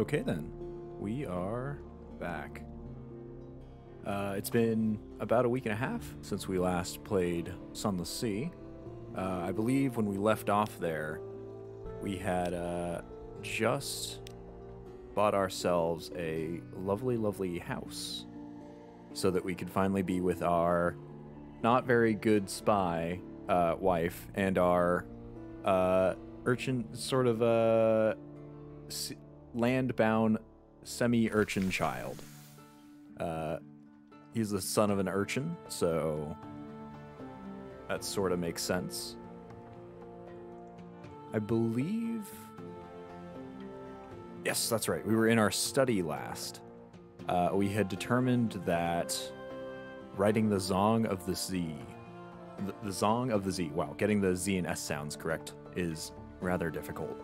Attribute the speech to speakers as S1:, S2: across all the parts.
S1: Okay then, we are back. It's been about a week and a half since we last played Sunless Sea. I believe when we left off there, we had just bought ourselves a lovely, lovely house so that we could finally be with our not very good spy wife and our urchin, sort of land-bound semi-urchin child. He's the son of an urchin, so that sort of makes sense. I believe... Yes, that's right. We were in our study last. We had determined that writing the Zong of the Z... The Zong of the Z, wow, getting the Z and S sounds correct is rather difficult.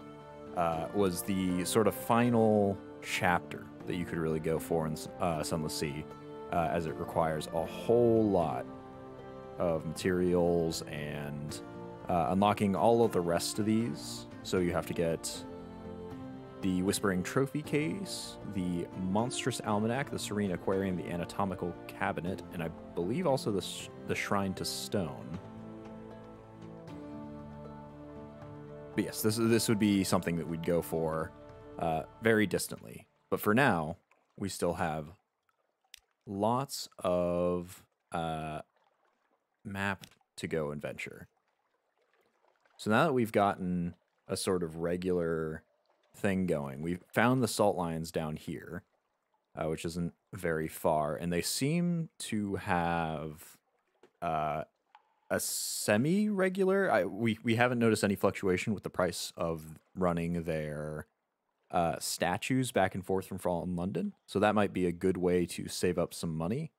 S1: Was the sort of final chapter that you could really go for in Sunless Sea, as it requires a whole lot of materials and unlocking all of the rest of these. So you have to get the Whispering Trophy Case, the Monstrous Almanac, the Serene Aquarium, the Anatomical Cabinet, and I believe also the Shrine to Stone. But yes, this would be something that we'd go for very distantly. But for now, we still have lots of map to go and venture. So now that we've gotten a sort of regular thing going, we've found the salt lions down here, which isn't very far, and they seem to have a semi-regular... We haven't noticed any fluctuation with the price of running their statues back and forth from Fallen London, so that might be a good way to save up some money.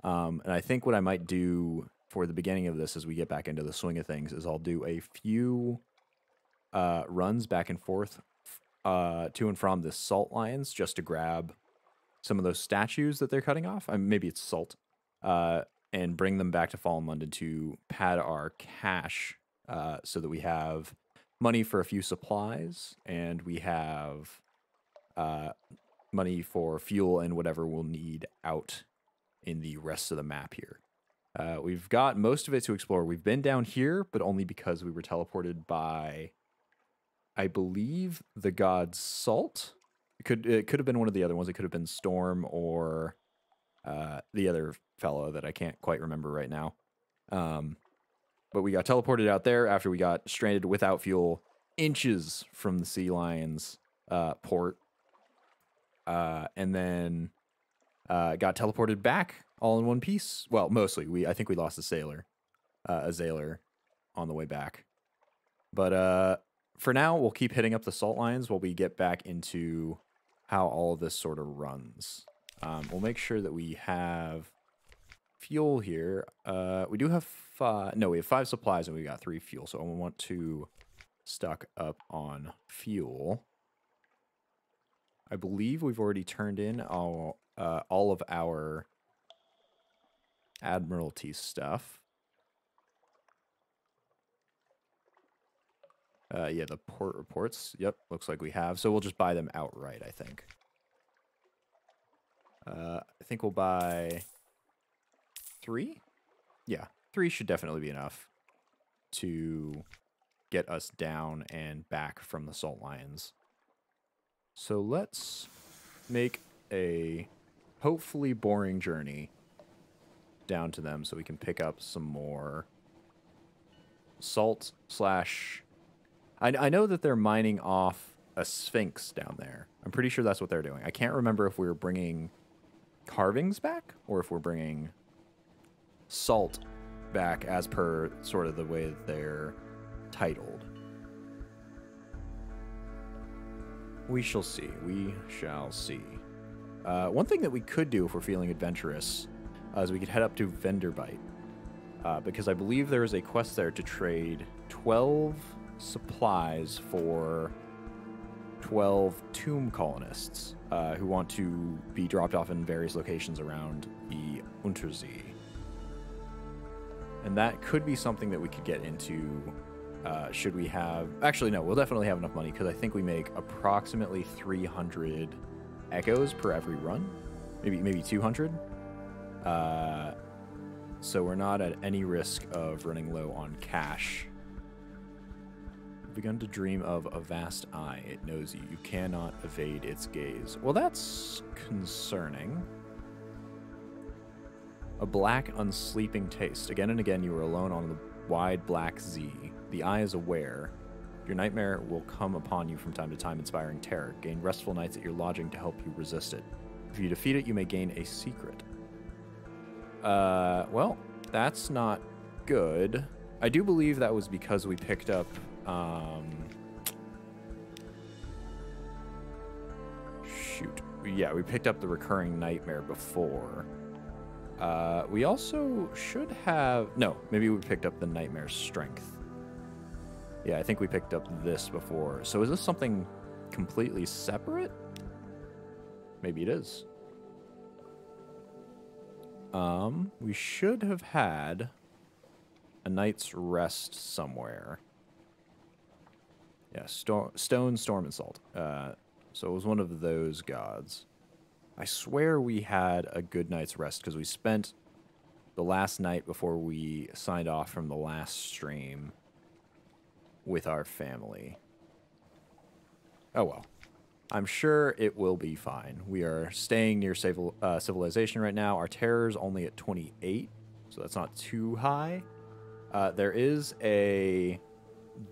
S1: And I think what I might do for the beginning of this as we get back into the swing of things is I'll do a few runs back and forth to and from the salt lions just to grab some of those statues that they're cutting off. Maybe it's salt. And bring them back to Fallen London to pad our cash so that we have money for a few supplies and we have money for fuel and whatever we'll need out in the rest of the map here. We've got most of it to explore. We've been down here, but only because we were teleported by, I believe, the god Salt. It could have been one of the other ones. It could have been Storm or the other fellow that I can't quite remember right now. But we got teleported out there after we got stranded without fuel inches from the sea lions port. And then got teleported back all in one piece. Well, mostly. I think we lost a sailor on the way back. But for now, we'll keep hitting up the salt lions while we get back into how all of this sort of runs. We'll make sure that we have fuel here. We do have we have 5 supplies and we got 3 fuel, so I want to stock up on fuel. I believe we've already turned in all of our Admiralty stuff. Yeah, the port reports. Yep, looks like we have. So we'll just buy them outright, I think. I think we'll buy 3? Yeah, 3 should definitely be enough to get us down and back from the salt lions. So let's make a hopefully boring journey down to them so we can pick up some more salt slash... I know that they're mining off a sphinx down there. I'm pretty sure that's what they're doing. I can't remember if we were bringing carvings back or if we're bringing salt back as per sort of the way that they're titled. We shall see. We shall see. One thing that we could do if we're feeling adventurous is we could head up to Venderbite, because I believe there is a quest there to trade 12 supplies for 12 tomb colonists who want to be dropped off in various locations around the Untersee. And that could be something that we could get into should we have... Actually, no, we'll definitely have enough money, because I think we make approximately 300 echoes per every run. Maybe 200. So we're not at any risk of running low on cash. You've begun to dream of a vast eye. It knows you. You cannot evade its gaze. Well, that's concerning. A black, unsleeping taste. Again and again, you are alone on the wide black Z. The eye is aware. Your nightmare will come upon you from time to time, inspiring terror. Gain restful nights at your lodging to help you resist it. If you defeat it, you may gain a secret. Well, that's not good. I do believe that was because we picked up, shoot. Yeah, we picked up the recurring nightmare before. We also should have... No, maybe we picked up the nightmare strength. Yeah, I think we picked up this before. So is this something completely separate? Maybe it is. We should have had a night's rest somewhere. Yeah, stone, storm, and salt. So it was one of those gods. I swear we had a good night's rest because we spent the last night before we signed off from the last stream with our family. Oh well. I'm sure it will be fine. We are staying near civilization right now. Our terror's only at 28, so that's not too high. There is a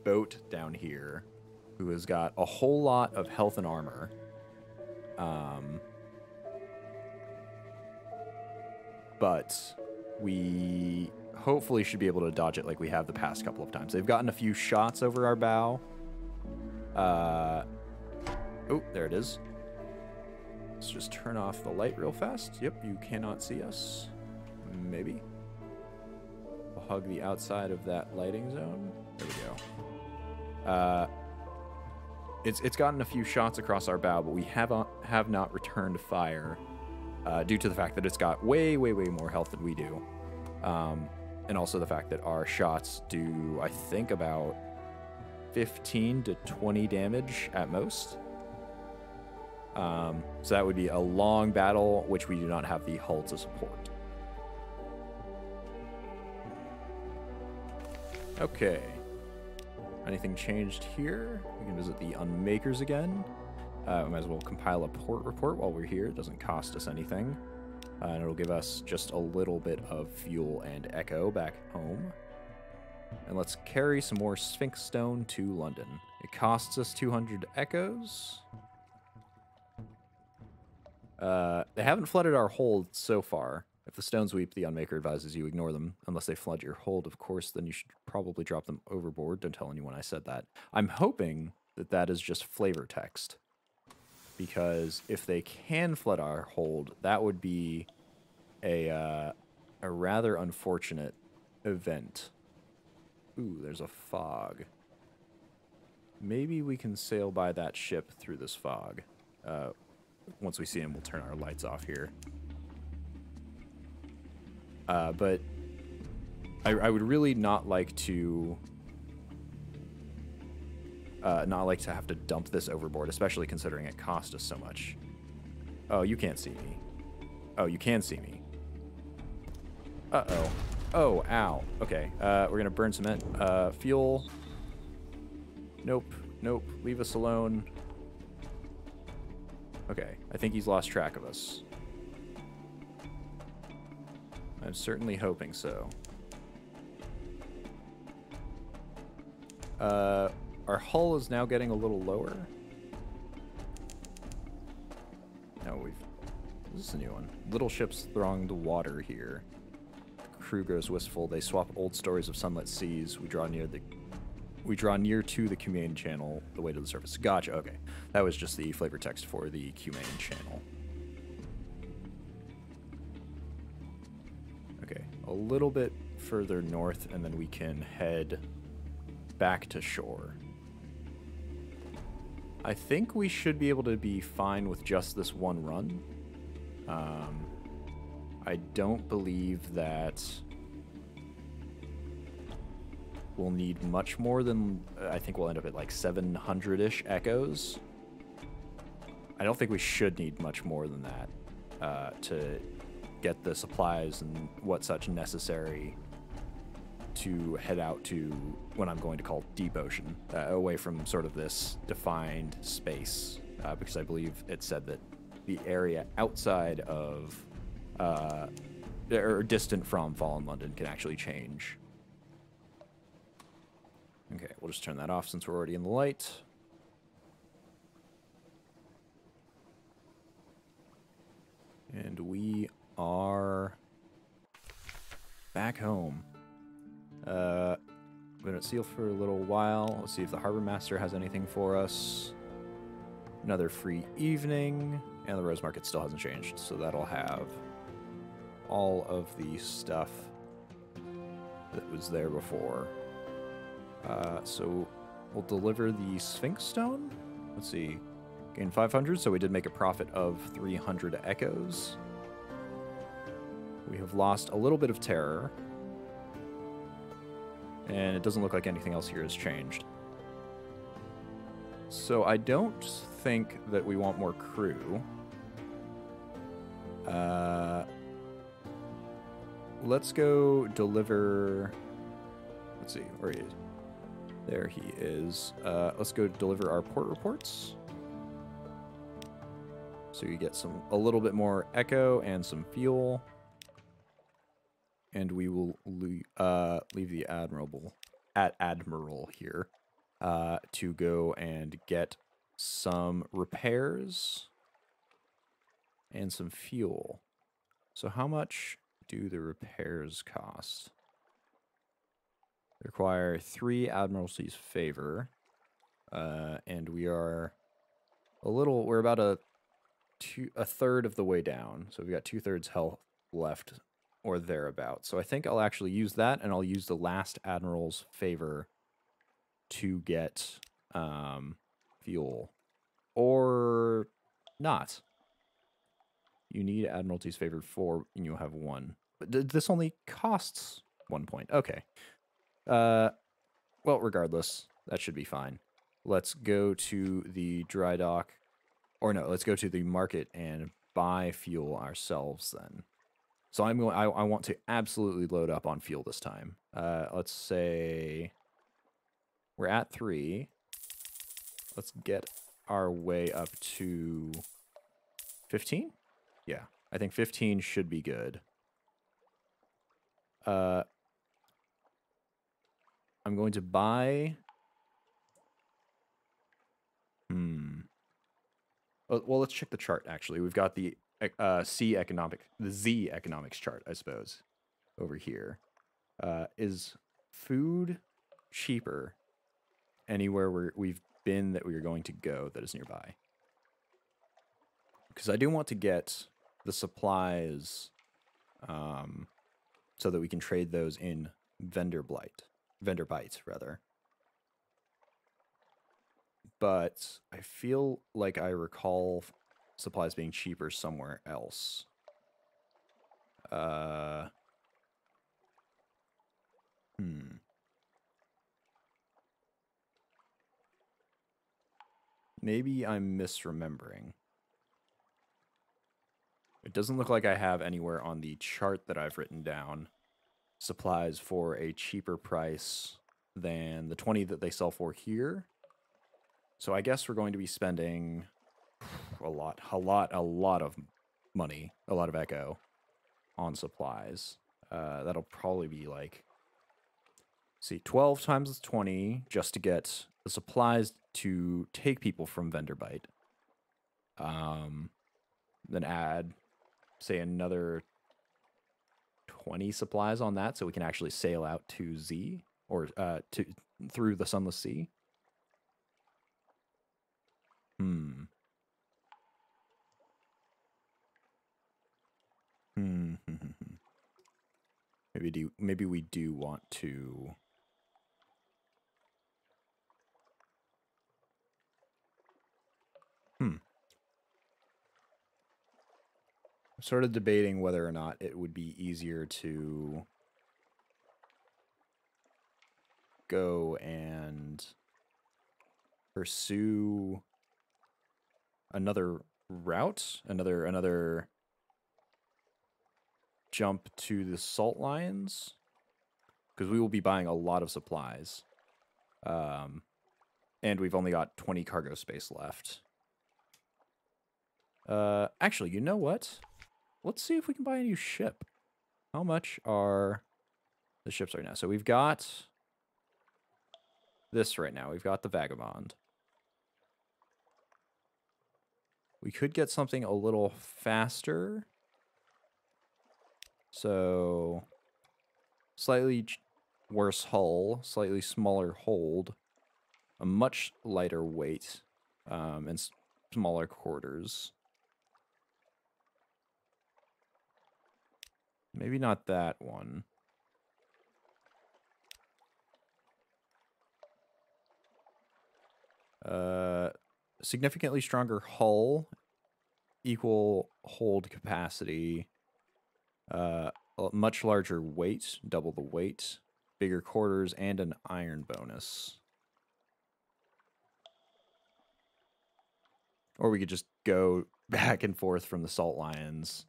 S1: boat down here who has got a whole lot of health and armor. But we hopefully should be able to dodge it like we have the past couple of times. They've gotten a few shots over our bow. Oh, there it is. Let's just turn off the light real fast. Yep, you cannot see us. Maybe. We'll hug the outside of that lighting zone. There we go. It's gotten a few shots across our bow, but we have not returned fire due to the fact that it's got way more health than we do. And also the fact that our shots do, I think, about 15 to 20 damage at most. So that would be a long battle, which we do not have the hull to support. Okay. Anything changed here? We can visit the Unmakers again. We might as well compile a port report while we're here. It doesn't cost us anything. And it'll give us just a little bit of fuel and echo back home. And let's carry some more Sphinx Stone to London. It costs us 200 echoes. They haven't flooded our hold so far. If the stones weep, the Unmaker advises you ignore them. Unless they flood your hold, of course, then you should probably drop them overboard. Don't tell anyone I said that. I'm hoping that that is just flavor text. Because if they can flood our hold, that would be a rather unfortunate event. Ooh, there's a fog. Maybe we can sail by that ship through this fog. Once we see him, we'll turn our lights off here. But I would really not like to have to dump this overboard, especially considering it cost us so much. Oh, you can't see me. Oh, you can see me. Uh-oh. Oh, ow. Okay, we're gonna burn cement. Fuel. Nope. Nope. Leave us alone. Okay, I think he's lost track of us. I'm certainly hoping so. Our hull is now getting a little lower. No, this is a new one. Little ships throng the water here. The crew grows wistful. They swap old stories of sunlit seas. We draw near to the Cumane channel, the way to the surface. Gotcha, okay. That was just the flavor text for the Cumane channel. Okay, a little bit further north, and then we can head back to shore. I think we should be able to be fine with just this one run. I don't believe that... we'll need much more than, I think we'll end up at like 700-ish echoes. I don't think we should need much more than that to get the supplies and what such necessary to head out to what I'm going to call deep ocean, away from sort of this defined space, because I believe it said that the area outside of, or distant from Fallen London can actually change. Okay, we'll just turn that off since we're already in the light. And we are back home. We're going to seal for a little while. Let's see if the Harbor Master has anything for us. Another free evening. And the Rose Market still hasn't changed, so that'll have all of the stuff that was there before. So we'll deliver the Sphinx Stone. Let's see. Gain 500, so we did make a profit of 300 echoes. We have lost a little bit of terror. And it doesn't look like anything else here has changed. So I don't think that we want more crew. Let's go deliver... Let's see, where he is. There he is. Let's go deliver our port reports. So you get a little bit more echo and some fuel. And we will leave the Admiral here to go and get some repairs and some fuel. So how much do the repairs cost? They require 3 Admiralty's favor. And we are we're about a third of the way down. So we've got 2/3 health left or thereabouts. So I think I'll actually use that, and I'll use the last Admiral's favor to get fuel. Or not. You need Admiralty's favor 4, and you'll have 1. But this only costs 1 point. Okay. Well, regardless, that should be fine. Let's go to the dry dock. Or no, let's go to the market and buy fuel ourselves then. So I want to absolutely load up on fuel this time. Let's say we're at 3. Let's get our way up to 15? Yeah, I think 15 should be good. I'm going to buy... Well, let's check the chart, actually. We've got the Z economics chart, I suppose, over here. Is food cheaper anywhere where we've been that we are going to go that is nearby? Because I do want to get the supplies so that we can trade those in vendor bites, rather. But I feel like I recall supplies being cheaper somewhere else. Maybe I'm misremembering. It doesn't look like I have anywhere on the chart that I've written down supplies for a cheaper price than the 20 that they sell for here. So I guess we're going to be spending a lot of money, a lot of echo on supplies. That'll probably be like, see, 12 times 20 just to get the supplies to take people from vendor bite. Then add, say, another 20 supplies on that so we can actually sail out to Z or through the Sunless Sea. Maybe we do want to. I'm sort of debating whether or not it would be easier to go and pursue another route, another jump to the salt lions, because we will be buying a lot of supplies. And we've only got 20 cargo space left. Actually, you know what? Let's see if we can buy a new ship. How much are the ships right now? So we've got this right now. We've got the Vagabond. We could get something a little faster. So, slightly worse hull, slightly smaller hold, a much lighter weight, and smaller quarters. Maybe not that one. Significantly stronger hull, equal hold capacity, a much larger weight, double the weight, bigger quarters, and an iron bonus. Or we could just go back and forth from the Salt Lions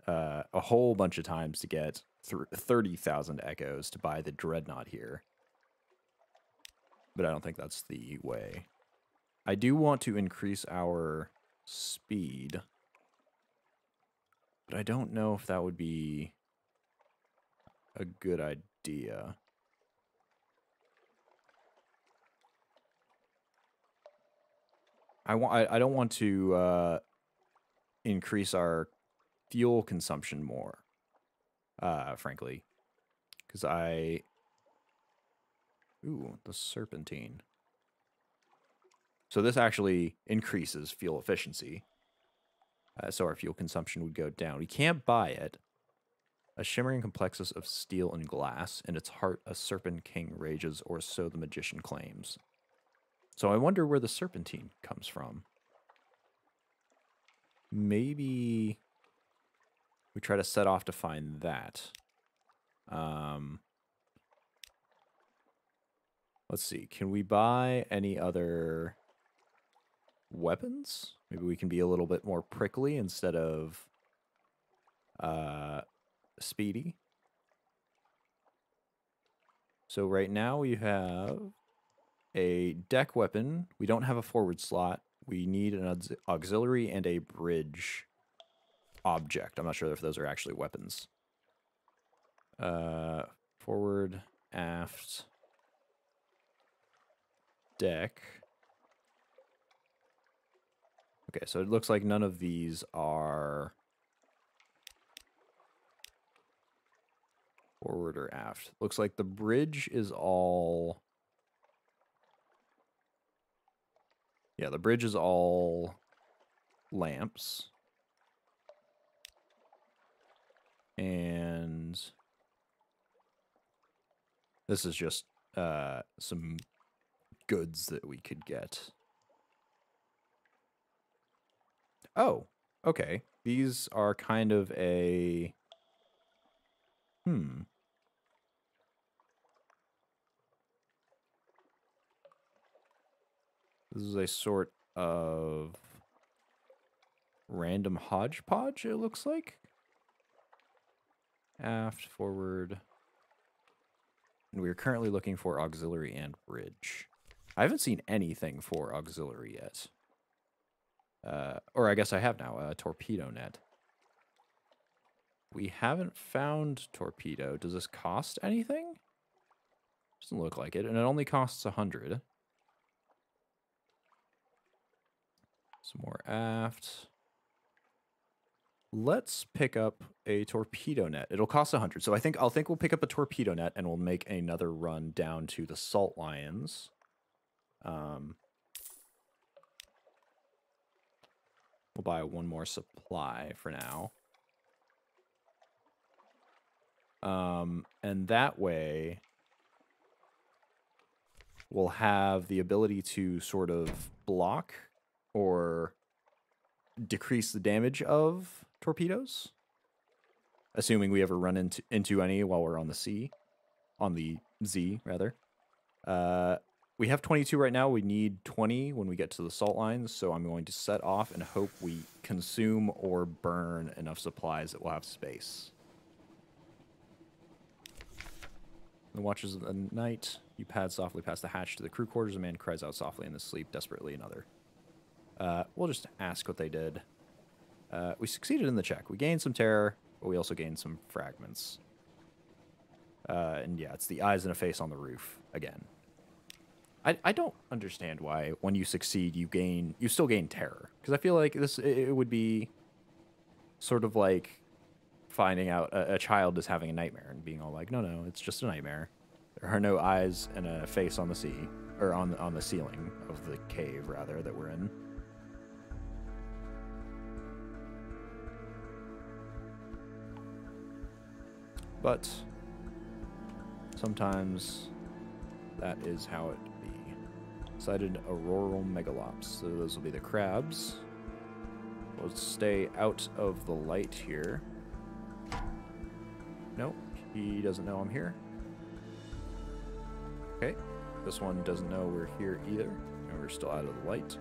S1: a whole bunch of times to get 30,000 echoes to buy the Dreadnought here. But I don't think that's the way. I do want to increase our speed, but I don't know if that would be a good idea. I don't want to increase our fuel consumption more, frankly, because ooh, the serpentine. So this actually increases fuel efficiency. So our fuel consumption would go down. We can't buy it. A shimmering complexus of steel and glass. In its heart, a serpent king rages, or so the magician claims. So I wonder where the serpentine comes from. Maybe we try to set off to find that. Let's see. Can we buy any other weapons? Maybe we can be a little bit more prickly instead of speedy. So right now we have a deck weapon. We don't have a forward slot. We need an auxiliary and a bridge object. I'm not sure if those are actually weapons. Forward, aft, deck. Okay, so it looks like none of these are forward or aft. Looks like the bridge is all... Yeah, the bridge is all lamps. And this is just some goods that we could get. Oh, okay. These are kind of a... This is a sort of random hodgepodge, it looks like. Aft, forward. And we're currently looking for auxiliary and bridge. I haven't seen anything for auxiliary yet. Or I guess I have now, a torpedo net. We haven't found torpedo. Does this cost anything? Doesn't look like it, and it only costs 100. Some more aft. Let's pick up a torpedo net. It'll cost 100, so I think we'll pick up a torpedo net and we'll make another run down to the Salt Lions. We'll buy one more supply for now. And that way, we'll have the ability to sort of block or decrease the damage of torpedoes, assuming we ever run into any while we're on the sea, on the Z rather. We have 22 right now. We need 20 when we get to the salt lines, so I'm going to set off and hope we consume or burn enough supplies that we'll have space. The watches of the night, you pad softly past the hatch to the crew quarters. A man cries out softly in his sleep, desperately another. We'll just ask what they did. We succeeded in the check. We gained some terror, but we also gained some fragments. And yeah, it's the eyes and a face on the roof again. I don't understand why when you succeed you still gain terror, because I feel like it would be sort of like finding out a child is having a nightmare and being all like, no, it's just a nightmare. There are no eyes and a face on the sea, or on the ceiling of the cave rather that we're in. But sometimes that is how it be. Sighted auroral megalops. So those will be the crabs. We'll stay out of the light here. Nope, he doesn't know I'm here. Okay, this one doesn't know we're here either. And we're still out of the light.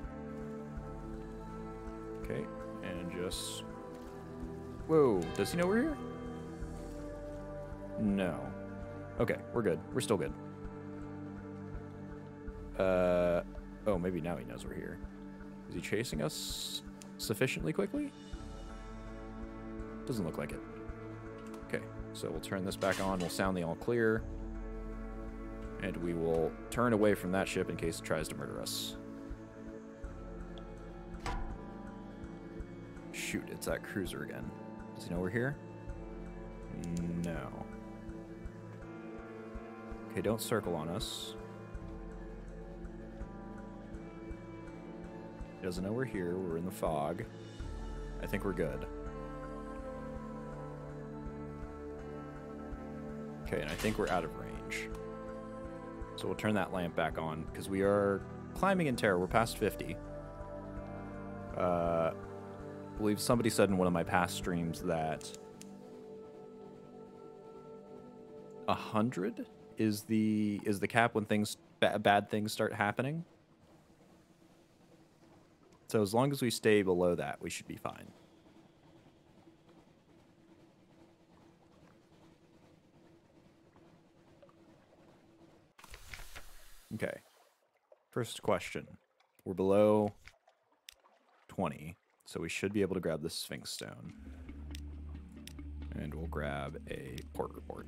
S1: Okay, and just... Whoa, does he know we're here? No. Okay, we're good. We're still good. Oh, maybe now he knows we're here. Is he chasing us sufficiently quickly? Doesn't look like it. Okay, so we'll turn this back on. We'll sound the all clear. And we will turn away from that ship in case it tries to murder us. Shoot, it's that cruiser again. Does he know we're here? No. Okay, don't circle on us. He doesn't know we're here. We're in the fog. I think we're good. Okay, and I think we're out of range. So we'll turn that lamp back on, because we are climbing in terror. We're past 50. I believe somebody said in one of my past streams that 100 is the cap when bad things start happening. So as long as we stay below that, we should be fine. Okay. First question. We're below 20, so we should be able to grab the Sphinx Stone. And we'll grab a port report.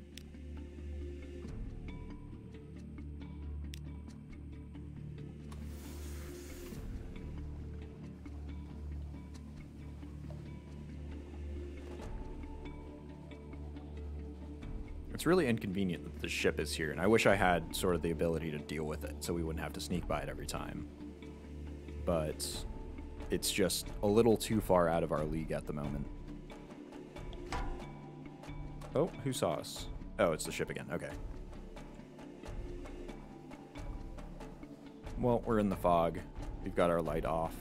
S1: It's really inconvenient that the ship is here, and I wish I had sort of the ability to deal with it so we wouldn't have to sneak by it every time. But it's just a little too far out of our league at the moment. Oh, who saw us? Oh, it's the ship again. Okay. Well, we're in the fog. We've got our light off.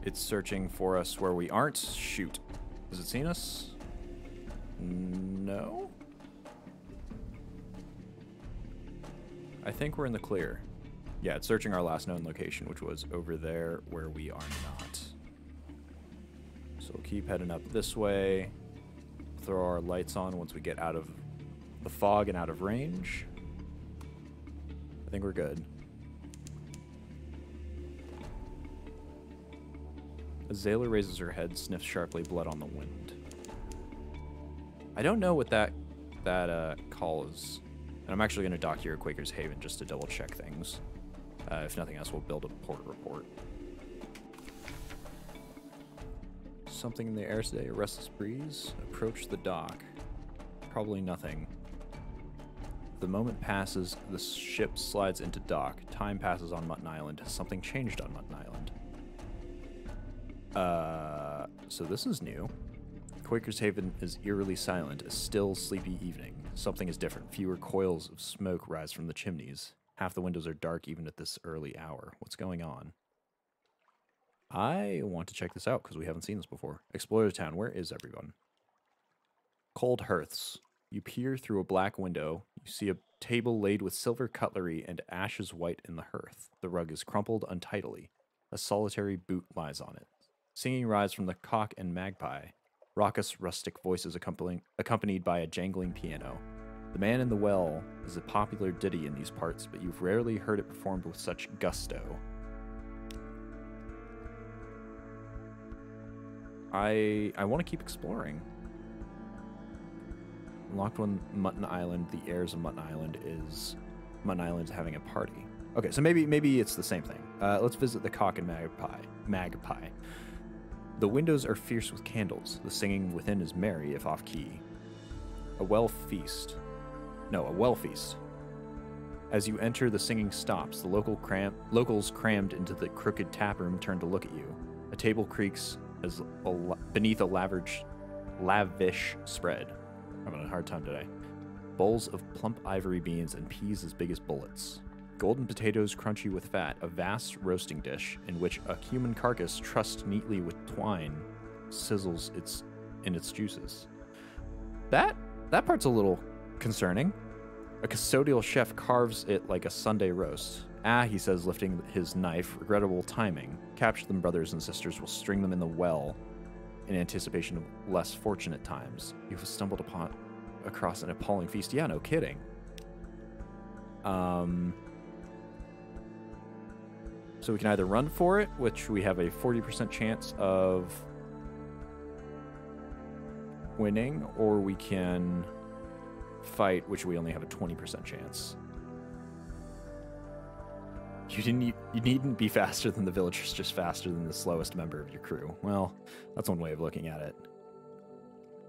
S1: It's searching for us where we aren't. Shoot. Has it seen us? No? I think we're in the clear. Yeah, it's searching our last known location, which was over there where we are not. So we'll keep heading up this way. Throw our lights on once we get out of the fog and out of range. I think we're good. A zailor raises her head, sniffs sharply, blood on the wind. I don't know what that call is. And I'm actually going to dock here at Quaker's Haven just to double check things. If nothing else, we'll build a port report. Something in the air today, a restless breeze. Approach the dock. Probably nothing. The moment passes, the ship slides into dock. Time passes on Mutton Island. Has something changed on Mutton Island? So this is new. Quaker's Haven is eerily silent, a still, sleepy evening. Something is different. Fewer coils of smoke rise from the chimneys. Half the windows are dark even at this early hour. What's going on? I want to check this out because we haven't seen this before. Explore the town. Where is everyone? Cold hearths. You peer through a black window. You see a table laid with silver cutlery and ashes white in the hearth. The rug is crumpled untidily. A solitary boot lies on it. Singing rise from the cock and magpie. Raucous, rustic voices accompanied by a jangling piano. The Man in the Well is a popular ditty in these parts, but you've rarely heard it performed with such gusto. I want to keep exploring. Unlocked one, Mutton Island. The heirs of Mutton Island is having a party. Okay, so maybe it's the same thing. Let's visit the cock and magpie. The windows are fierce with candles. The singing within is merry, if off-key. A well feast. As you enter, the singing stops. The locals crammed into the crooked taproom turn to look at you. A table creaks as beneath a lavish spread. I'm having a hard time today. Bowls of plump ivory beans and peas as big as bullets. Golden potatoes crunchy with fat, a vast roasting dish in which a human carcass trussed neatly with twine sizzles in its juices. That part's a little concerning. A custodial chef carves it like a Sunday roast. Ah, he says, lifting his knife. Regrettable timing. Capture them, brothers and sisters. We'll string them in the well in anticipation of less fortunate times. You've stumbled across an appalling feast. Yeah, no kidding. So we can either run for it, which we have a 40% chance of winning, or we can fight, which we only have a 20% chance. You needn't be faster than the villagers, just faster than the slowest member of your crew. Well, that's one way of looking at it.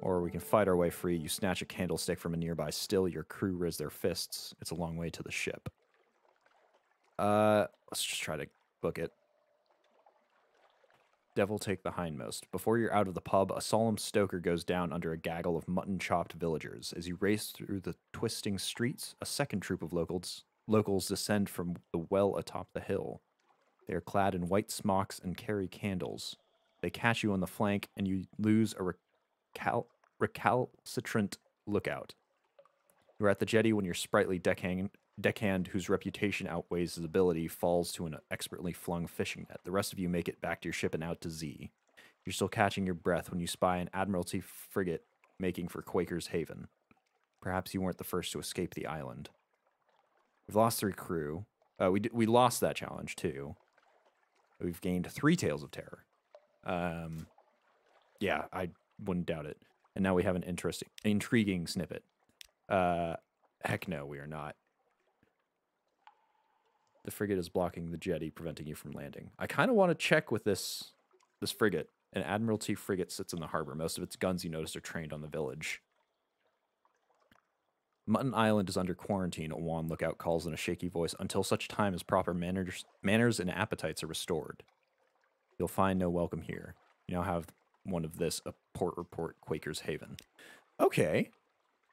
S1: Or we can fight our way free. You snatch a candlestick from a nearby still. Your crew raise their fists. It's a long way to the ship. Let's just try to book it. Devil take the hindmost. Before you're out of the pub, a solemn stoker goes down under a gaggle of mutton-chopped villagers. As you race through the twisting streets, a second troop of locals descend from the well atop the hill. They are clad in white smocks and carry candles. They catch you on the flank, and you lose a recalcitrant lookout. You're at the jetty when your sprightly deckhand, whose reputation outweighs his ability, falls to an expertly flung fishing net. The rest of you make it back to your ship and out to Z. You're still catching your breath when you spy an Admiralty frigate making for Quaker's Haven. Perhaps you weren't the first to escape the island. We've lost 3 crew. We lost that challenge, too. We've gained 3 Tales of Terror. Yeah, I wouldn't doubt it. And now we have an intriguing snippet. Heck no, we are not. The frigate is blocking the jetty, preventing you from landing. I kind of want to check with this frigate. An Admiralty frigate sits in the harbor. Most of its guns, you notice, are trained on the village. Mutton Island is under quarantine, a wan lookout calls in a shaky voice, until such time as proper manners and appetites are restored. You'll find no welcome here. You now have one of this, a port report, Quaker's Haven. Okay.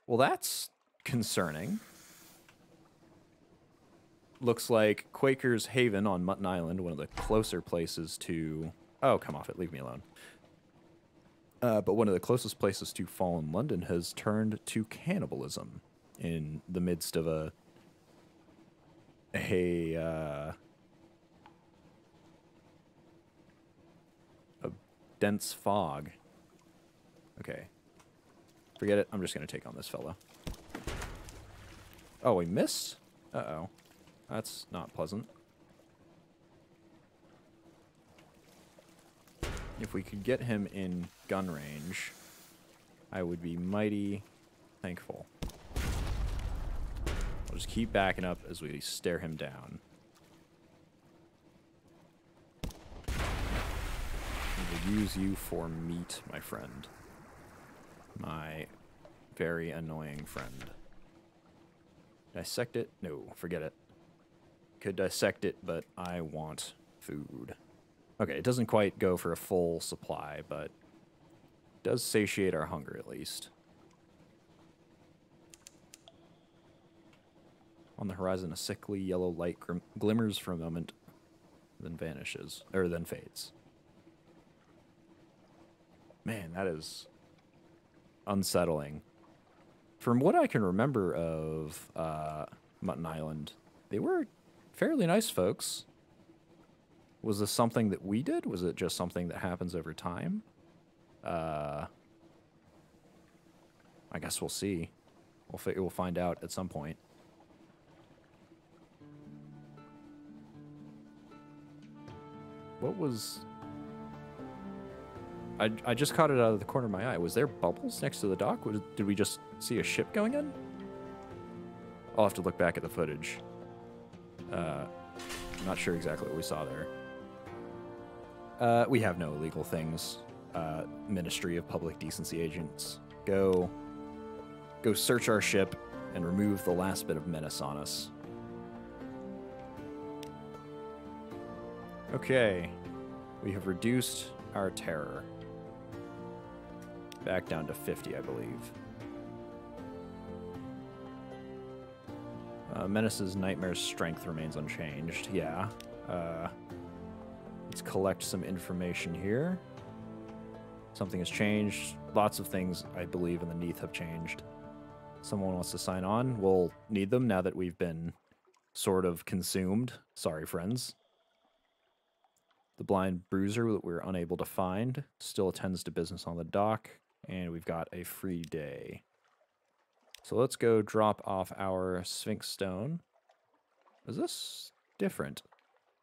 S1: Well, that's concerning. Looks like Quaker's Haven on Mutton Island, one of the closer places to... Oh, come off it. Leave me alone. But one of the closest places to fallen London has turned to cannibalism in the midst of a dense fog. Okay. Forget it. I'm just going to take on this fella. Oh, we missed? Uh-oh. That's not pleasant. If we could get him in gun range, I would be mighty thankful. I'll just keep backing up as we stare him down. We will use you for meat, my friend. My very annoying friend. Dissect it? No, forget it. Could dissect it, but I want food. Okay, it doesn't quite go for a full supply, but it does satiate our hunger at least. On the horizon, a sickly yellow light glimmers for a moment, then vanishes, or then fades. Man, that is unsettling. From what I can remember of Mutton Island, they were fairly nice folks. Was this something that we did? Was it just something that happens over time? I guess we'll see. We'll find out at some point. What was... I just caught it out of the corner of my eye. Was there bubbles next to the dock? Did we just see a ship going in? I'll have to look back at the footage. I'm not sure exactly what we saw there. We have no illegal things. Ministry of Public Decency agents. Go search our ship and remove the last bit of menace on us. Okay. We have reduced our terror. Back down to 50, I believe. Menace's Nightmare's strength remains unchanged. Yeah. Let's collect some information here. Something has changed. Lots of things, I believe, in the Neath have changed. Someone wants to sign on. We'll need them now that we've been sort of consumed. Sorry, friends. The blind bruiser that we're unable to find still attends to business on the dock, and we've got a free day. So let's go drop off our Sphinx Stone. Is this different?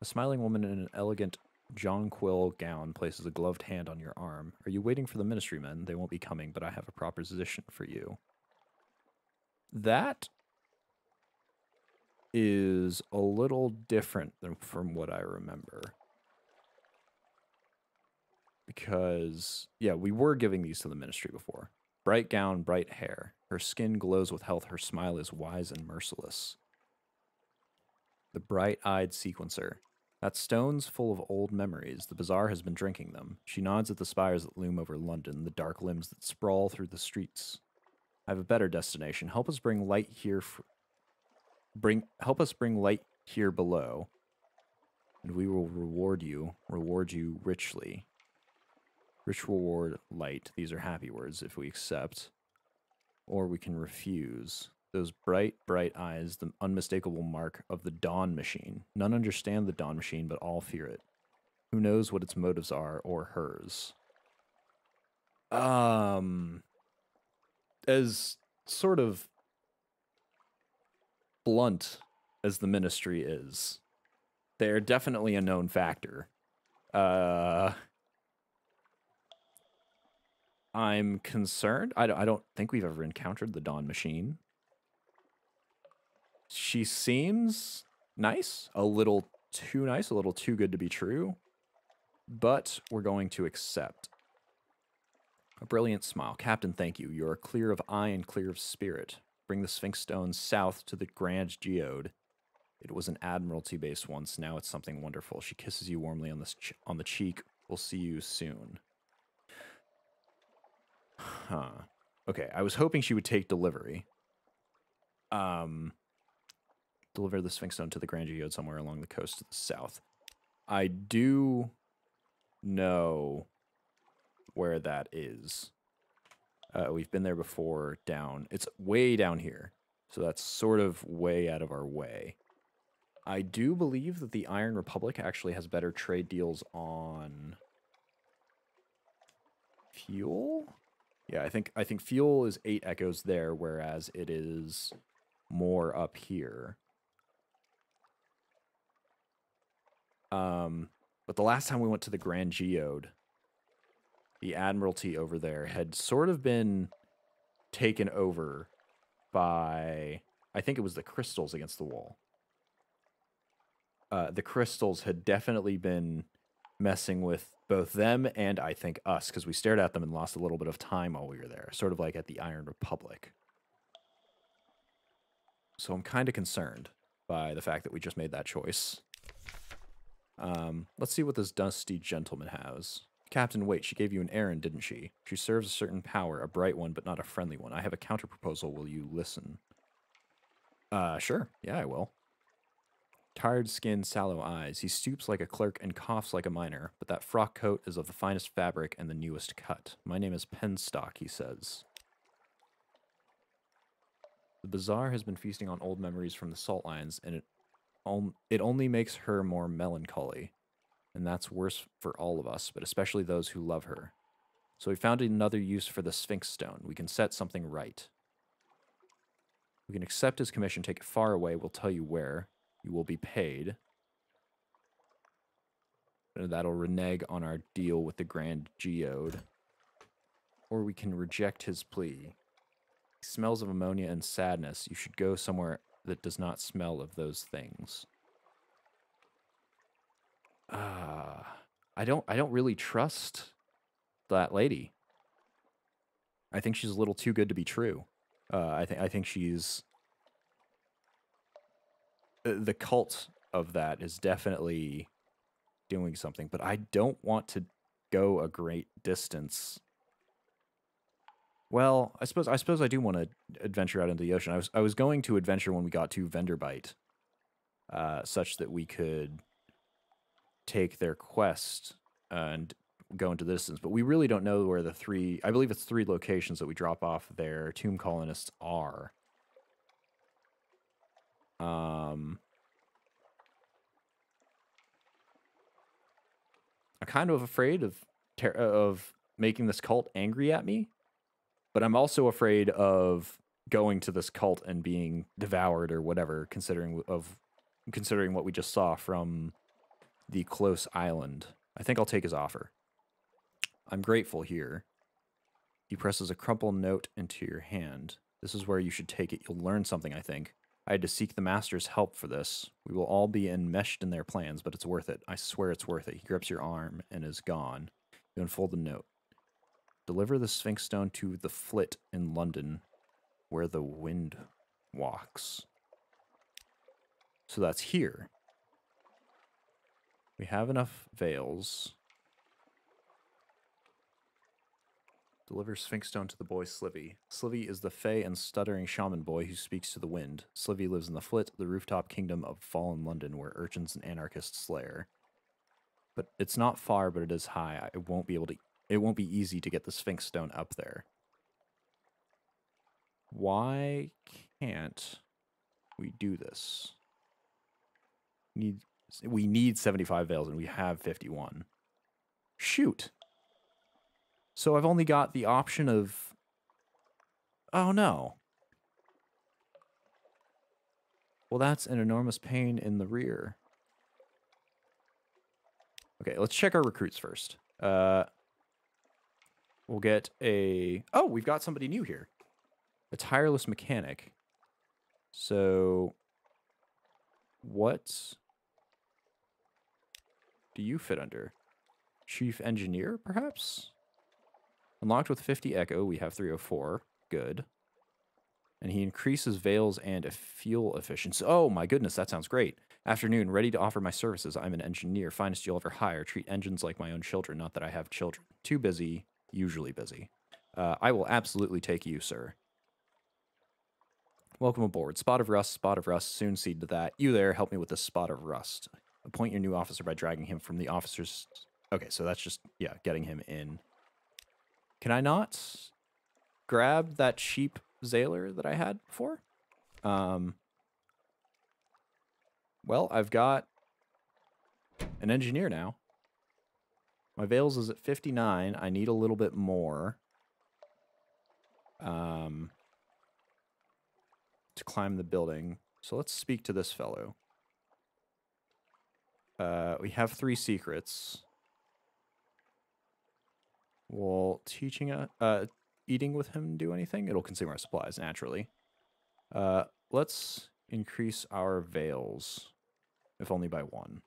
S1: A smiling woman in an elegant jonquil gown places a gloved hand on your arm. Are you waiting for the ministry men? They won't be coming, but I have a proposition for you. That is a little different than from what I remember. Because, yeah, we were giving these to the ministry before. Bright gown, bright hair. Her skin glows with health. Her smile is wise and merciless. The bright-eyed sequencer. That stone's full of old memories. The bazaar has been drinking them. She nods at the spires that loom over London, the dark limbs that sprawl through the streets. I have a better destination. Help us bring light here. Help us bring light here below, and we will reward you richly. Rich reward, light. These are happy words if we accept, or we can refuse. Those bright, bright eyes, the unmistakable mark of the Dawn Machine. None understand the Dawn Machine, but all fear it. Who knows what its motives are, or hers? As sort of blunt as the ministry is, they're definitely a known factor. I'm concerned. I don't think we've ever encountered the Dawn Machine. She seems nice, a little too nice, a little too good to be true, but we're going to accept. A brilliant smile. Captain, thank you. You are clear of eye and clear of spirit. Bring the Sphinx Stone south to the Grand Geode. It was an Admiralty base once. Now it's something wonderful. She kisses you warmly on the cheek. We'll see you soon. Huh. Okay, I was hoping she would take delivery. Deliver the Sphinx Stone to the Grand Geode somewhere along the coast to the south. I do know where that is. We've been there before down. It's way down here. So that's sort of way out of our way. I do believe that the Iron Republic actually has better trade deals on fuel. Yeah, I think fuel is 8 echoes there, whereas it is more up here. But the last time we went to the Grand Geode, the Admiralty over there had sort of been taken over by, I think it was the crystals against the wall. The crystals had definitely been messing with both them and I think us, because we stared at them and lost a little bit of time while we were there, sort of like at the Iron Republic. So I'm kind of concerned by the fact that we just made that choice. Let's see what this dusty gentleman has. Captain, wait, she gave you an errand, didn't she? She serves a certain power, a bright one, but not a friendly one. I have a counter-proposal. Will you listen? Sure. Yeah, I will. Tired skin, sallow eyes. He stoops like a clerk and coughs like a miner, but that frock coat is of the finest fabric and the newest cut. My name is Penstock, he says. The bazaar has been feasting on old memories from the salt lines, and it only makes her more melancholy. And that's worse for all of us, but especially those who love her. So we found another use for the Sphinx Stone. We can set something right. We can accept his commission, take it far away. We'll tell you where. You will be paid. And that'll renege on our deal with the Grand Geode. Or we can reject his plea. He smells of ammonia and sadness. You should go somewhere that does not smell of those things. I don't really trust that lady. I think she's a little too good to be true. I think she's the cult of that is definitely doing something, but I don't want to go a great distance. Well, I suppose I do want to adventure out into the ocean. I was going to adventure when we got to Venderbite, such that we could take their quest and go into the distance. But we really don't know where the three, I believe it's 3 locations that we drop off their tomb colonists are. I'm kind of afraid of making this cult angry at me, but I'm also afraid of going to this cult and being devoured or whatever, considering what we just saw from the close island. I think I'll take his offer. I'm grateful here. He presses a crumpled note into your hand. This is where you should take it. You'll learn something, I think. I had to seek the Master's help for this. We will all be enmeshed in their plans, but it's worth it. I swear it's worth it. He grips your arm and is gone. You unfold the note. Deliver the Sphinx Stone to the Flit in London, where the wind walks. So that's here. We have enough veils. Deliver Sphinx Stone to the boy Slivy. Slivy is the fey and stuttering shaman boy who speaks to the wind. Slivy lives in the Flit, the rooftop kingdom of fallen London, where urchins and anarchists lair. But it's not far, but it is high. It won't be easy to get the Sphinx Stone up there. Why can't we do this? We need 75 veils, and we have 51. Shoot. So I've only got the option of... Oh, no. Well, that's an enormous pain in the rear. Okay, let's check our recruits first. We'll get a... Oh, we've got somebody new here. A tireless mechanic. So... What do you fit under? Chief engineer, perhaps? Unlocked with 50 echo, we have 304. Good. And he increases veils and fuel efficiency. Oh my goodness, that sounds great. Afternoon, ready to offer my services. I'm an engineer, finest you'll ever hire. Treat engines like my own children, not that I have children. Too busy, usually busy. I will absolutely take you, sir. Welcome aboard. Spot of rust, soon cede to that. You there, help me with this spot of rust. Appoint your new officer by dragging him from the officer's... Okay, so that's just, yeah, getting him in. Can I not grab that cheap zailor that I had before? Well, I've got an engineer now. My veils is at 59. I need a little bit more. To climb the building. So let's speak to this fellow. We have 3 secrets. Will eating with him do anything? It'll consume our supplies, naturally. Let's increase our veils, if only by 1.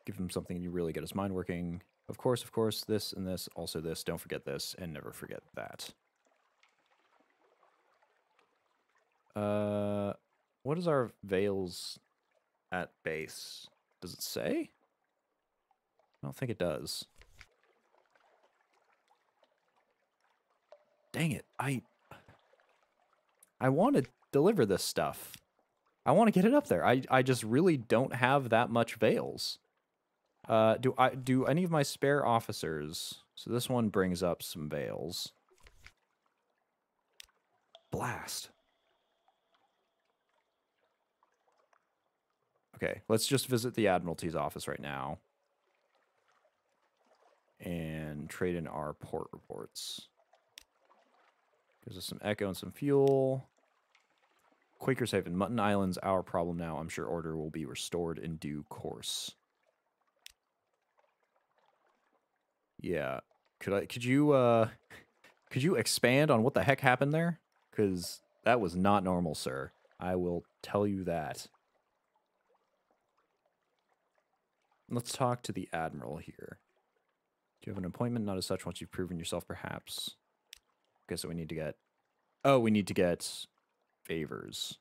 S1: Give him something you really get his mind working. Of course, this and this, also this. Don't forget this, and never forget that. What is our veils at base? Does it say? I don't think it does. Dang it. I want to deliver this stuff. I want to get it up there. I just really don't have that much veils. Do any of my spare officers... So this one brings up some veils. blast. Okay, let's just visit the Admiralty's office right now. And trade in our port reports. Gives us some echo and some fuel. Quaker's Haven. Mutton Island's our problem now. I'm sure order will be restored in due course. Yeah. Could you expand on what the heck happened there? Because that was not normal, sir. I will tell you that. Let's talk to the Admiral here. Do you have an appointment? Not as such once you've proven yourself, perhaps. Okay, so we need to get... Oh, we need to get favors.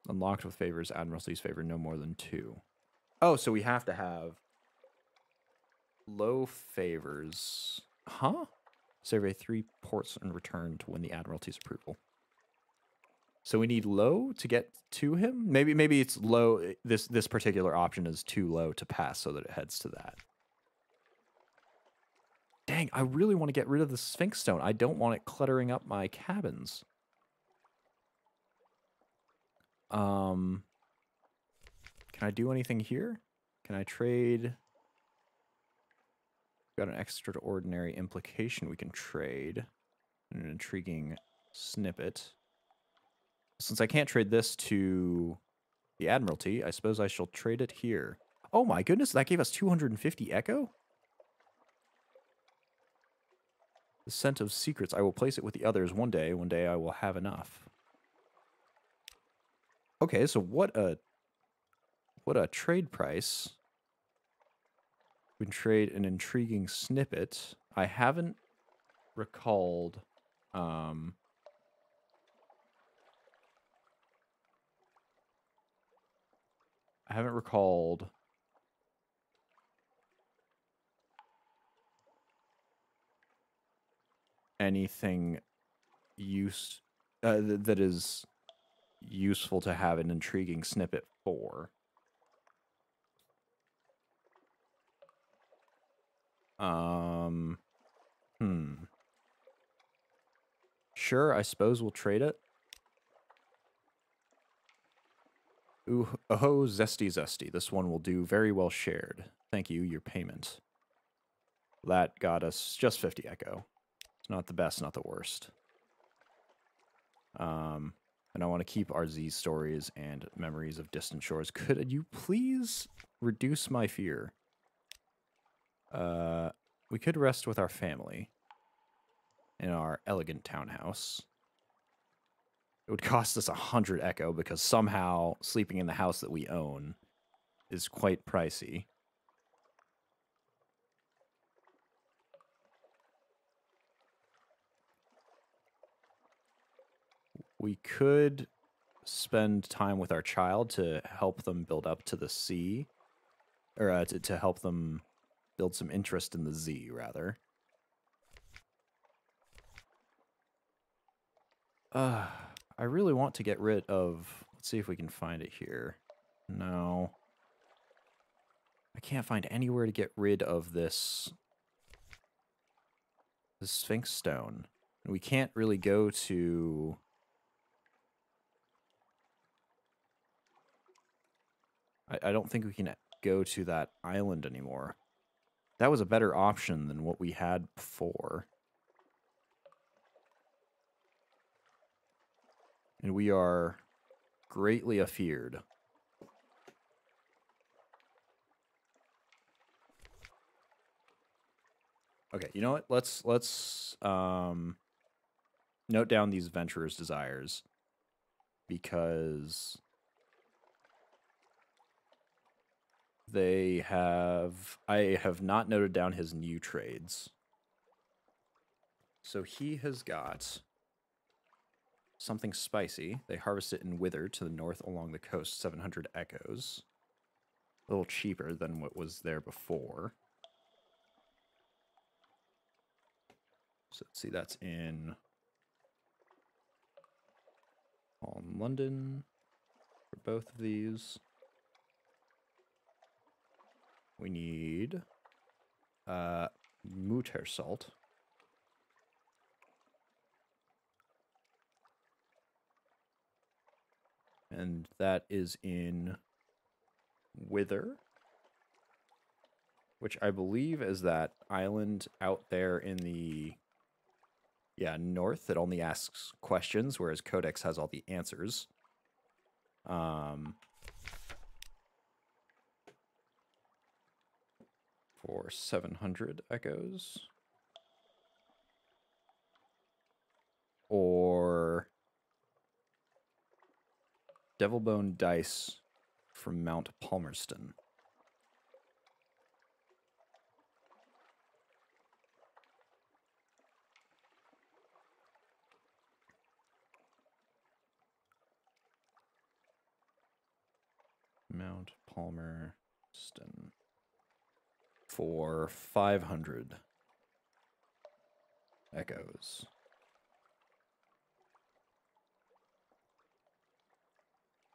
S1: Unlocked with favors, Admiralty's favor, no more than 2. Oh, so we have to have low favors. Huh? Survey 3 ports and return to win the Admiralty's approval. So we need low to get to him? Maybe it's low. This particular option is too low to pass so that it heads to that. Dang, I really want to get rid of the Sphinx Stone. I don't want it cluttering up my cabins. Can I do anything here? Can I trade? Got an extraordinary implication we can trade. An intriguing snippet. Since I can't trade this to the Admiralty, I suppose I shall trade it here. Oh my goodness, that gave us 250 echo? The scent of secrets. I will place it with the others one day. One day I will have enough. Okay, so what a trade price. We can trade an intriguing snippet. I haven't recalled anything that is useful to have an intriguing snippet for. Sure, I suppose we'll trade it. Ooh, oh, zesty, zesty. This one will do very well shared. Thank you, your payment. That got us just 50 echo. It's not the best, not the worst. And I want to keep our Z stories and memories of distant shores. Could you please reduce my fear? We could rest with our family in our elegant townhouse. It would cost us 100 echo because somehow sleeping in the house that we own is quite pricey. We could spend time with our child to help them build up to the sea. Or to help them build some interest in the Z, rather. I really want to get rid of... Let's see if we can find it here. No. I can't find anywhere to get rid of this Sphinx Stone. And we can't really go to... I don't think we can go to that island anymore. That was a better option than what we had before. And we are greatly afeared. Okay, you know what? Let's note down these adventurers' desires. Because I have not noted down his new trades. So he has got something spicy. They harvest it in Wither to the north along the coast, 700 echoes. A little cheaper than what was there before. So let's see, that's in London for both of these. We need Mutter salt. And that is in Wither, which I believe is that island out there in the north that only asks questions, whereas Codex has all the answers. For 700 echoes. Or Devilbone Dice from Mount Palmerston. Mount Palmerston. For 500 echoes.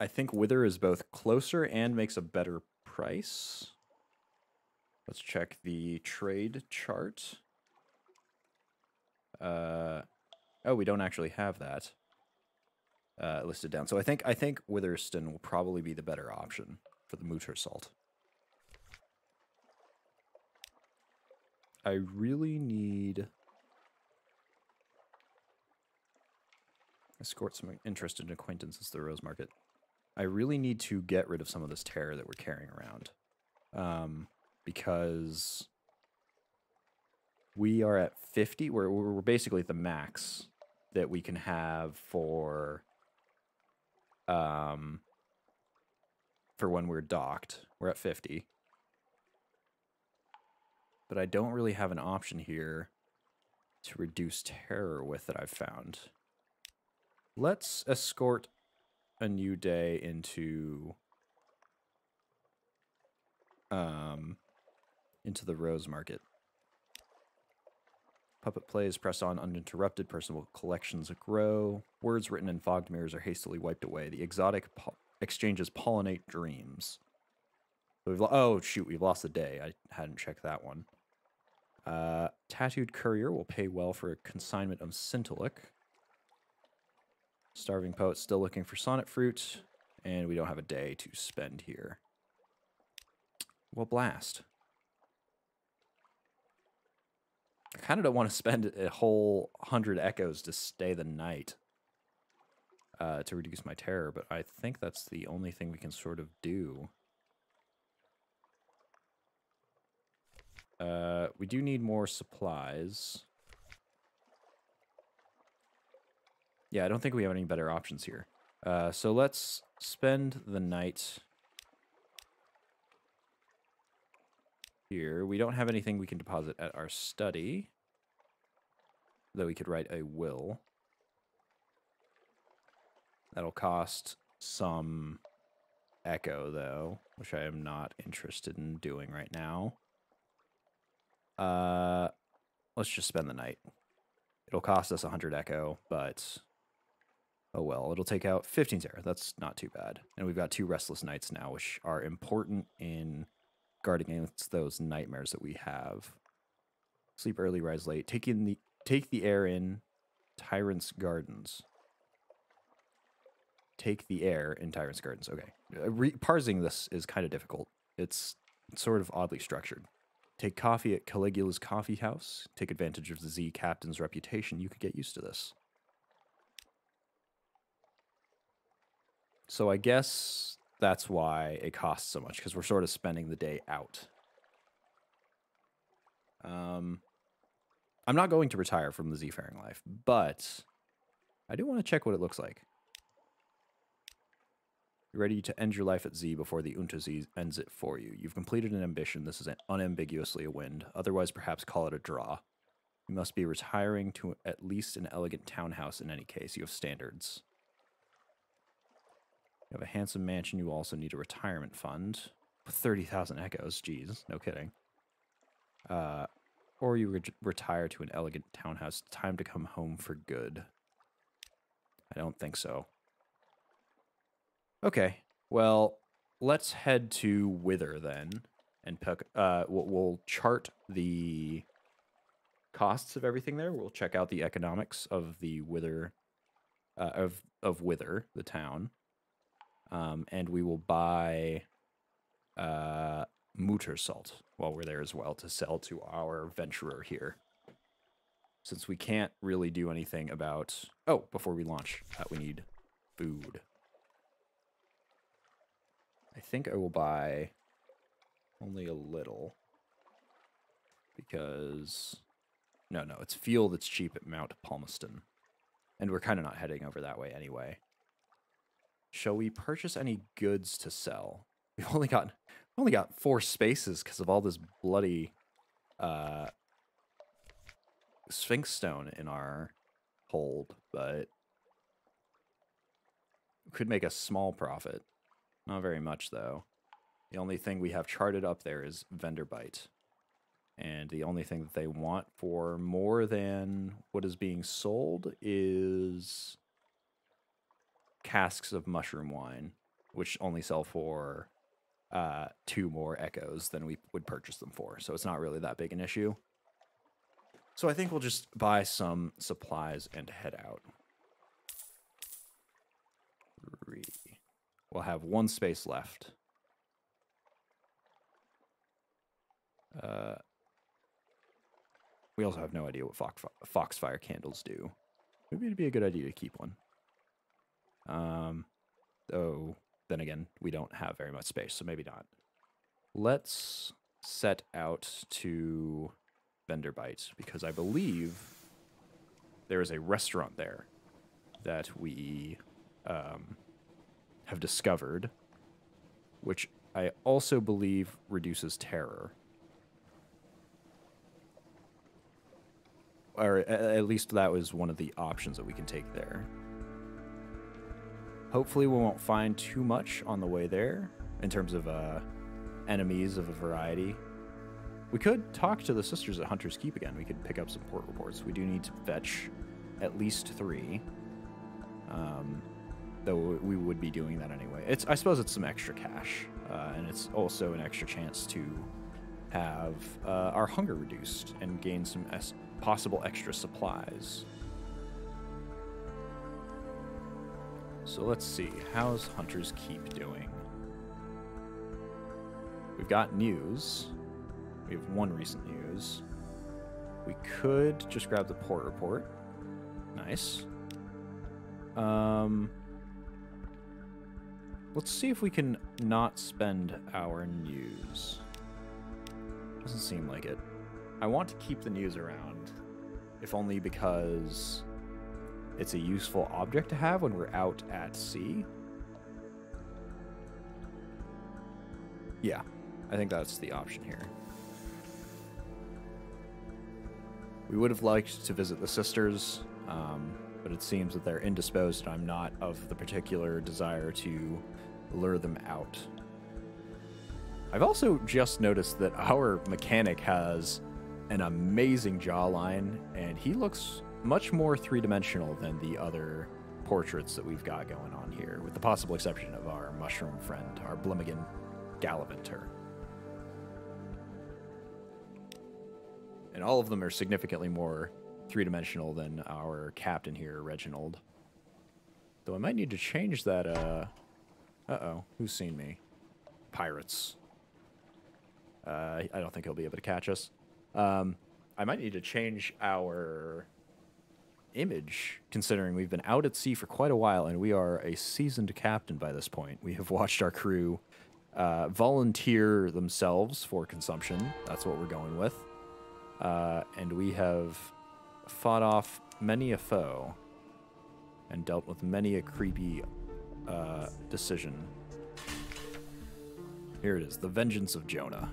S1: I think Wither is both closer and makes a better price. Let's check the trade chart. Oh, we don't actually have that listed down. So I think Witherston will probably be the better option for the Mutter salt. I really need escort some interested acquaintances to the Rose Market. I really need to get rid of some of this terror that we're carrying around. Because we are at 50. We're basically at the max that we can have for when we're docked. We're at 50. But I don't really have an option here to reduce terror with that I've found. Let's escort a new day into the Rose Market. Puppet plays press on uninterrupted. Personal collections grow. Words written in fogged mirrors are hastily wiped away. The exotic exchanges pollinate dreams. So oh shoot, we've lost a day. I hadn't checked that one. Tattooed courier will pay well for a consignment of Scintilic. Starving poet still looking for sonnet fruit, and we don't have a day to spend here. Well, blast. I kind of don't want to spend a whole 100 echoes to stay the night to reduce my terror, but I think that's the only thing we can sort of do. We do need more supplies. Yeah, I don't think we have any better options here. So let's spend the night here. We don't have anything we can deposit at our study, though we could write a will. That'll cost some echo, though, which I am not interested in doing right now. Let's just spend the night. It'll cost us 100 echo, but oh well. It'll take out 15 terror. That's not too bad. And we've got 2 restless nights now, which are important in guarding against those nightmares that we have. Sleep early, rise late. Take the air in Tyrant's Gardens. Take the air in Tyrant's Gardens. Okay. Parsing this is kind of difficult. It's sort of oddly structured. Take coffee at Caligula's Coffee House. Take advantage of the Z Captain's reputation. You could get used to this. So I guess that's why it costs so much, because we're sort of spending the day out. I'm not going to retire from the Z-faring life, but I do want to check what it looks like. You're ready to end your life at Z before the Unta-Z ends it for you. You've completed an ambition. This is unambiguously a win. Otherwise, perhaps call it a draw. You must be retiring to at least an elegant townhouse in any case. You have standards. You have a handsome mansion. You also need a retirement fund. 30,000 echoes. Jeez, no kidding. Or you retire to an elegant townhouse. Time to come home for good. I don't think so. Okay, well, let's head to Wither then, and we'll chart the costs of everything there. We'll check out the economics of the Wither, of Wither, the town. And we will buy Mutter salt while we're there as well to sell to our venturer here. Since we can't really do anything about... Oh, before we launch, we need food. I think I will buy only a little. Because... No, it's fuel that's cheap at Mount Palmerston. And we're kind of not heading over that way anyway. Shall we purchase any goods to sell? We've only got 4 spaces because of all this bloody Sphinx stone in our hold, but we could make a small profit. Not very much, though. The only thing we have charted up there is vendor bite. And the only thing that they want for more than what is being sold is casks of mushroom wine, which only sell for 2 more echoes than we would purchase them for. So it's not really that big an issue. So I think we'll just buy some supplies and head out. 3. We'll have 1 space left. We also have no idea what foxfire candles do. Maybe it'd be a good idea to keep one. Though, then again, we don't have very much space, so maybe not. Let's set out to vendor bite, because I believe there is a restaurant there that we have discovered, which I also believe reduces terror. Or at least that was one of the options that we can take there. Hopefully we won't find too much on the way there in terms of enemies of a variety. We could talk to the sisters at Hunter's Keep again. We could pick up some port reports. We do need to fetch at least 3. Though we would be doing that anyway. I suppose it's some extra cash. And it's also an extra chance to have our hunger reduced and gain some possible extra supplies. So let's see. How's Hunter's Keep doing? We've got news. We have 1 recent news. We could just grab the port report. Nice. Let's see if we can not spend our news. Doesn't seem like it. I want to keep the news around, if only because it's a useful object to have when we're out at sea. Yeah, I think that's the option here. We would have liked to visit the sisters, but it seems that they're indisposed, and I'm not of the particular desire to lure them out. I've also just noticed that our mechanic has an amazing jawline, and he looks much more 3-dimensional than the other portraits that we've got going on here, with the possible exception of our mushroom friend, our Blimmigan Gallivanter. And all of them are significantly more 3-dimensional than our captain here, Reginald. Though I might need to change that, uh-oh, who's seen me? Pirates. I don't think he'll be able to catch us. I might need to change our image, considering we've been out at sea for quite a while, and we are a seasoned captain by this point. We have watched our crew volunteer themselves for consumption. That's what we're going with. And we have fought off many a foe and dealt with many a creepy decision. Here it is, the vengeance of Jonah.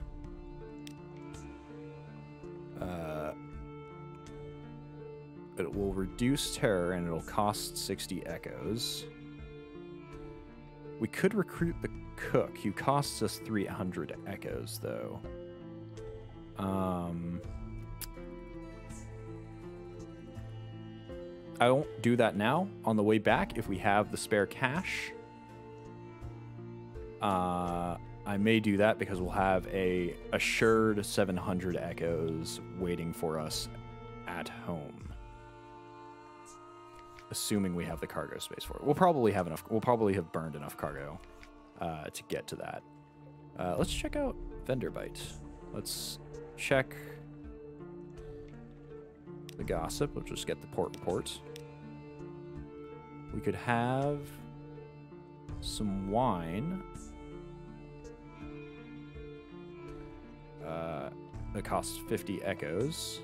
S1: It will reduce terror, and it'll cost 60 echoes. We could recruit the cook, who costs us 300 echoes, though. I won't do that now. On the way back, if we have the spare cash, I may do that because we'll have a assured 700 echoes waiting for us at home. Assuming we have the cargo space for it. We'll probably have enough. We'll probably have burned enough cargo to get to that. Let's check out vendor bite. Let's check the gossip. We'll just get the port report. We could have some wine. It costs 50 echoes.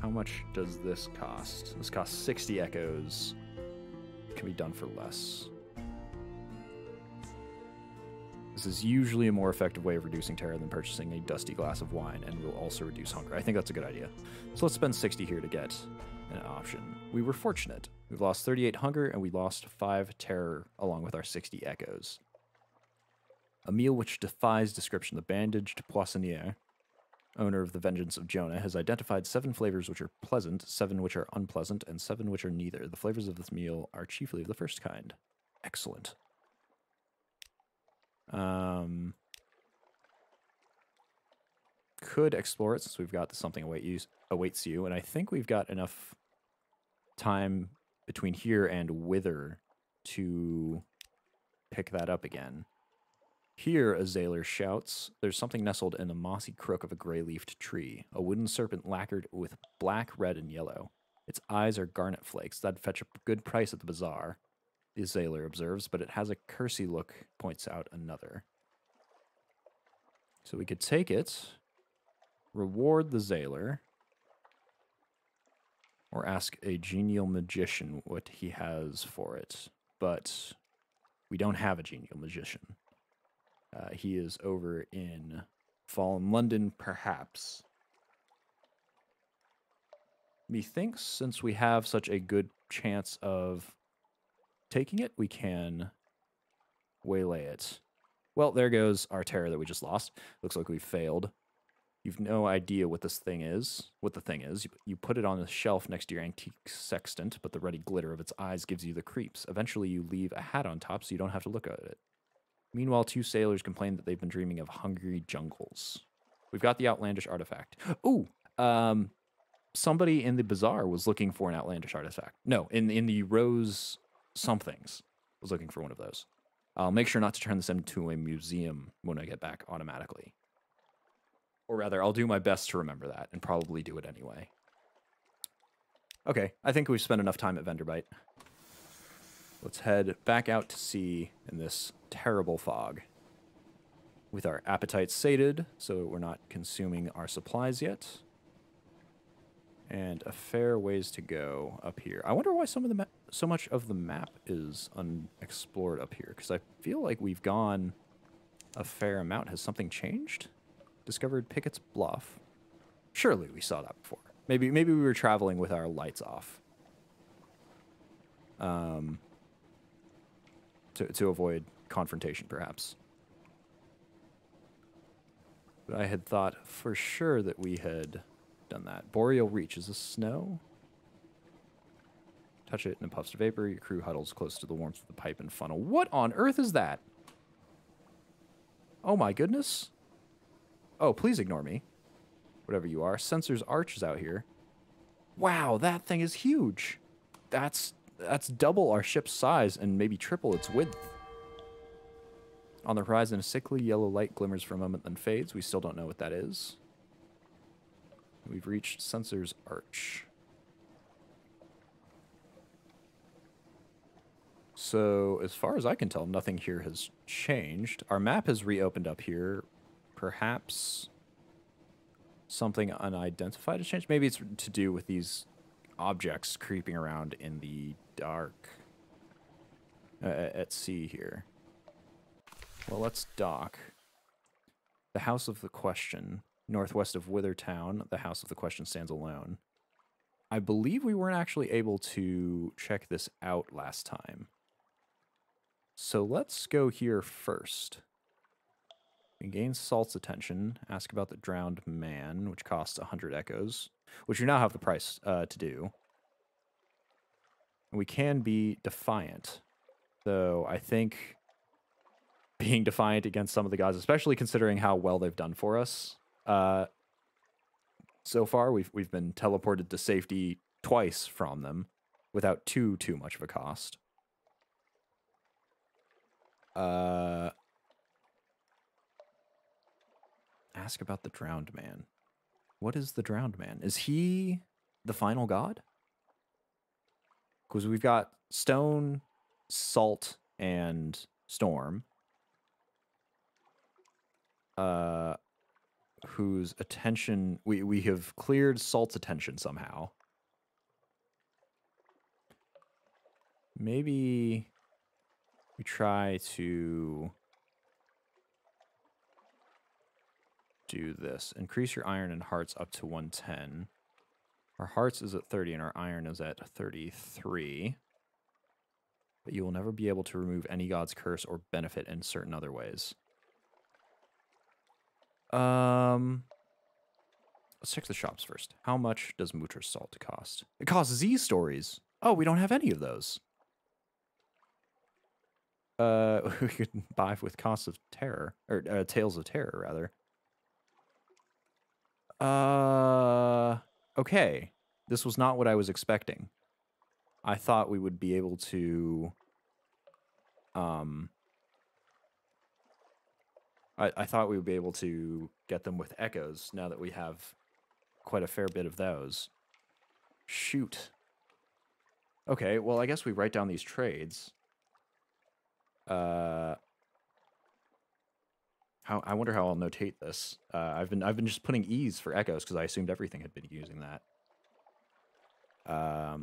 S1: How much does this cost? This costs 60 echoes. Can be done for less. This is usually a more effective way of reducing terror than purchasing a dusty glass of wine, and will also reduce hunger. I think that's a good idea. So let's spend 60 here to get an option. We were fortunate. We've lost 38 hunger, and we lost 5 terror, along with our 60 echoes. A meal which defies description. The bandaged poissonnier, owner of the Vengeance of Jonah, has identified 7 flavors which are pleasant, 7 which are unpleasant, and 7 which are neither. The flavors of this meal are chiefly of the first kind. Excellent. Could explore it since we've got something awaits you, and I think we've got enough time between here and Wither to pick that up again. Here, a zailor shouts, there's something nestled in the mossy crook of a gray-leafed tree, a wooden serpent lacquered with black, red, and yellow. Its eyes are garnet flakes. That'd fetch a good price at the bazaar, the zailor observes, but it has a cursy look, points out another. So we could take it, reward the zailor, or ask a genial magician what he has for it. But we don't have a genial magician. He is over in Fallen London, perhaps. Methinks since we have such a good chance of taking it, we can waylay it. Well, there goes our terror that we just lost. Looks like we failed. You've no idea what this thing is. What the thing is. You put it on the shelf next to your antique sextant, but the ruddy glitter of its eyes gives you the creeps. Eventually, you leave a hat on top so you don't have to look at it. Meanwhile, 2 sailors complain that they've been dreaming of hungry jungles. We've got the outlandish artifact. Ooh, somebody in the bazaar was looking for an outlandish artifact. No, in the rose somethings was looking for one of those. I'll make sure not to turn this into a museum when I get back automatically. Or rather, I'll do my best to remember that and probably do it anyway. Okay, I think we've spent enough time at Venderbite. Let's head back out to sea in this terrible fog. With our appetites sated, so we're not consuming our supplies yet. And a fair ways to go up here. I wonder why so much of the map is unexplored up here, because I feel like we've gone a fair amount. Has something changed? Discovered Pickett's Bluff. Surely we saw that before. Maybe we were traveling with our lights off. To avoid confrontation, perhaps. But I had thought for sure that we had done that. Boreal Reach. Is this snow? Touch it and it puffs to vapor. Your crew huddles close to the warmth of the pipe and funnel. What on earth is that? Oh my goodness. Oh, please ignore me. Whatever you are. Censor's Arch is out here. Wow, that thing is huge. That's double our ship's size and maybe triple its width. On the horizon, a sickly yellow light glimmers for a moment, then fades. We still don't know what that is. We've reached Censor's Arch. So, as far as I can tell, nothing here has changed. Our map has reopened up here. Perhaps something unidentified has changed. Maybe it's to do with these objects creeping around in the dark at sea here. Well, let's dock. The House of the Question. Northwest of Withertown, the House of the Question stands alone. I believe we weren't actually able to check this out last time. So let's go here first. We gain Salt's attention. Ask about the drowned man, which costs 100 echoes, which we now have the price to do. And we can be defiant, though I think being defiant against some of the gods, especially considering how well they've done for us, So far, we've been teleported to safety twice from them, without too much of a cost. Ask about the drowned man. What is the drowned man? Is he the final god? Because we've got stone, salt, and storm. Whose attention we have cleared salt's attention somehow. Maybe we try to do this. Increase your iron and hearts up to 110. Our hearts is at 30 and our iron is at 33. But you will never be able to remove any god's curse or benefit in certain other ways. Let's check the shops first. How much does Mutter salt cost? It costs Z stories. Oh, we don't have any of those. We could buy with costs of terror, or tales of terror, rather. Okay. This was not what I was expecting. I thought we would be able to, I thought we would be able to get them with echoes now that we have quite a fair bit of those. Shoot. Okay, well, I guess we write down these trades. I wonder how I'll notate this. I've been just putting E's for echoes because I assumed everything had been using that. I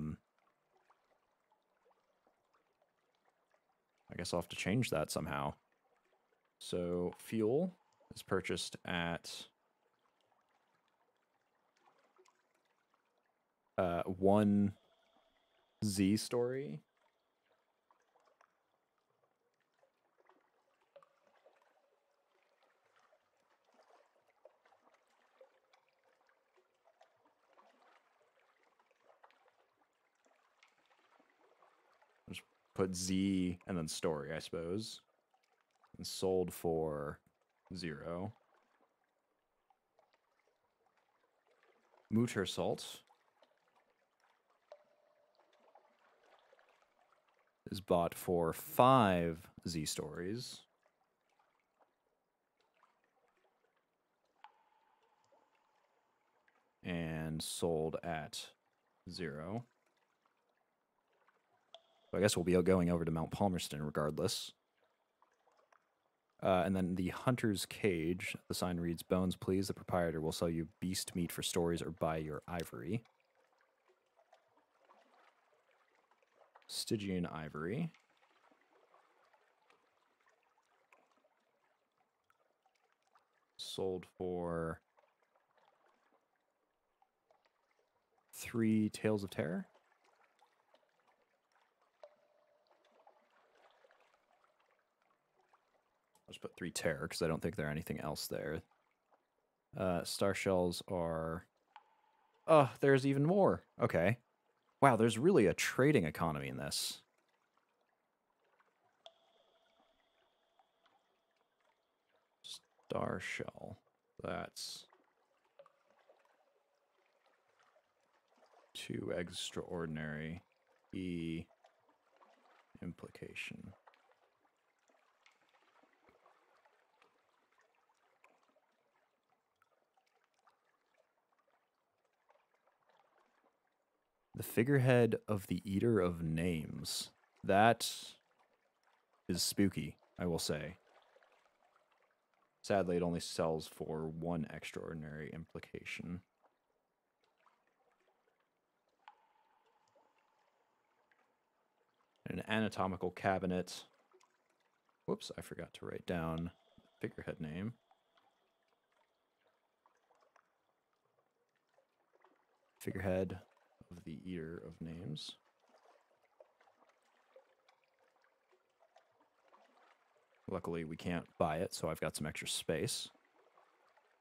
S1: guess I'll have to change that somehow. So fuel is purchased at 1 Z story. Just put Z and then story, I suppose. And sold for 0. Mutter salt is bought for 5 Z stories. And sold at 0. So I guess we'll be going over to Mount Palmerston regardless. And then the Hunter's Cage. The sign reads, "Bones, please. The proprietor will sell you beast meat for stories or buy your ivory." Stygian ivory. Sold for 3 Tales of Terror. I'll just put 3 terror because I don't think there are anything else there. Star shells are... Oh, there's even more. Okay. Wow, there's really a trading economy in this. Star shell. That's 2 extraordinary. E implication. The figurehead of the Eater of Names. That is spooky, I will say. Sadly, it only sells for 1 extraordinary implication. An anatomical cabinet. Whoops, I forgot to write down the figurehead name. Figurehead of the Eater of Names. Luckily, we can't buy it, so I've got some extra space.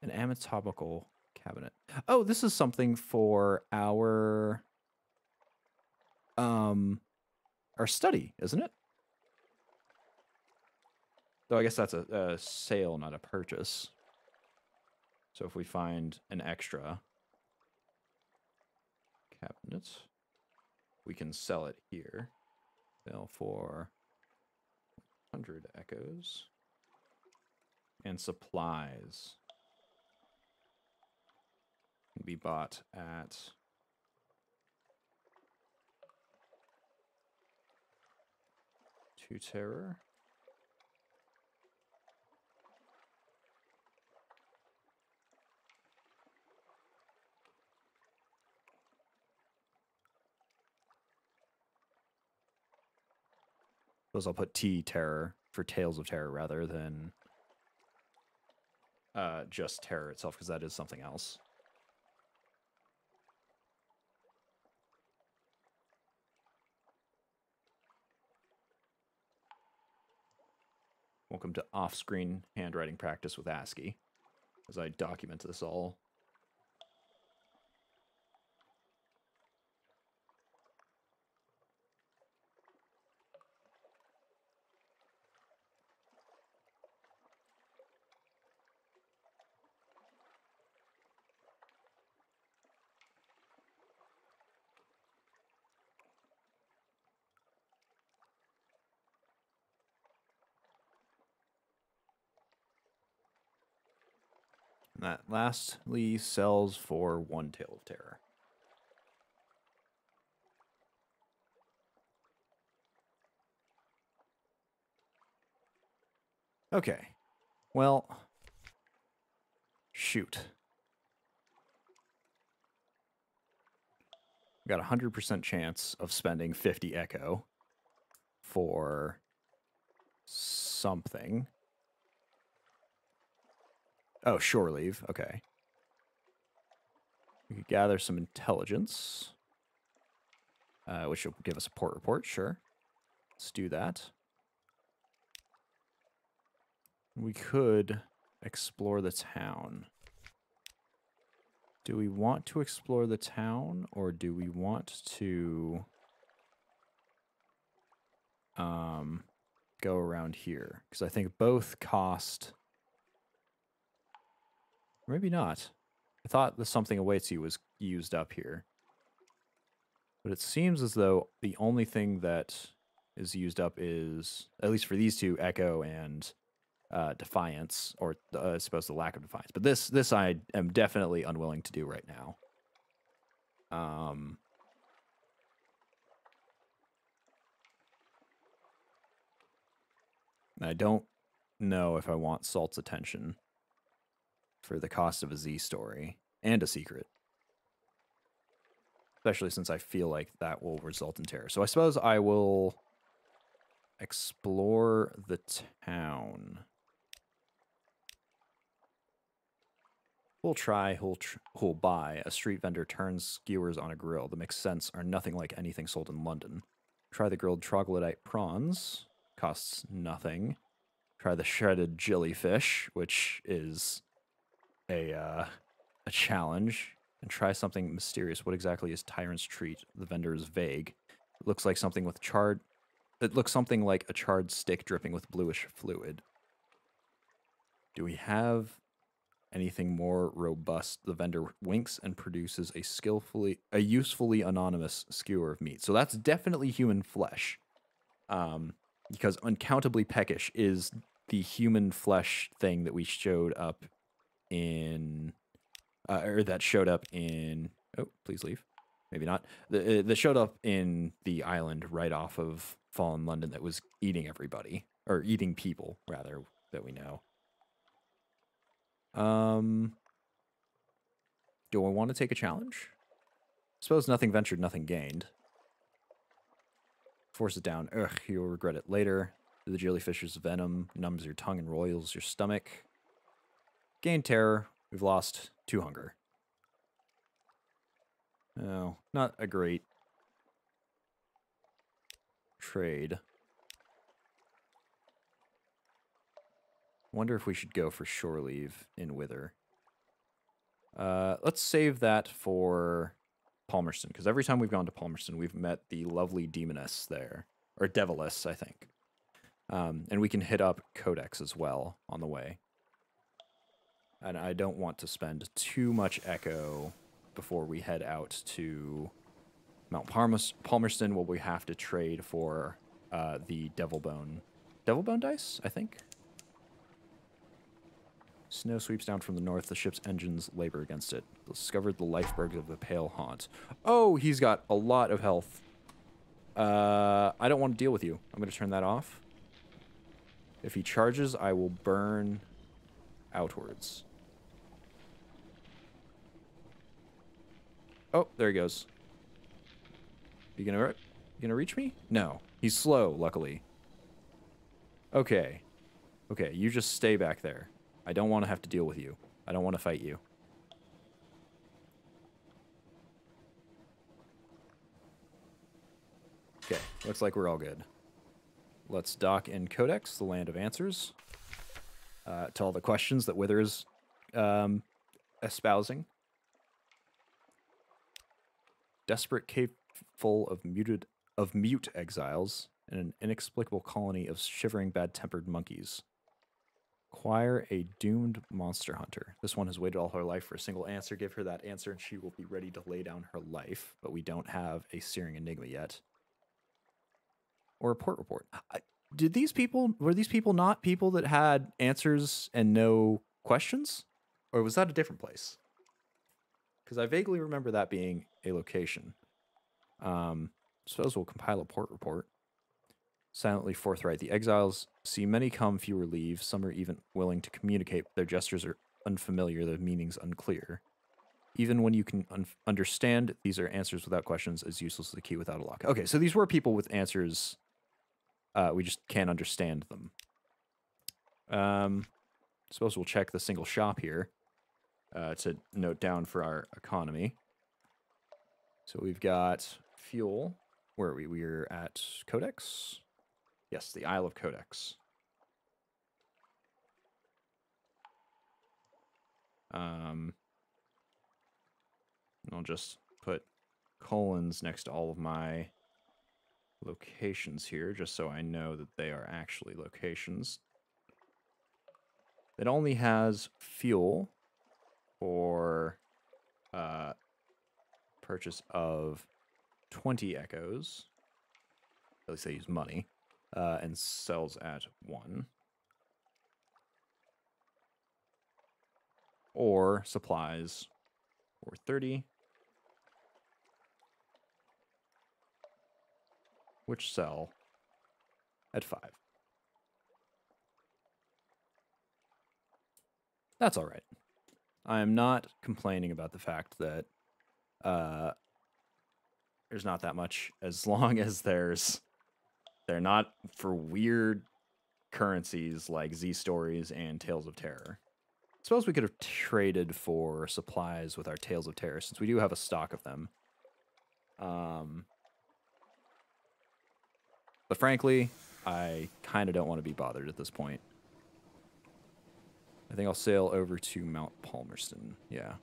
S1: An anatomical cabinet. Oh, this is something for our study, isn't it? Though I guess that's a sale, not a purchase. So if we find an extra cabinet, we can sell it here. Sell for 100 echoes. And supplies can be bought at 2 terror. Suppose I'll put T terror for Tales of Terror rather than just terror itself, because that is something else. Welcome to off-screen handwriting practice with ASCII, as I document this all. And that lastly sells for 1 Tale of Terror. Okay. Well, shoot. We got a 100% chance of spending 50 echo for something. Oh, shore leave. Okay. We could gather some intelligence, which will give us a port report. Sure. Let's do that. We could explore the town. Do we want to explore the town, or do we want to go around here? Because I think both cost... Maybe not. I thought the something awaits you was used up here. But it seems as though the only thing that is used up is, at least for these two, Echo and Defiance, or I suppose the lack of Defiance. But this I am definitely unwilling to do right now. I don't know if I want Salt's attention for the cost of a Z story and a secret. Especially since I feel like that will result in terror. So I suppose I will explore the town. Who'll try, who'll buy. A street vendor turns skewers on a grill. The mixed scents are nothing like anything sold in London. Try the grilled troglodyte prawns. Costs nothing. Try the shredded jellyfish, which is a challenge. And try something mysterious. What exactly is Tyrant's Treat? The vendor is vague. It looks like something with charred... It looks something like a charred stick dripping with bluish fluid. Do we have anything more robust? The vendor winks and produces a usefully anonymous skewer of meat. So that's definitely human flesh. Because uncountably peckish is the human flesh thing that we showed up in... or that showed up in... Oh, please leave. Maybe not. That showed up in the island right off of Fallen London that was eating everybody. Or eating people, rather, that we know. Do I want to take a challenge? Suppose nothing ventured, nothing gained. Force it down. Ugh, you'll regret it later. The jellyfish's venom numbs your tongue and roils your stomach. Gain terror. We've lost 2 hunger. No, not a great trade. Wonder if we should go for shore leave in Wither. Let's save that for Palmerston, because every time we've gone to Palmerston, we've met the lovely demoness there. Or deviless, I think. And we can hit up Codex as well on the way. And I don't want to spend too much echo before we head out to Mount Palmerston, where we have to trade for the Devil Bone dice, I think. Snow sweeps down from the north. The ship's engines labor against it. Discovered the icebergs of the Pale Haunt. Oh, he's got a lot of health. I don't want to deal with you. I'm going to turn that off. If he charges, I will burn outwards. Oh, there he goes. You gonna reach me? No. He's slow, luckily. Okay. Okay, you just stay back there. I don't want to have to deal with you. I don't want to fight you. Okay, looks like we're all good. Let's dock in Codex, the land of answers. To all the questions that Wither is espousing. Desperate cave full of mute exiles and an inexplicable colony of shivering bad-tempered monkeys. Acquire a doomed monster hunter. This one has waited all her life for a single answer. Give her that answer and she will be ready to lay down her life. But we don't have a searing enigma yet. Or a port report. Were these people not people that had answers and no questions? Or was that a different place? Because I vaguely remember that being a location. Suppose we'll compile a port report. Silently forthright. The exiles see many come, fewer leave. Some are even willing to communicate, but their gestures are unfamiliar, their meanings unclear. Even when you can understand, these are answers without questions, as useless as a key without a lock. Okay, so these were people with answers. We just can't understand them. Suppose we'll check the single shop here to note down for our economy. So we've got fuel. Where are we? We're at Codex. Yes, the Isle of Codex. I'll just put colons next to all of my locations here, just so I know that they are actually locations. It only has fuel for purchase of 20 echoes. At least they use money. And sells at 1. Or supplies for 30. Which sell at 5. That's all right. I am not complaining about the fact that there's not that much, as long as they're not for weird currencies like Z Stories and Tales of Terror. I suppose we could have traded for supplies with our Tales of Terror, since we do have a stock of them. But frankly, I kind of don't want to be bothered at this point. I think I'll sail over to Mount Palmerston. Yeah.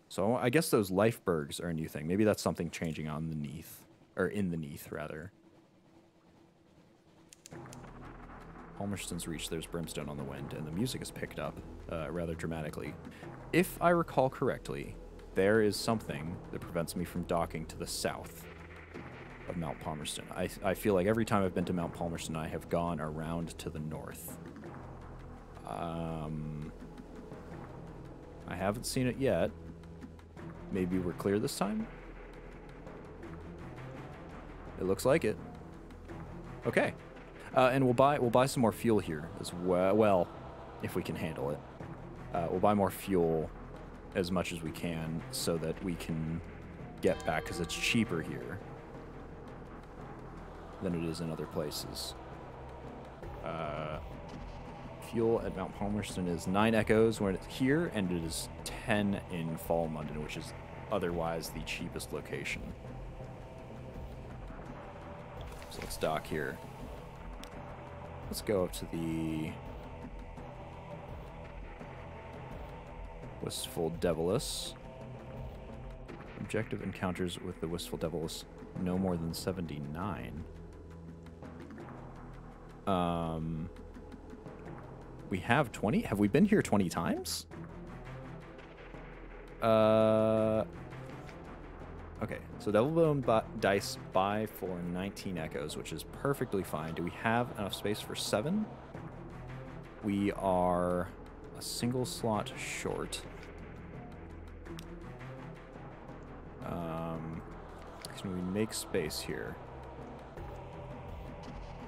S1: So I guess those icebergs are a new thing. Maybe that's something changing on the Neath. Or in the Neath, rather. Palmerston's reached. There's brimstone on the wind, and the music is picked up rather dramatically. If I recall correctly, there is something that prevents me from docking to the south of Mount Palmerston. I feel like every time I've been to Mount Palmerston, I have gone around to the north. I haven't seen it yet. Maybe we're clear this time? It looks like it. Okay. And we'll buy some more fuel here as well. Well, if we can handle it. We'll buy more fuel as much as we can so that we can get back, because it's cheaper here than it is in other places. Fuel at Mount Palmerston is 9 echoes when it's here, and it is 10 in Fall London, which is otherwise the cheapest location. So let's dock here. Let's go up to the Wistful Deviless. Objective encounters with the Wistful Deviless no more than 79. We have 20. Have we been here 20 times? Okay, so Devilbone dice buy for 19 echoes, which is perfectly fine. Do we have enough space for 7? We are a single slot short. Can we make space here?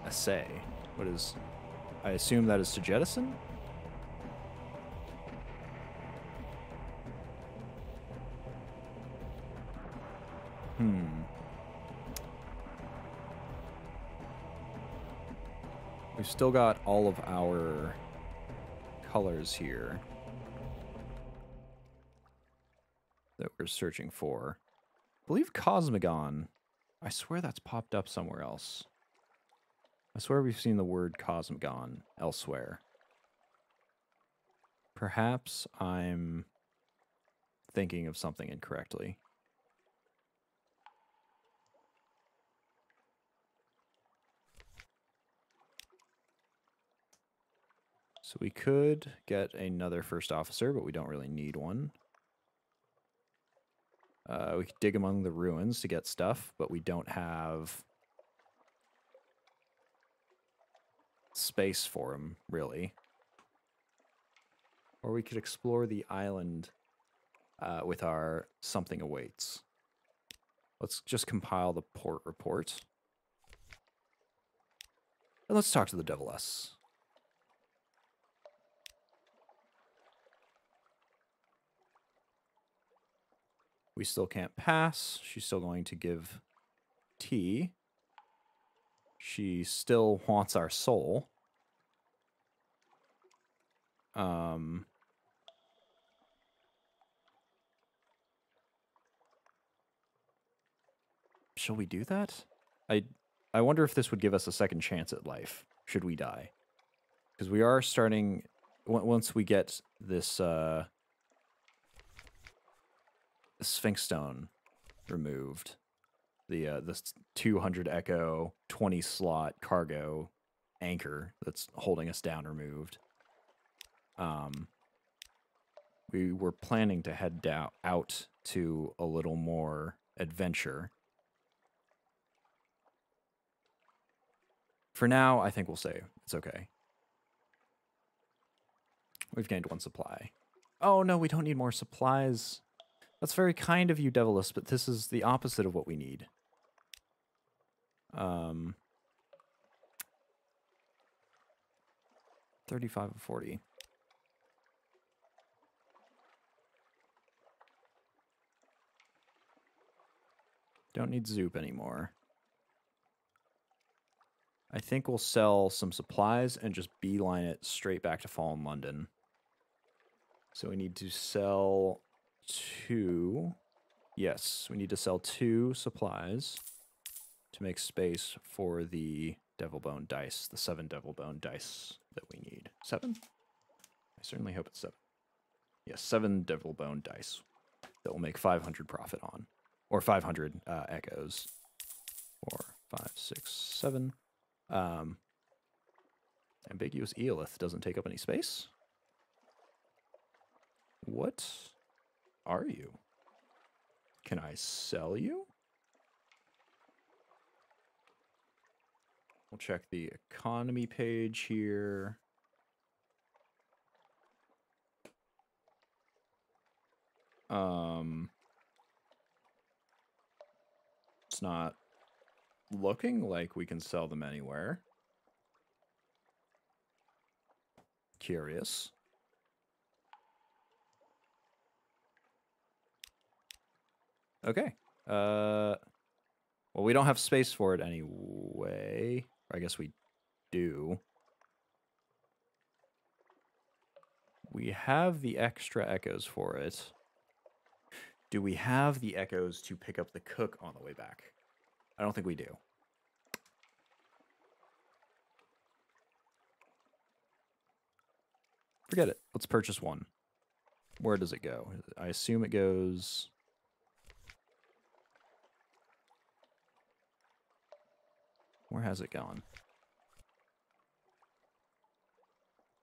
S1: Assay. What is... I assume that is to jettison? We've still got all of our colors here that we're searching for. I believe Cosmogon. I swear that's popped up somewhere else. I swear we've seen the word Cosmogon elsewhere. Perhaps I'm thinking of something incorrectly. So we could get another first officer, but we don't really need one. We could dig among the ruins to get stuff, but we don't have space for them, really. Or we could explore the island with our something awaits. Let's just compile the port report. And let's talk to the Deviless. We still can't pass. She's still going to give tea. She still wants our soul. Shall we do that? I wonder if this would give us a second chance at life, should we die. Because we are starting... Once we get this... Sphinx Stone removed, the 200 echo 20 slot cargo anchor that's holding us down removed. We were planning to head out to a little more adventure. For now, I think we'll say it's okay. We've gained 1 supply. Oh no, we don't need more supplies. That's very kind of you, Deviless, but this is the opposite of what we need. 35 of 40. Don't need Zoop anymore. I think we'll sell some supplies and just beeline it straight back to Fallen London. So we need to sell 2. Yes, we need to sell 2 supplies to make space for the Devilbone dice, the 7 Devilbone dice that we need. 7? I certainly hope it's 7. Yes, 7 Devilbone dice that will make 500 profit on. Or 500 echoes. 4, 5, 6, 7. Ambiguous Eolith doesn't take up any space. What are you? Can I sell you? We'll check the economy page here. It's not looking like we can sell them anywhere. Curious. Okay. Well, we don't have space for it anyway. I guess we do. We have the extra echoes for it. Do we have the echoes to pick up the cook on the way back? I don't think we do. Forget it. Let's purchase 1. Where does it go? I assume it goes... Where has it gone?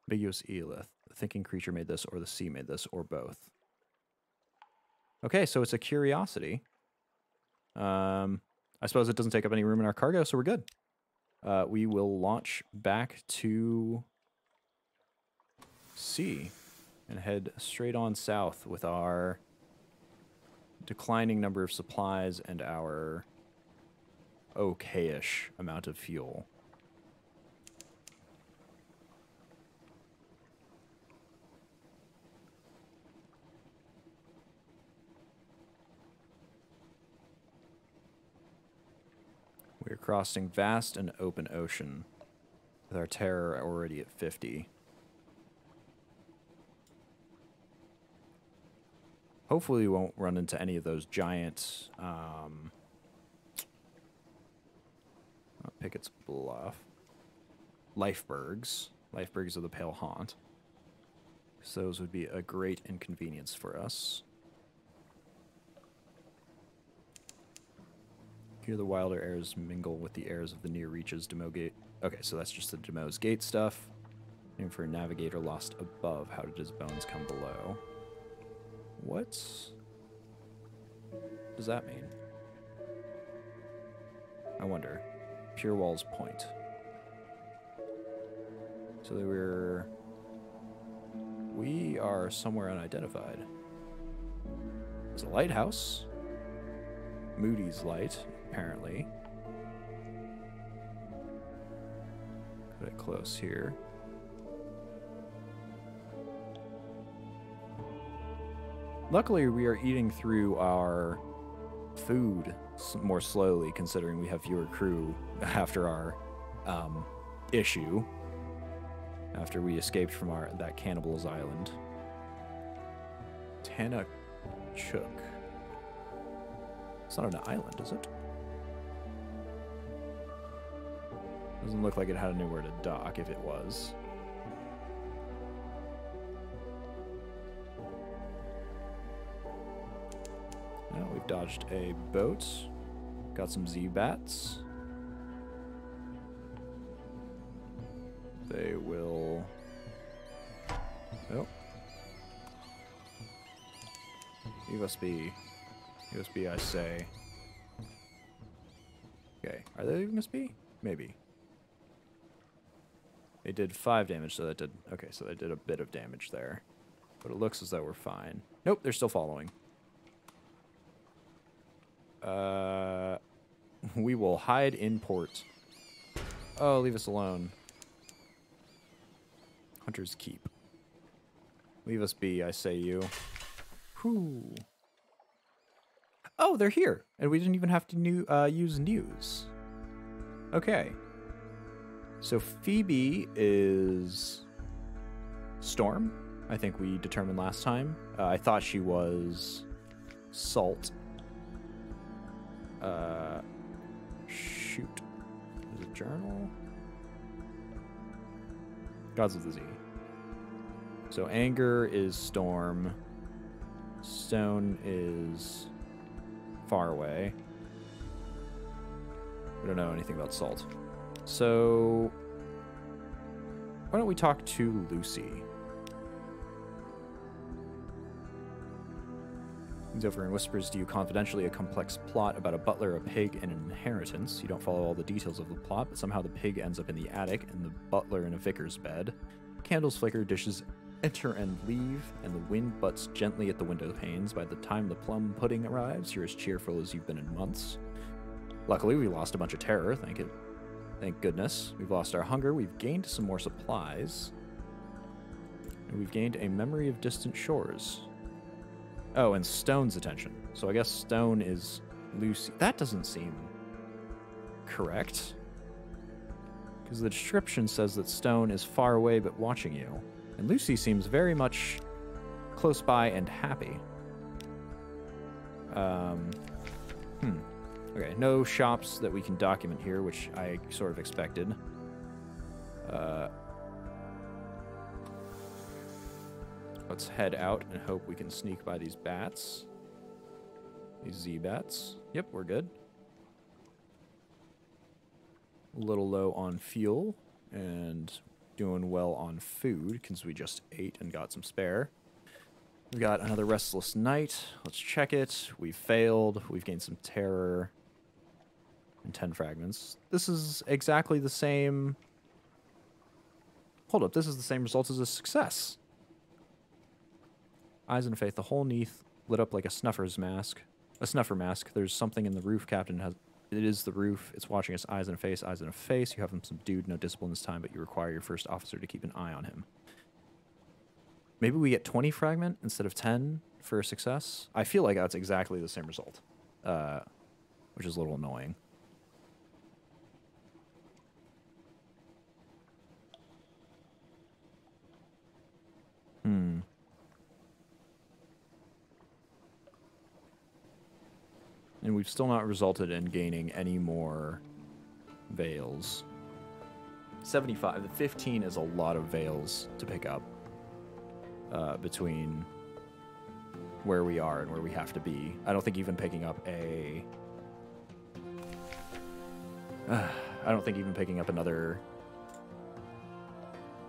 S1: Ambiguous Elith. The thinking creature made this, or the sea made this, or both. Okay, so it's a curiosity. I suppose it doesn't take up any room in our cargo, so we're good. We will launch back to sea and head straight on south with our declining number of supplies and our okay-ish amount of fuel. We are crossing vast and open ocean with our terror already at 50. Hopefully we won't run into any of those giant, Pickett's Bluff, Lifebergs. Lifebergs of the Pale Haunt. So those would be a great inconvenience for us. Here the wilder airs mingle with the airs of the near reaches Demo Gate. Okay, so that's just the Demo's Gate stuff. Aim for a navigator lost above. How did his bones come below? What does that mean? I wonder. Pure Walls Point. So we are somewhere unidentified. There's a lighthouse. Moody's Light, apparently. Put it close here. Luckily, we are eating through our food more slowly, considering we have fewer crew after our issue. After we escaped from that cannibals island. Tanachuk. It's not an island, is it? Doesn't look like it had anywhere to dock if it was. Now we've dodged a boat. Got some Z-bats. They will... Oh. Leave us be. Leave us be, I say. Okay, are they leaving us be? Maybe. They did 5 damage, so that did... Okay, so they did a bit of damage there. But it looks as though we're fine. Nope, they're still following. We will hide in port. Oh, leave us alone. Hunter's Keep. Leave us be, I say you. Whew. Oh, they're here. And we didn't even have to use news. Okay. So Phoebe is Storm, I think we determined last time. I thought she was Salt. Shoot. Is it Journal? Gods of the Sea. So Anger is Storm. Stone is Far Away. We don't know anything about Salt. So why don't we talk to Lucy? Leans over and whispers to you confidentially a complex plot about a butler, a pig, and an inheritance. You don't follow all the details of the plot, but somehow the pig ends up in the attic and the butler in a vicar's bed. Candles flicker, dishes enter and leave, and the wind butts gently at the window panes. By the time the plum pudding arrives, you're as cheerful as you've been in months. Luckily, we lost a bunch of terror, thank goodness. We've lost our hunger, we've gained some more supplies, and we've gained a memory of distant shores. Oh, and Stone's attention. So I guess Stone is Lucy. That doesn't seem correct. Because the description says that Stone is far away but watching you. And Lucy seems very much close by and happy. Okay, no shops that we can document here, which I sort of expected. Let's head out and hope we can sneak by these bats. These Z-bats. Yep, we're good. A little low on fuel, and doing well on food because we just ate and got some spare. We've got another restless night. Let's check it. We failed. We've gained some terror and 10 fragments. This is exactly the same. Hold up. This is the same result as a success. Eyes and faith. The whole Neath lit up like a snuffer's mask. A snuffer mask. There's something in the roof, Captain. It is the roof. It's watching us. Eyes and a face. Eyes and a face. You have him subdued. No discipline this time, but you require your first officer to keep an eye on him. Maybe we get 20 fragment instead of 10 for a success. I feel like that's exactly the same result, which is a little annoying. And we've still not resulted in gaining any more veils. 75. The 15 is a lot of veils to pick up between where we are and where we have to be. I don't think even picking up a... I don't think even picking up another...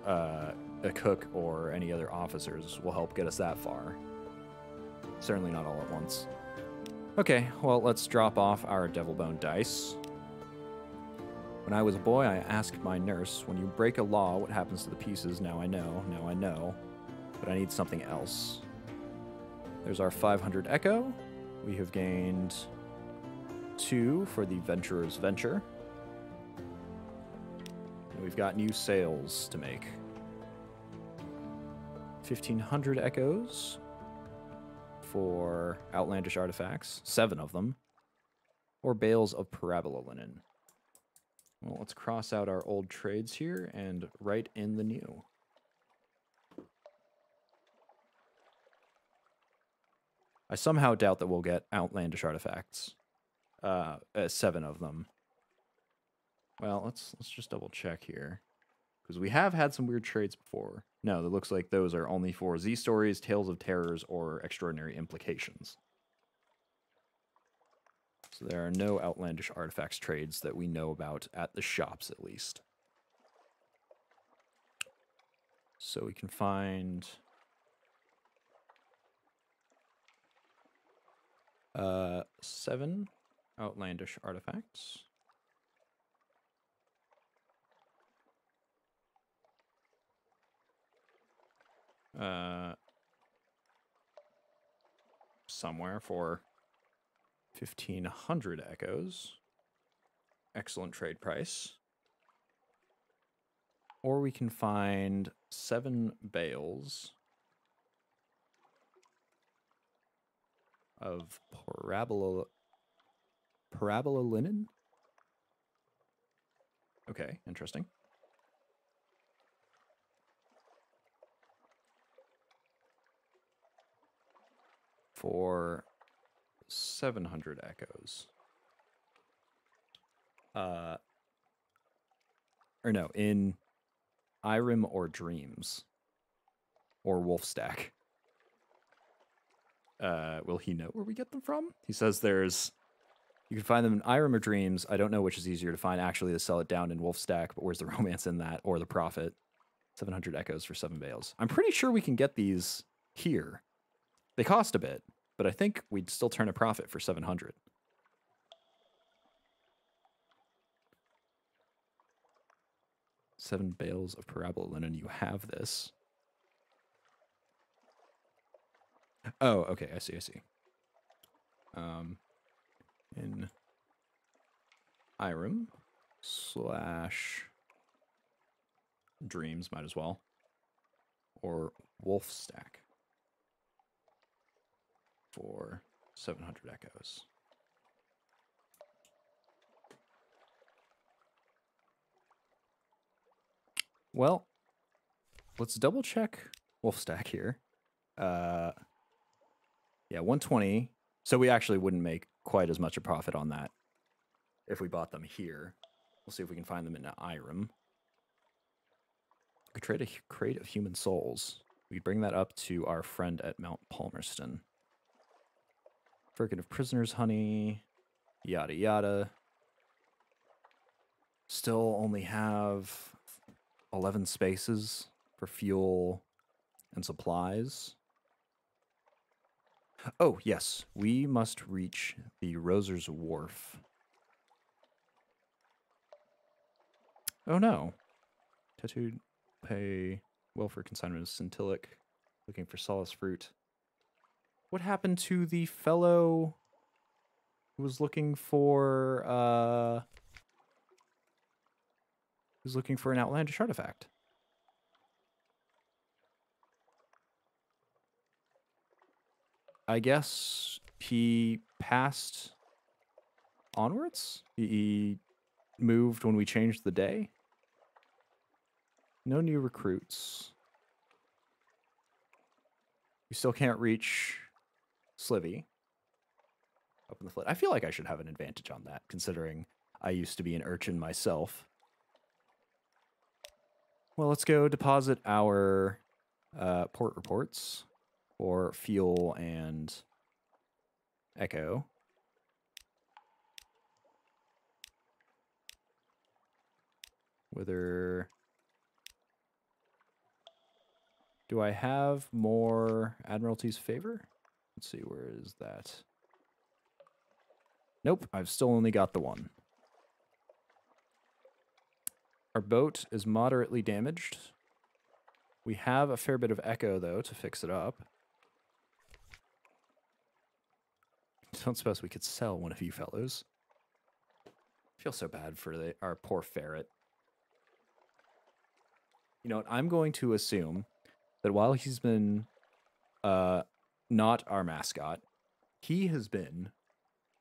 S1: a cook or any other officers will help get us that far. Certainly not all at once. Okay, well, let's drop off our devil bone dice. When I was a boy, I asked my nurse, when you break a law, what happens to the pieces? Now I know. But I need something else. There's our 500 echo. We have gained 2 for the Venturer's Venture. And we've got new sails to make. 1,500 echoes for outlandish artifacts, 7 of them, or bales of parabola linen. Well, let's cross out our old trades here and write in the new. I somehow doubt that we'll get outlandish artifacts. 7 of them. Well, let's just double check here. Because we have had some weird trades before. No, that looks like those are only for Z stories, Tales of Terrors, or Extraordinary Implications. So there are no outlandish artifacts trades that we know about at the shops, at least. So we can find... 7 outlandish artifacts. Somewhere for 1,500 echoes. Excellent trade price. Or we can find 7 bales of parabola linen. Okay, interesting. For 700 echoes. Or no, in Irem or Dreams. Or Wolfstack. Will he know where we get them from? He says there's... You can find them in Irem or Dreams. I don't know which is easier to find actually to sell it down in Wolfstack, but where's the romance in that? Or the profit? 700 echoes for 7 bales. I'm pretty sure we can get these here. They cost a bit, but I think we'd still turn a profit for 700. Seven bales of parabola linen. You have this. Oh, okay. I see. In Irem / Dreams, might as well. Or Wolfstack. For 700 echoes. Well, let's double check Wolfstack here. Yeah, 120. So we actually wouldn't make quite as much a profit on that if we bought them here. We'll see if we can find them in Irem. We could trade a crate of human souls. We could bring that up to our friend at Mount Palmerston. Firkin of prisoners' honey, yada yada. Still only have 11 spaces for fuel and supplies. Oh, yes. We must reach the Roser's Wharf. Oh, no. Tattooed pay well for consignment of Scintilic. Looking for solace fruit. What happened to the fellow who was looking for, an outlandish artifact? I guess he passed onwards? He moved when we changed the day? No new recruits. We still can't reach Slivy up in the flit. I feel like I should have an advantage on that, considering I used to be an urchin myself. Well, let's go deposit our port reports for fuel and echo. Whether... Do I have more Admiralty's favor? Let's see, where is that? Nope, I've still only got the one. Our boat is moderately damaged. We have a fair bit of echo, though, to fix it up. Don't suppose we could sell one of you fellows. I feel so bad for our poor ferret. You know what? I'm going to assume that while he's been not our mascot, he has been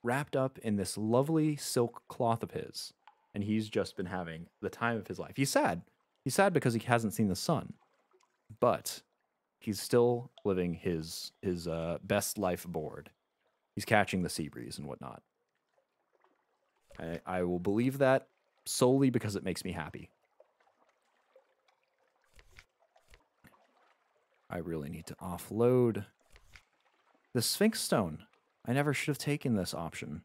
S1: wrapped up in this lovely silk cloth of his, and he's just been having the time of his life. He's sad. He's sad because he hasn't seen the sun, but he's still living his best life aboard. He's catching the sea breeze and whatnot. I will believe that solely because it makes me happy. I really need to offload the Sphinx Stone. I never should have taken this option.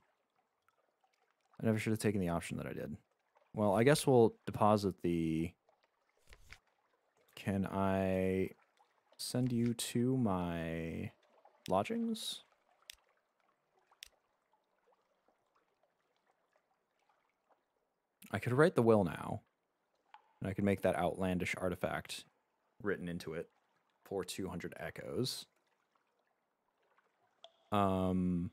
S1: I never should have taken the option that I did. Well, I guess we'll deposit the... Can I send you to my lodgings? I could write the will now, and I could make that outlandish artifact written into it for 200 echoes. Don't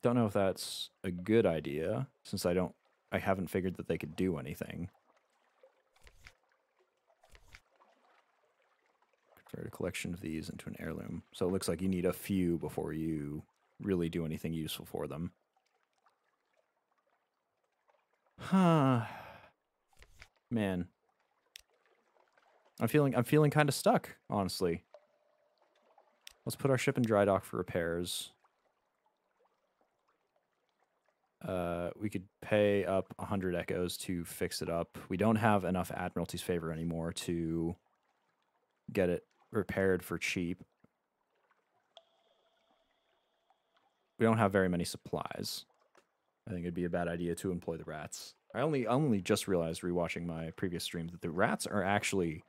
S1: know if that's a good idea, since I haven't figured that they could do anything. Convert a collection of these into an heirloom. So it looks like you need a few before you really do anything useful for them. Huh. Man. I'm feeling kind of stuck, honestly. Let's put our ship in dry dock for repairs. We could pay up 100 echoes to fix it up. We don't have enough Admiralty's favor anymore to get it repaired for cheap. We don't have very many supplies. I think it'd be a bad idea to employ the rats. I only just realized rewatching my previous stream that the rats are actually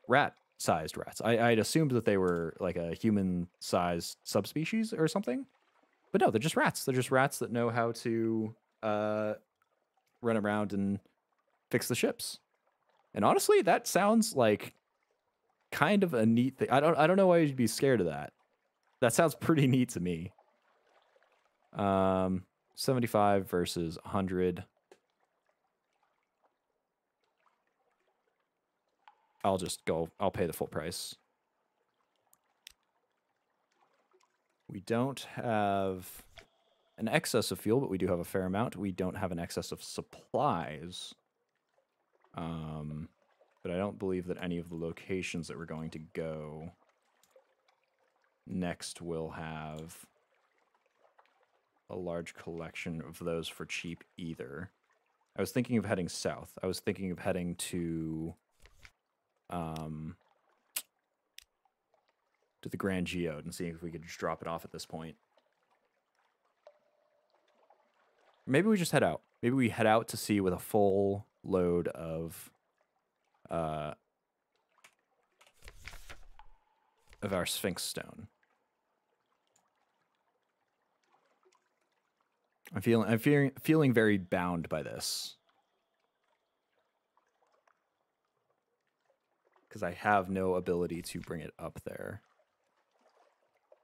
S1: rat-sized rats. I'd assumed that they were like a human-sized subspecies or something. But no, they're just rats. They're just rats that know how to run around and fix the ships. And honestly, that sounds like kind of a neat thing. I don't know why you'd be scared of that. That sounds pretty neat to me. 75 versus 100. I'll pay the full price. We don't have an excess of fuel, but we do have a fair amount. We don't have an excess of supplies. But I don't believe that any of the locations that we're going to go next will have a large collection of those for cheap either. I was thinking of heading south. I was thinking of heading to the Grand Geode and seeing if we could just drop it off at this point. Maybe we just head out. Maybe we head out to sea with a full load of our Sphinx stone. I'm feeling very bound by this. Because I have no ability to bring it up there.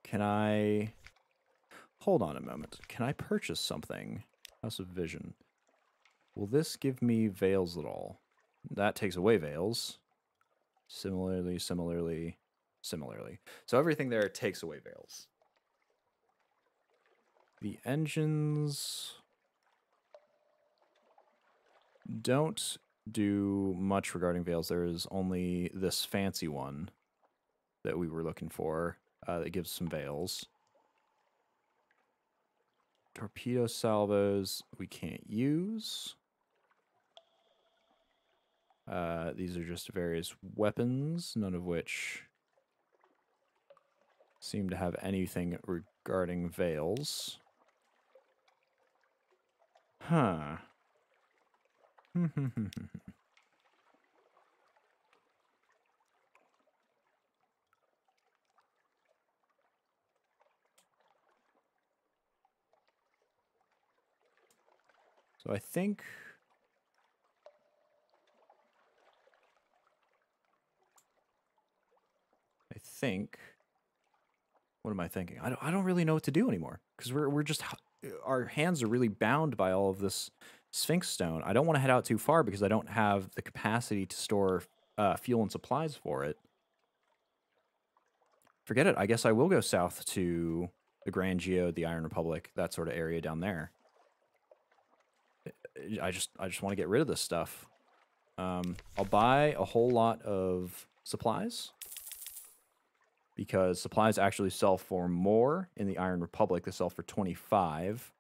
S1: Can I... Hold on a moment. Can I purchase something? House of Vision. Will this give me veils at all? That takes away veils. Similarly. So everything there takes away veils. The engines don't do much regarding veils. There is only this fancy one that we were looking for that gives some veils. Torpedo salvos we can't use. These are just various weapons, none of which seem to have anything regarding veils. Huh. So I think... What am I thinking? I don't really know what to do anymore. Because we're just... Our hands are really bound by all of this Sphinx stone. I don't want to head out too far because I don't have the capacity to store fuel and supplies for it. Forget it. I guess I will go south to the Grand Geode, the Iron Republic, that sort of area down there. I just want to get rid of this stuff. I'll buy a whole lot of supplies because supplies actually sell for more in the Iron Republic. They sell for 25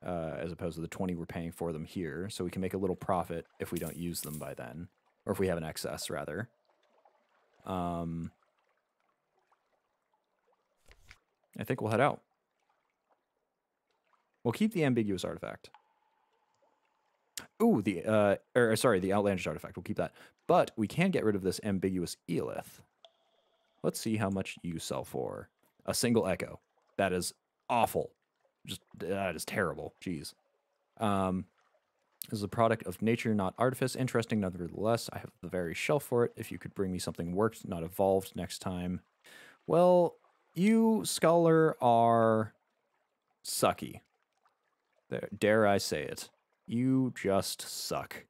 S1: as opposed to the 20 we're paying for them here. So we can make a little profit if we don't use them by then, or if we have an excess rather. I think we'll head out. We'll keep the ambiguous artifact. Ooh, the outlandish artifact. We'll keep that. But we can get rid of this ambiguous Eelith. Let's see how much you sell for. A single echo. That is awful. That is terrible. Jeez. This is a product of nature, not artifice. Interesting, nevertheless. I have the very shelf for it. If you could bring me something worked, not evolved next time. Well, you, scholar, are sucky. Dare I say it. You just suck.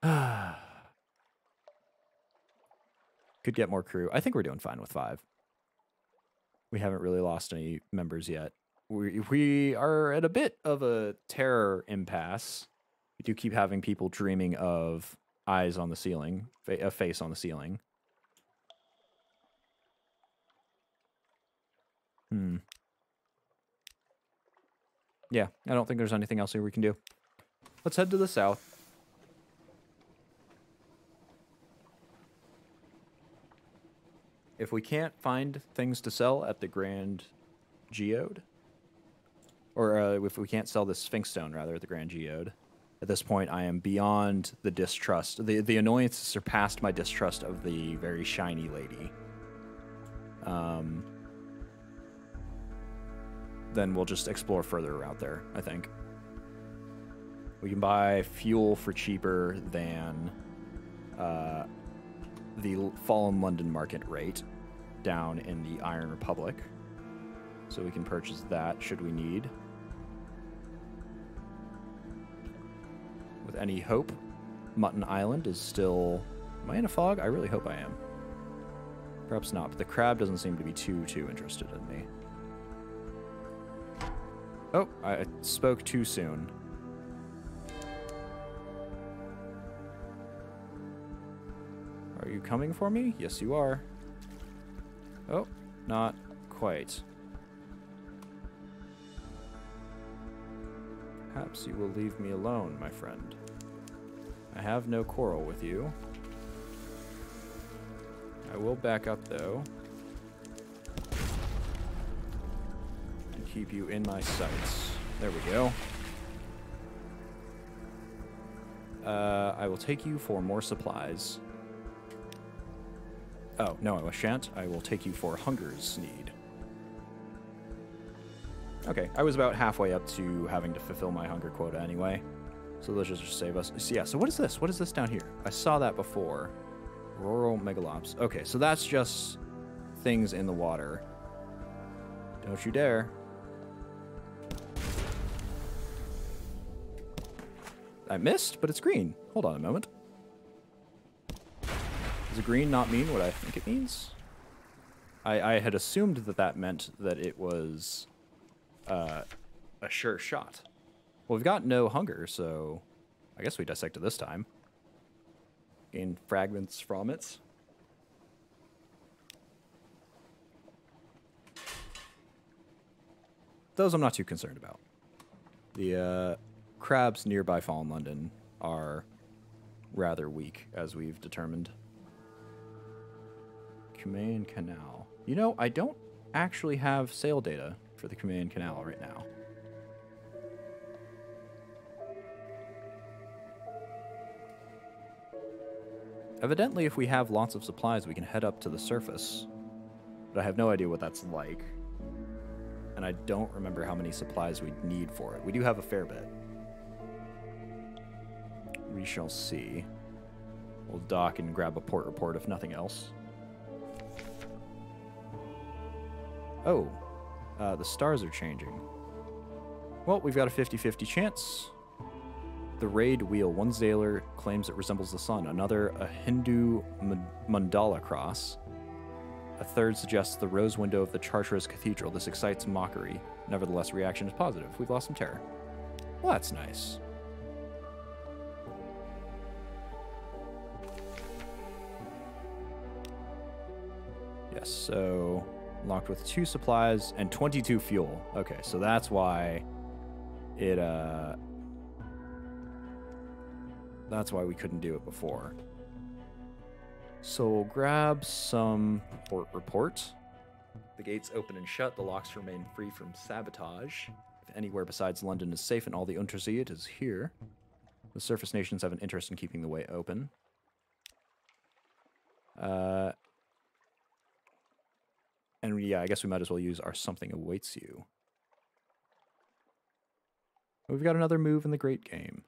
S1: Could get more crew. I think we're doing fine with 5. We haven't really lost any members yet. We are at a bit of a terror impasse. We do keep having people dreaming of eyes on the ceiling, a face on the ceiling. Yeah, I don't think there's anything else here we can do. Let's head to the south. If we can't find things to sell at the Grand Geode, or if we can't sell the Sphinx Stone, rather, at the Grand Geode, at this point I am beyond the distrust. The annoyance surpassed my distrust of the very shiny lady. Then we'll just explore further out there, I think. We can buy fuel for cheaper than the Fallen London market rate down in the Iron Republic. So we can purchase that should we need. With any hope, Mutton Island is still... Am I in a fog? I really hope I am. Perhaps not, but the crab doesn't seem to be too interested in me. Oh, I spoke too soon. Are you coming for me? Yes, you are. Oh, not quite. Perhaps you will leave me alone, my friend. I have no quarrel with you. I will back up, though. And keep you in my sights. There we go. I will take you for more supplies. Oh, no, I shan't. I will take you for hunger's need. Okay, I was about halfway up to having to fulfill my hunger quota anyway. So those just save us. So yeah, so what is this? What is this down here? I saw that before. Rural megalops. Okay, so that's just things in the water. Don't you dare. I missed, but it's green. Hold on a moment. Does the green not mean what I think it means? I had assumed that that meant that it was a sure shot. Well, we've got no hunger, so I guess we dissect it this time. Gain fragments from it. Those I'm not too concerned about. The crabs nearby Fallen London are rather weak, as we've determined. Cumaean Canal. You know, I don't actually have sail data for the Cumaean Canal right now. Evidently, if we have lots of supplies, we can head up to the surface. But I have no idea what that's like. And I don't remember how many supplies we'd need for it. We do have a fair bit. We shall see. We'll dock and grab a port report if nothing else. Oh, the stars are changing. Well, we've got a 50-50 chance. The raid wheel. One zailor claims it resembles the sun. Another, a Hindu mandala cross. A third suggests the rose window of the Chartreuse Cathedral. This excites mockery. Nevertheless, reaction is positive. We've lost some terror. Well, that's nice. Yes, so locked with 2 supplies and 22 fuel. Okay, so that's why it, that's why we couldn't do it before. So we'll grab some port report. The gates open and shut. The locks remain free from sabotage. If anywhere besides London is safe and all the Untersee, it is here. The surface nations have an interest in keeping the way open. And yeah, I guess we might as well use our something awaits you. We've got another move in the great game.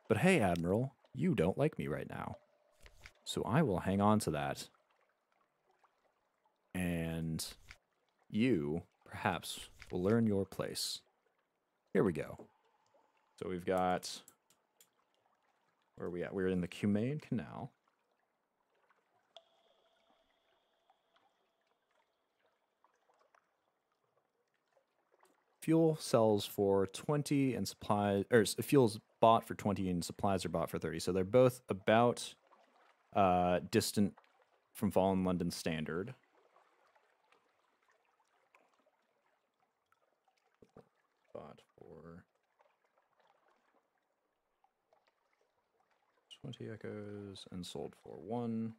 S1: But hey, Admiral, you don't like me right now. So I will hang on to that. And you, perhaps, will learn your place. Here we go. So we've got... Where are we at? We're in the Cumaean Canal. Fuel sells for 20 and supplies... Or fuel's bought for 20 and supplies are bought for 30. So they're both about distant from Fallen London Standard. Bought for 20 echoes and sold for 1.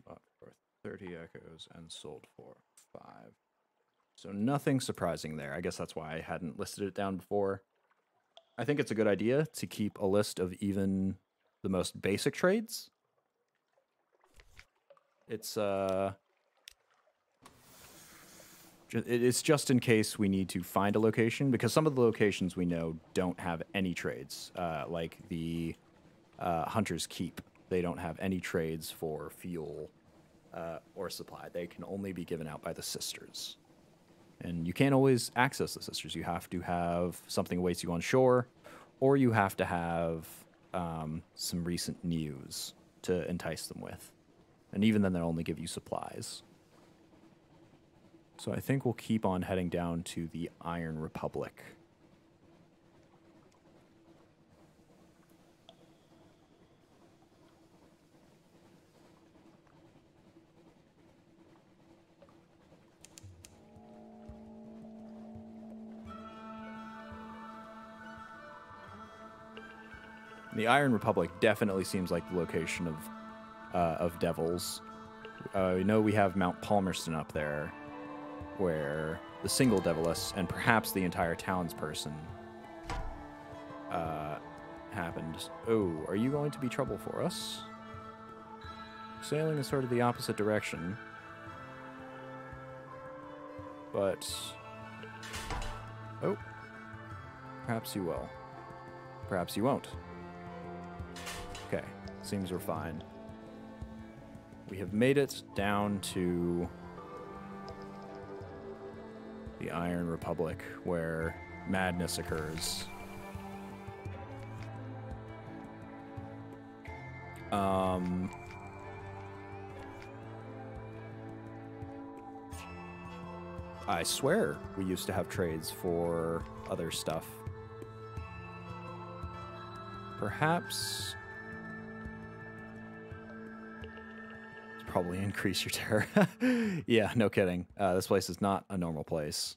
S1: Bought for 30 echoes and sold for 5. So nothing surprising there. I guess that's why I hadn't listed it down before. I think it's a good idea to keep a list of even the most basic trades. It's just in case we need to find a location, because some of the locations we know don't have any trades, like the Hunter's Keep. They don't have any trades for fuel or supply. They can only be given out by the Sisters. And you can't always access the Sisters. You have to have something awaits you on shore, or you have to have some recent news to entice them with. And even then, they'll only give you supplies. So I think we'll keep on heading down to the Iron Republic. The Iron Republic definitely seems like the location of devils. We know we have Mount Palmerston up there, where the single deviless and perhaps the entire townsperson happened. Oh, are you going to be trouble for us? Sailing in sort of the opposite direction. But... oh. Perhaps you will. Perhaps you won't. Okay, seems we're fine. We have made it down to the Iron Republic, where madness occurs. I swear we used to have trades for other stuff. Perhaps... probably increase your terror. Yeah, no kidding. This place is not a normal place.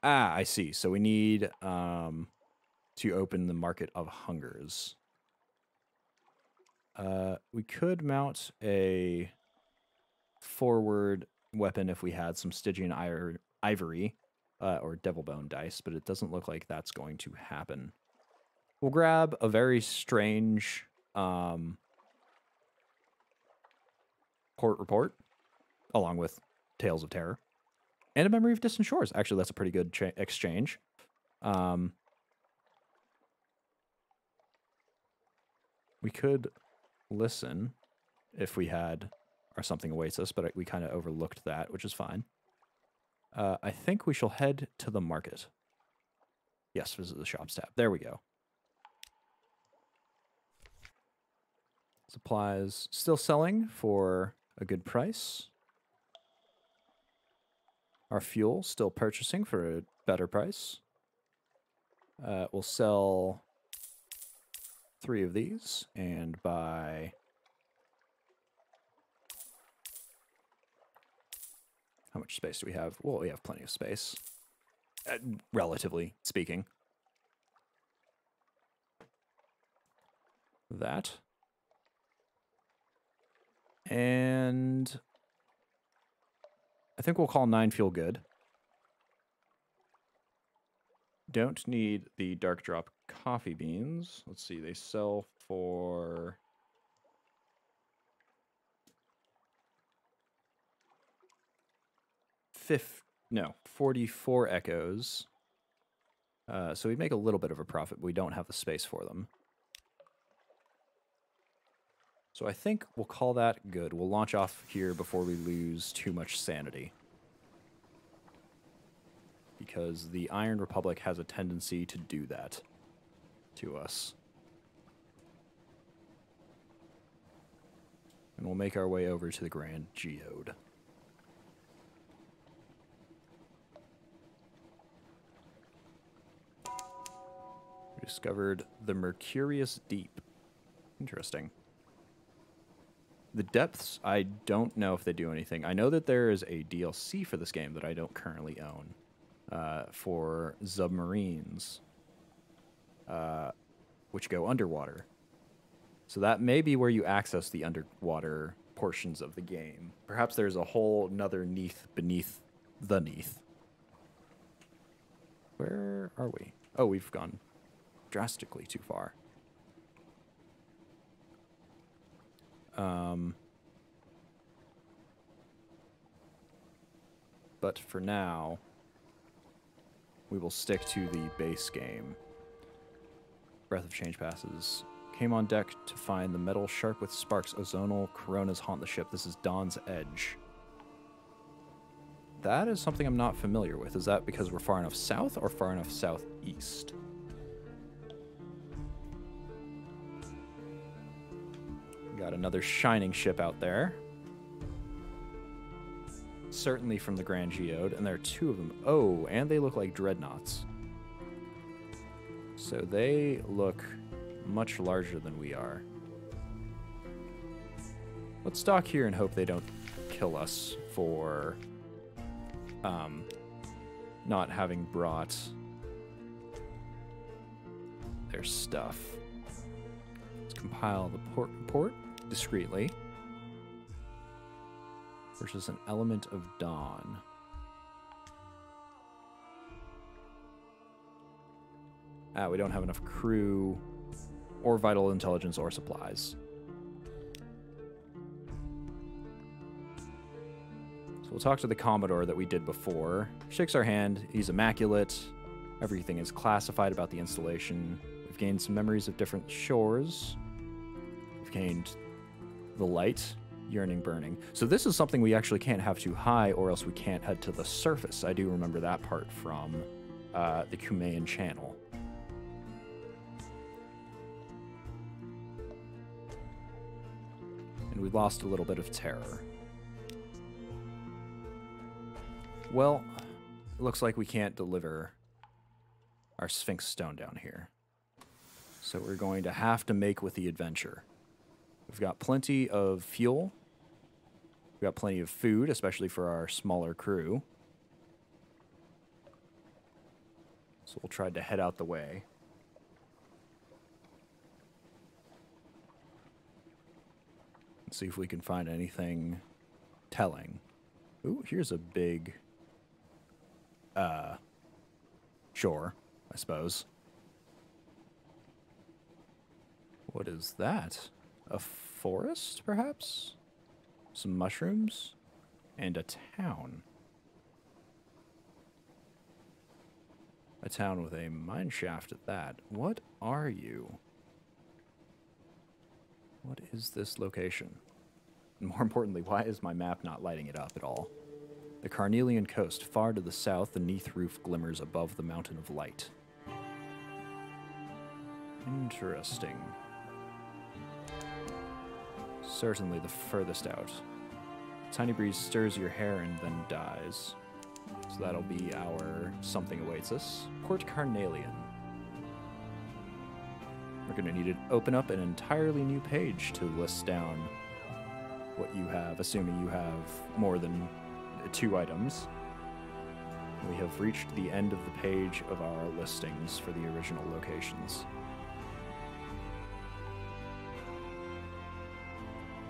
S1: Ah, I see. So we need to open the Market of Hungers. We could mount a forward weapon if we had some Stygian ivory or devil bone dice, but it doesn't look like that's going to happen. We'll grab a very strange port report, along with Tales of Terror, and a Memory of Distant Shores. Actually, that's a pretty good exchange. We could listen if we had or something awaits us, but we kind of overlooked that, which is fine. I think we shall head to the market. Yes, visit the shops tab. There we go. Supplies still selling for a good price. Our fuel still purchasing for a better price. We'll sell 3 of these and buy... how much space do we have? Well, we have plenty of space, relatively speaking. That. And I think we'll call 9 fuel good. Don't need the dark drop coffee beans. Let's see, they sell for... 44 echoes. So we make a little bit of a profit, but we don't have the space for them. So I think we'll call that good. We'll launch off here before we lose too much sanity. Because the Iron Republic has a tendency to do that to us. And we'll make our way over to the Grand Geode. We discovered the Mercurius Deep. Interesting. The depths, I don't know if they do anything. I know that there is a DLC for this game that I don't currently own for submarines, which go underwater. So that may be where you access the underwater portions of the game. Perhaps there's a whole another beneath the neath. Where are we? Oh, we've gone drastically too far. But for now, we will stick to the base game. Breath of Change passes. Came on deck to find the metal sharp with sparks. Ozonal coronas haunt the ship. This is Dawn's Edge. That is something I'm not familiar with. Is that because we're far enough south or far enough southeast? Got another shining ship out there. Certainly from the Grand Geode, and there are 2 of them. Oh, and they look like dreadnoughts. So they look much larger than we are. Let's dock here and hope they don't kill us for not having brought their stuff. Let's compile the port report discreetly. Versus an element of dawn. We don't have enough crew or vital intelligence or supplies. So we'll talk to the Commodore that we did before. Shakes our hand. He's immaculate. Everything is classified about the installation. We've gained some memories of different shores. We've gained the light, yearning, burning. So this is something we actually can't have too high, or else we can't head to the surface. I do remember that part from the Kumean Channel. And we lost a little bit of terror. Well, it looks like we can't deliver our Sphinx Stone down here. So we're going to have to make with the adventure. We've got plenty of fuel. We've got plenty of food, especially for our smaller crew. So we'll try to head out the way. And see if we can find anything telling. Ooh, here's a big shore, I suppose. What is that? A forest, perhaps? Some mushrooms? And a town. A town with a mine shaft at that. What are you? What is this location? And more importantly, why is my map not lighting it up at all? The Carnelian coast, far to the south, the Neath roof glimmers above the mountain of light. Interesting. Certainly the furthest out. Tiny breeze stirs your hair and then dies. So that'll be our something awaits us. Port Carnelian. We're going to need to open up an entirely new page to list down what you have, assuming you have more than 2 items. We have reached the end of the page of our listings for the original locations.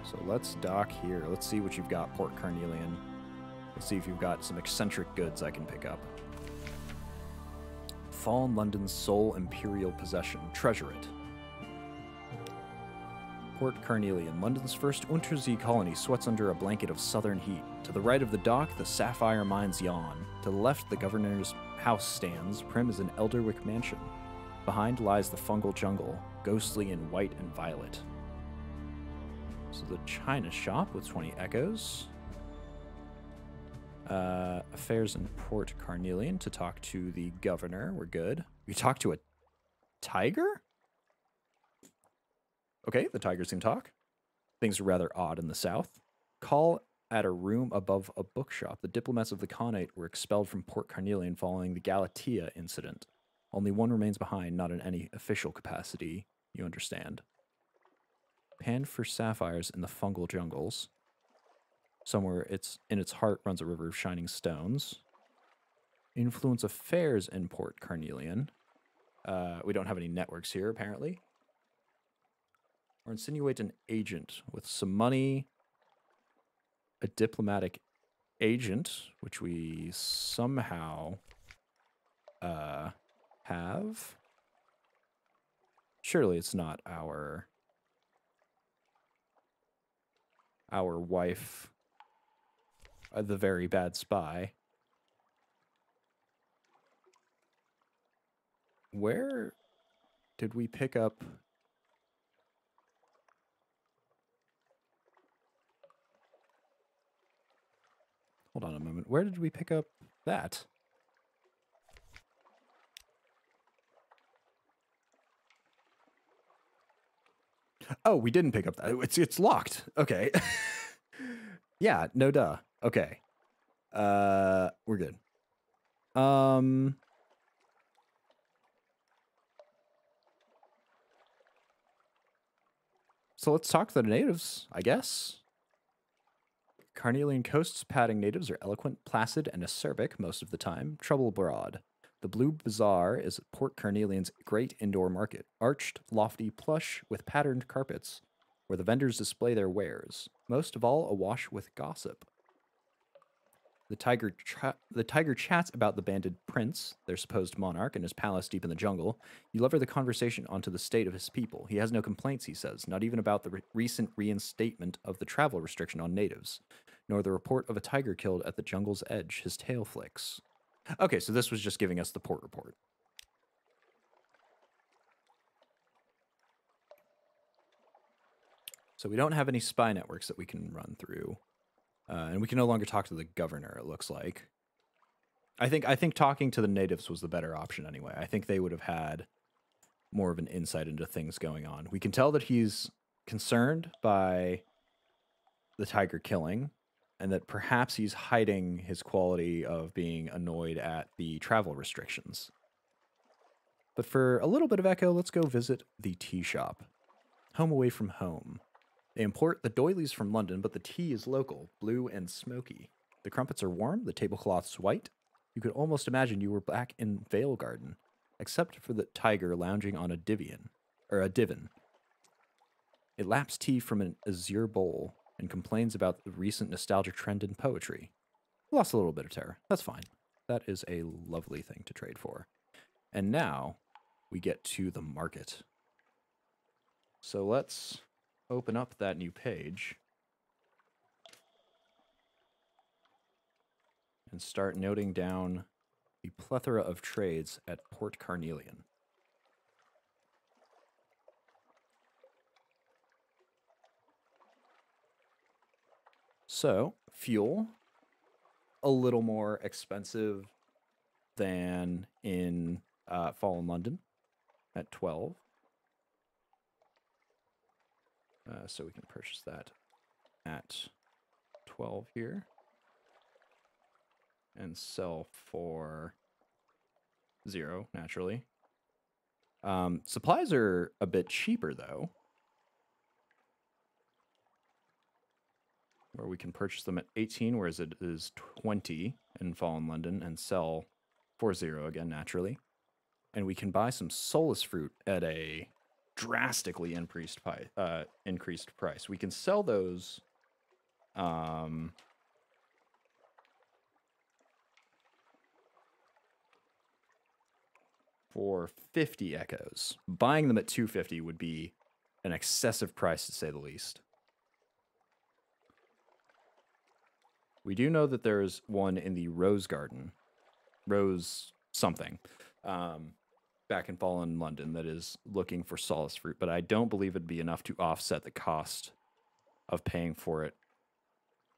S1: So let's dock here. Let's see what you've got, Port Carnelian. Let's see if you've got some eccentric goods I can pick up. Fallen London's sole imperial possession. Treasure it. Port Carnelian, London's first Untersee colony, sweats under a blanket of southern heat. To the right of the dock, the sapphire mines yawn. To the left, the governor's house stands, prim as an Elderwick mansion. Behind lies the fungal jungle, ghostly in white and violet. So the China shop with 20 echoes. Affairs in Port Carnelian to talk to the governor. We're good. We talk to a tiger? Okay, the tigers can talk. Things are rather odd in the south. Call at a room above a bookshop. The diplomats of the Khanate were expelled from Port Carnelian following the Galatea incident. Only one remains behind, not in any official capacity, you understand. Panned for sapphires in the fungal jungles. Somewhere in its heart runs a river of shining stones. Influence affairs in Port Carnelian. We don't have any networks here, apparently. Or insinuate an agent with some money. A diplomatic agent, which we somehow have. Surely it's not our wife, the very bad spy. Where did we pick up? Hold on a moment. Where did we pick up that? Oh, we didn't pick up that. It's locked. Okay. Yeah, no duh. Okay. We're good. So let's talk to the natives, I guess. Carnelian coast's padding natives are eloquent, placid, and acerbic most of the time. Trouble abroad. The Blue Bazaar is Port Carnelian's great indoor market, arched, lofty, plush, with patterned carpets, where the vendors display their wares, most of all awash with gossip. The tiger chats about the banded prince, their supposed monarch, and his palace deep in the jungle. You lever the conversation onto the state of his people. He has no complaints, he says, not even about the recent reinstatement of the travel restriction on natives, nor the report of a tiger killed at the jungle's edge. His tail flicks. Okay, so this was just giving us the port report. So we don't have any spy networks that we can run through. And we can no longer talk to the governor, it looks like. I think talking to the natives was the better option anyway. I think they would have had more of an insight into things going on. We can tell that he's concerned by the tiger killing, and that perhaps he's hiding his quality of being annoyed at the travel restrictions. But for a little bit of echo, let's go visit the tea shop. Home away from home. They import the doilies from London, but the tea is local, blue and smoky. The crumpets are warm, the tablecloth's white. You could almost imagine you were back in Vale Garden, except for the tiger lounging on a divan. It laps tea from an azure bowl and complains about the recent nostalgic trend in poetry. Lost a little bit of terror. That's fine. That is a lovely thing to trade for. And now we get to the market. So let's open up that new page and start noting down the plethora of trades at Port Carnelian. So, fuel, a little more expensive than in Fallen London at 12. So we can purchase that at 12 here and sell for 0, naturally. Supplies are a bit cheaper, though, where we can purchase them at 18, whereas it is 20 in Fallen London, and sell for 0 again, naturally. And we can buy some soulless fruit at a drastically increased price. We can sell those for 50 echoes. Buying them at 250 would be an excessive price, to say the least. We do know that there's one in the Rose Garden, Rose something, back in Fallen London, that is looking for solace fruit, but I don't believe it'd be enough to offset the cost of paying for it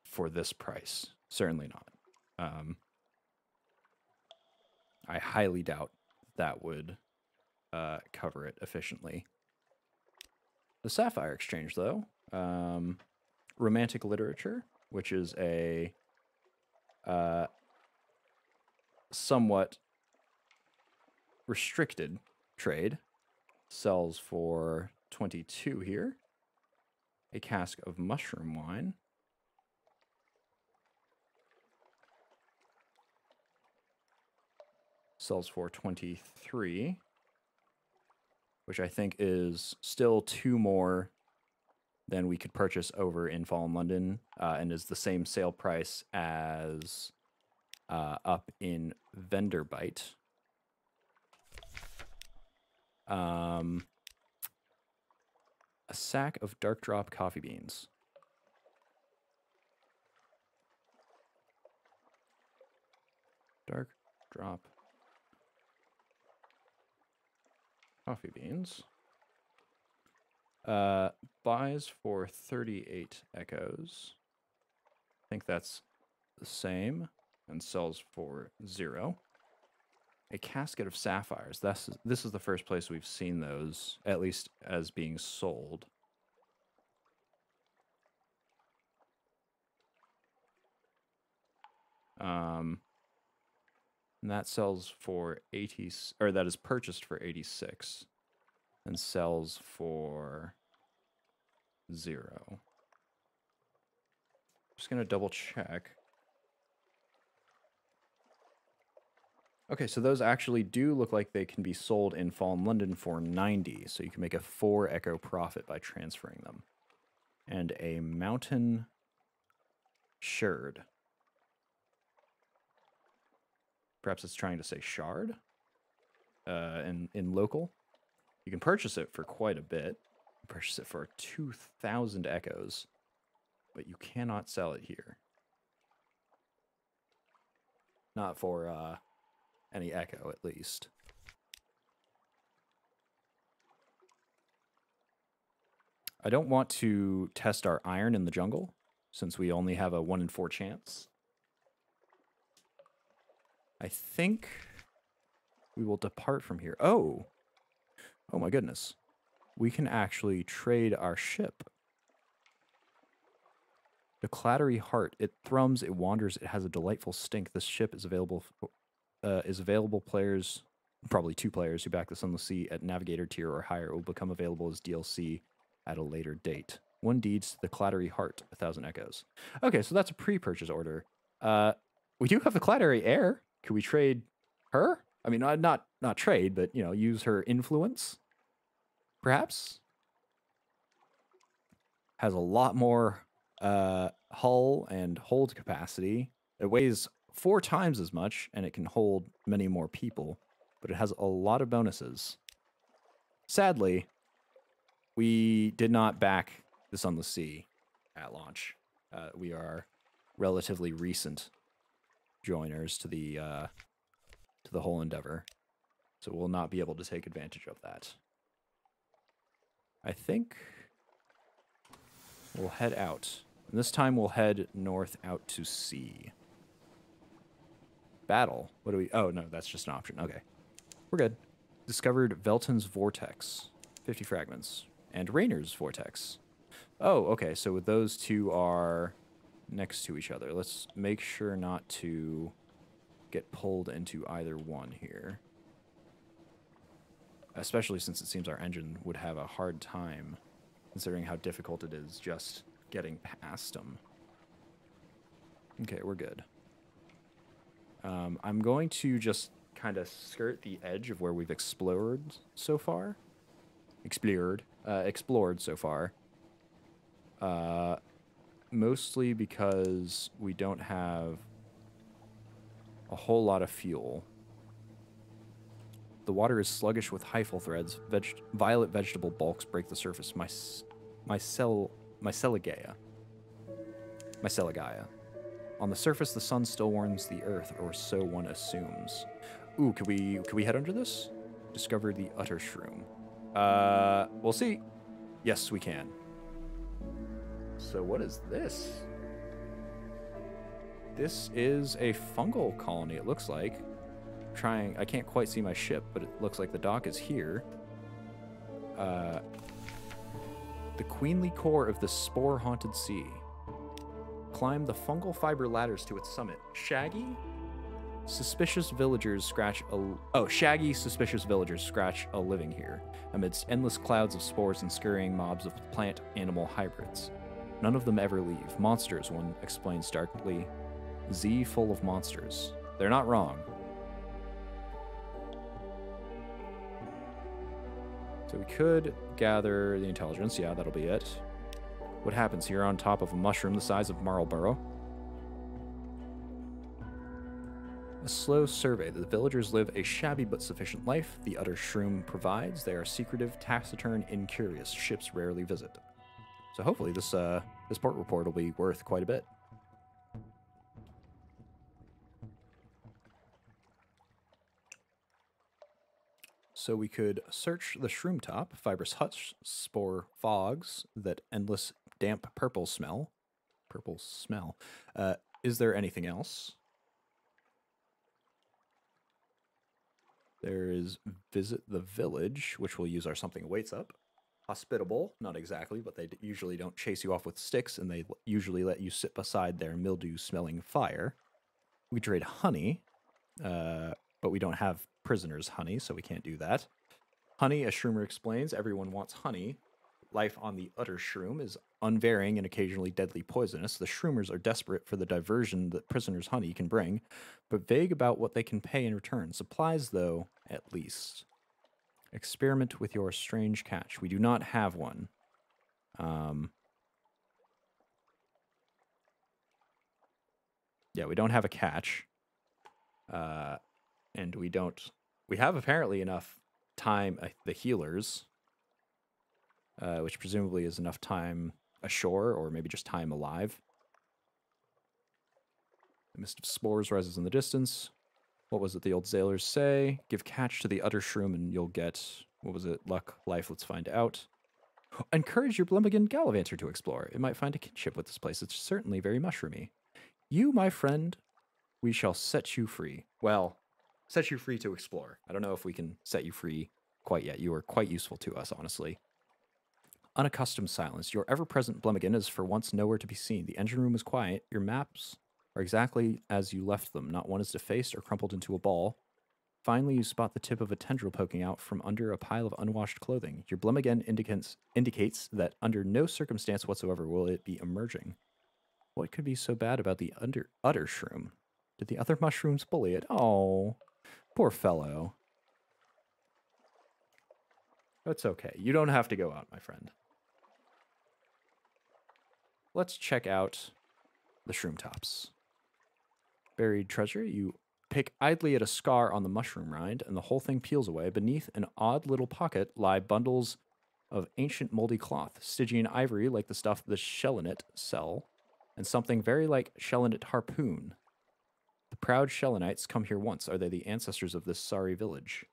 S1: for this price. Certainly not. I highly doubt that would cover it efficiently. The Sapphire Exchange, though, romantic literature, which is a somewhat restricted trade, sells for 22 here. A cask of mushroom wine. Sells for 23, which I think is still 2 more than we could purchase over in Fallen London, and is the same sale price as up in Venderbite. A sack of dark drop coffee beans. Dark drop coffee beans. Buys for 38 echoes. I think that's the same. And sells for 0. A casket of sapphires. This is the first place we've seen those, at least as being sold. And that sells for 80, or that is purchased for 86, and sells for 0. Just gonna double check. Okay, so those actually do look like they can be sold in Fallen London for 90, so you can make a 4 echo profit by transferring them. And a mountain sherd. Perhaps it's trying to say shard in local. You can purchase it for quite a bit. Purchase it for 2,000 echoes, but you cannot sell it here. Not for any echo, at least. I don't want to test our iron in the jungle, since we only have a 1 in 4 chance. I think we will depart from here. Oh my goodness. We can actually trade our ship. The clattery heart. It thrums, it wanders, it has a delightful stink. This ship is available players, probably 2 players who back the Sunless Sea at Navigator tier or higher. It will become available as DLC at a later date. 1 deeds to the clattery heart, 1,000 echoes. Okay, so that's a pre-purchase order. We do have the clattery heir. Could we trade her? I mean, not trade, but, you know, use her influence, perhaps? Has a lot more hull and hold capacity. It weighs 4 times as much, and it can hold many more people, but it has a lot of bonuses. Sadly, we did not back the Sunless Sea at launch. We are relatively recent joiners to the whole endeavor, so we'll not be able to take advantage of that. I think we'll head out. And this time we'll head north out to sea. Battle. What do we... Oh, no, that's just an option. Okay. We're good. Discovered Velton's Vortex. 50 fragments. And Rainer's Vortex. Oh, okay. So those two are next to each other. Let's make sure not to get pulled into either one here. Especially since it seems our engine would have a hard time, considering how difficult it is just getting past them. Okay, we're good. I'm going to just kind of skirt the edge of where we've explored so far. Explored so far. Mostly because we don't have a whole lot of fuel. The water is sluggish with hyphal threads. Violet vegetable bulks break the surface. Myceligaia. On the surface, the sun still warms the earth, or so one assumes. Ooh, could we head under this? Discover the utter shroom. We'll see. Yes, we can. So what is this? This is a fungal colony, it looks like. I can't quite see my ship, but it looks like the dock is here. The queenly core of the spore-haunted sea. Climb the fungal fiber ladders to its summit. Shaggy, suspicious villagers scratch a living here, amidst endless clouds of spores and scurrying mobs of plant-animal hybrids. None of them ever leave. Monsters, one explains darkly. Z full of monsters. They're not wrong. So we could gather the intelligence. Yeah, that'll be it. What happens here on top of a mushroom the size of Marlborough? A slow survey. The villagers live a shabby but sufficient life. The utter shroom provides. They are secretive, taciturn, incurious. Ships rarely visit. So hopefully this port report will be worth quite a bit. So we could search the shroom top, fibrous huts, spore fogs, that endless damp purple smell. Is there anything else? There is visit the village, which we'll use our something awaits up. Hospitable, not exactly, but they usually don't chase you off with sticks, and they usually let you sit beside their mildew-smelling fire. We trade honey, but we don't have prisoners' honey, so we can't do that. Honey, as Shroomer explains, everyone wants honey. Life on the utter shroom is unvarying and occasionally deadly poisonous, the shroomers are desperate for the diversion that prisoners' honey can bring, but vague about what they can pay in return. Supplies, though, at least. Experiment with your strange catch. We do not have one. Yeah, we don't have a catch. And we don't... We have apparently enough time, the healers, which presumably is enough time ashore, or maybe just time alive. The mist of spores rises in the distance. What was it the old zailors say? Give catch to the utter shroom and you'll get... What was it? Luck, life, let's find out. Encourage your Blumigan Gallivanter to explore. It might find a kinship with this place. It's certainly very mushroomy. You, my friend, we shall set you free. Well, set you free to explore. I don't know if we can set you free quite yet. You are quite useful to us, honestly. Unaccustomed silence. Your ever-present Blumigan is for once nowhere to be seen. The engine room is quiet. Your maps are exactly as you left them. Not one is defaced or crumpled into a ball. Finally, you spot the tip of a tendril poking out from under a pile of unwashed clothing. Your Blumigan indicates that under no circumstance whatsoever will it be emerging. What could be so bad about the utter shroom? Did the other mushrooms bully it? Oh, poor fellow. That's okay. You don't have to go out, my friend. Let's check out the shroom tops. Buried treasure. You pick idly at a scar on the mushroom rind, and the whole thing peels away. Beneath an odd little pocket lie bundles of ancient moldy cloth, Stygian ivory like the stuff the Shellinet sell, and something very like Shellinet harpoon. The proud Shellenites come here once. Are they the ancestors of this sorry village?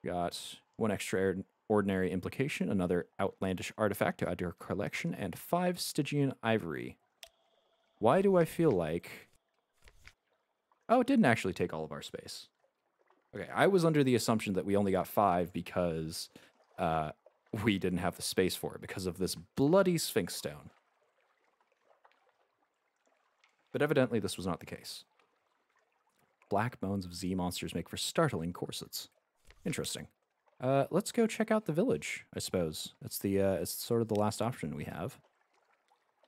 S1: Got one extraordinary implication, another outlandish artifact to add to your collection, and 5 Stygian ivory. Why do I feel like... Oh, it didn't actually take all of our space. Okay, I was under the assumption that we only got 5 because we didn't have the space for it, because of this bloody Sphinx stone. But evidently this was not the case. Black bones of Z monsters make for startling corsets. Interesting. Let's go check out the village, I suppose. It's sort of the last option we have.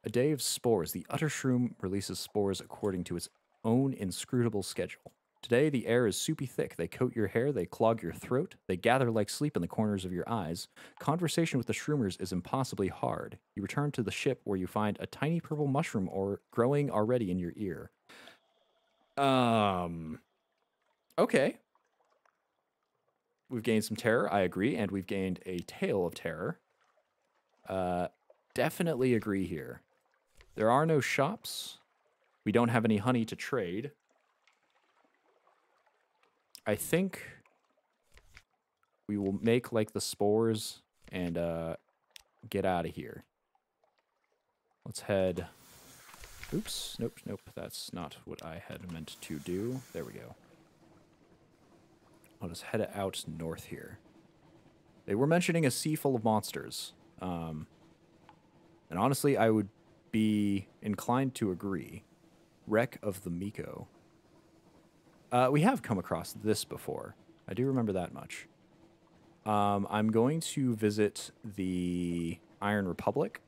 S1: A day of spores. The utter shroom releases spores according to its own inscrutable schedule. Today, the air is soupy thick. They coat your hair, they clog your throat, they gather like sleep in the corners of your eyes. Conversation with the shroomers is impossibly hard. You return to the ship where you find a tiny purple mushroom growing already in your ear. Okay. We've gained some terror, I agree, and we've gained a tale of terror. Definitely agree here. There are no shops. We don't have any honey to trade. I think we will make like the spores and get out of here. Let's head... Oops, nope, that's not what I had meant to do. There we go. I'll just head out north here. They were mentioning a sea full of monsters. And honestly, I would be inclined to agree. Wreck of the Miko. We have come across this before. I do remember that much. I'm going to visit the Iron Republic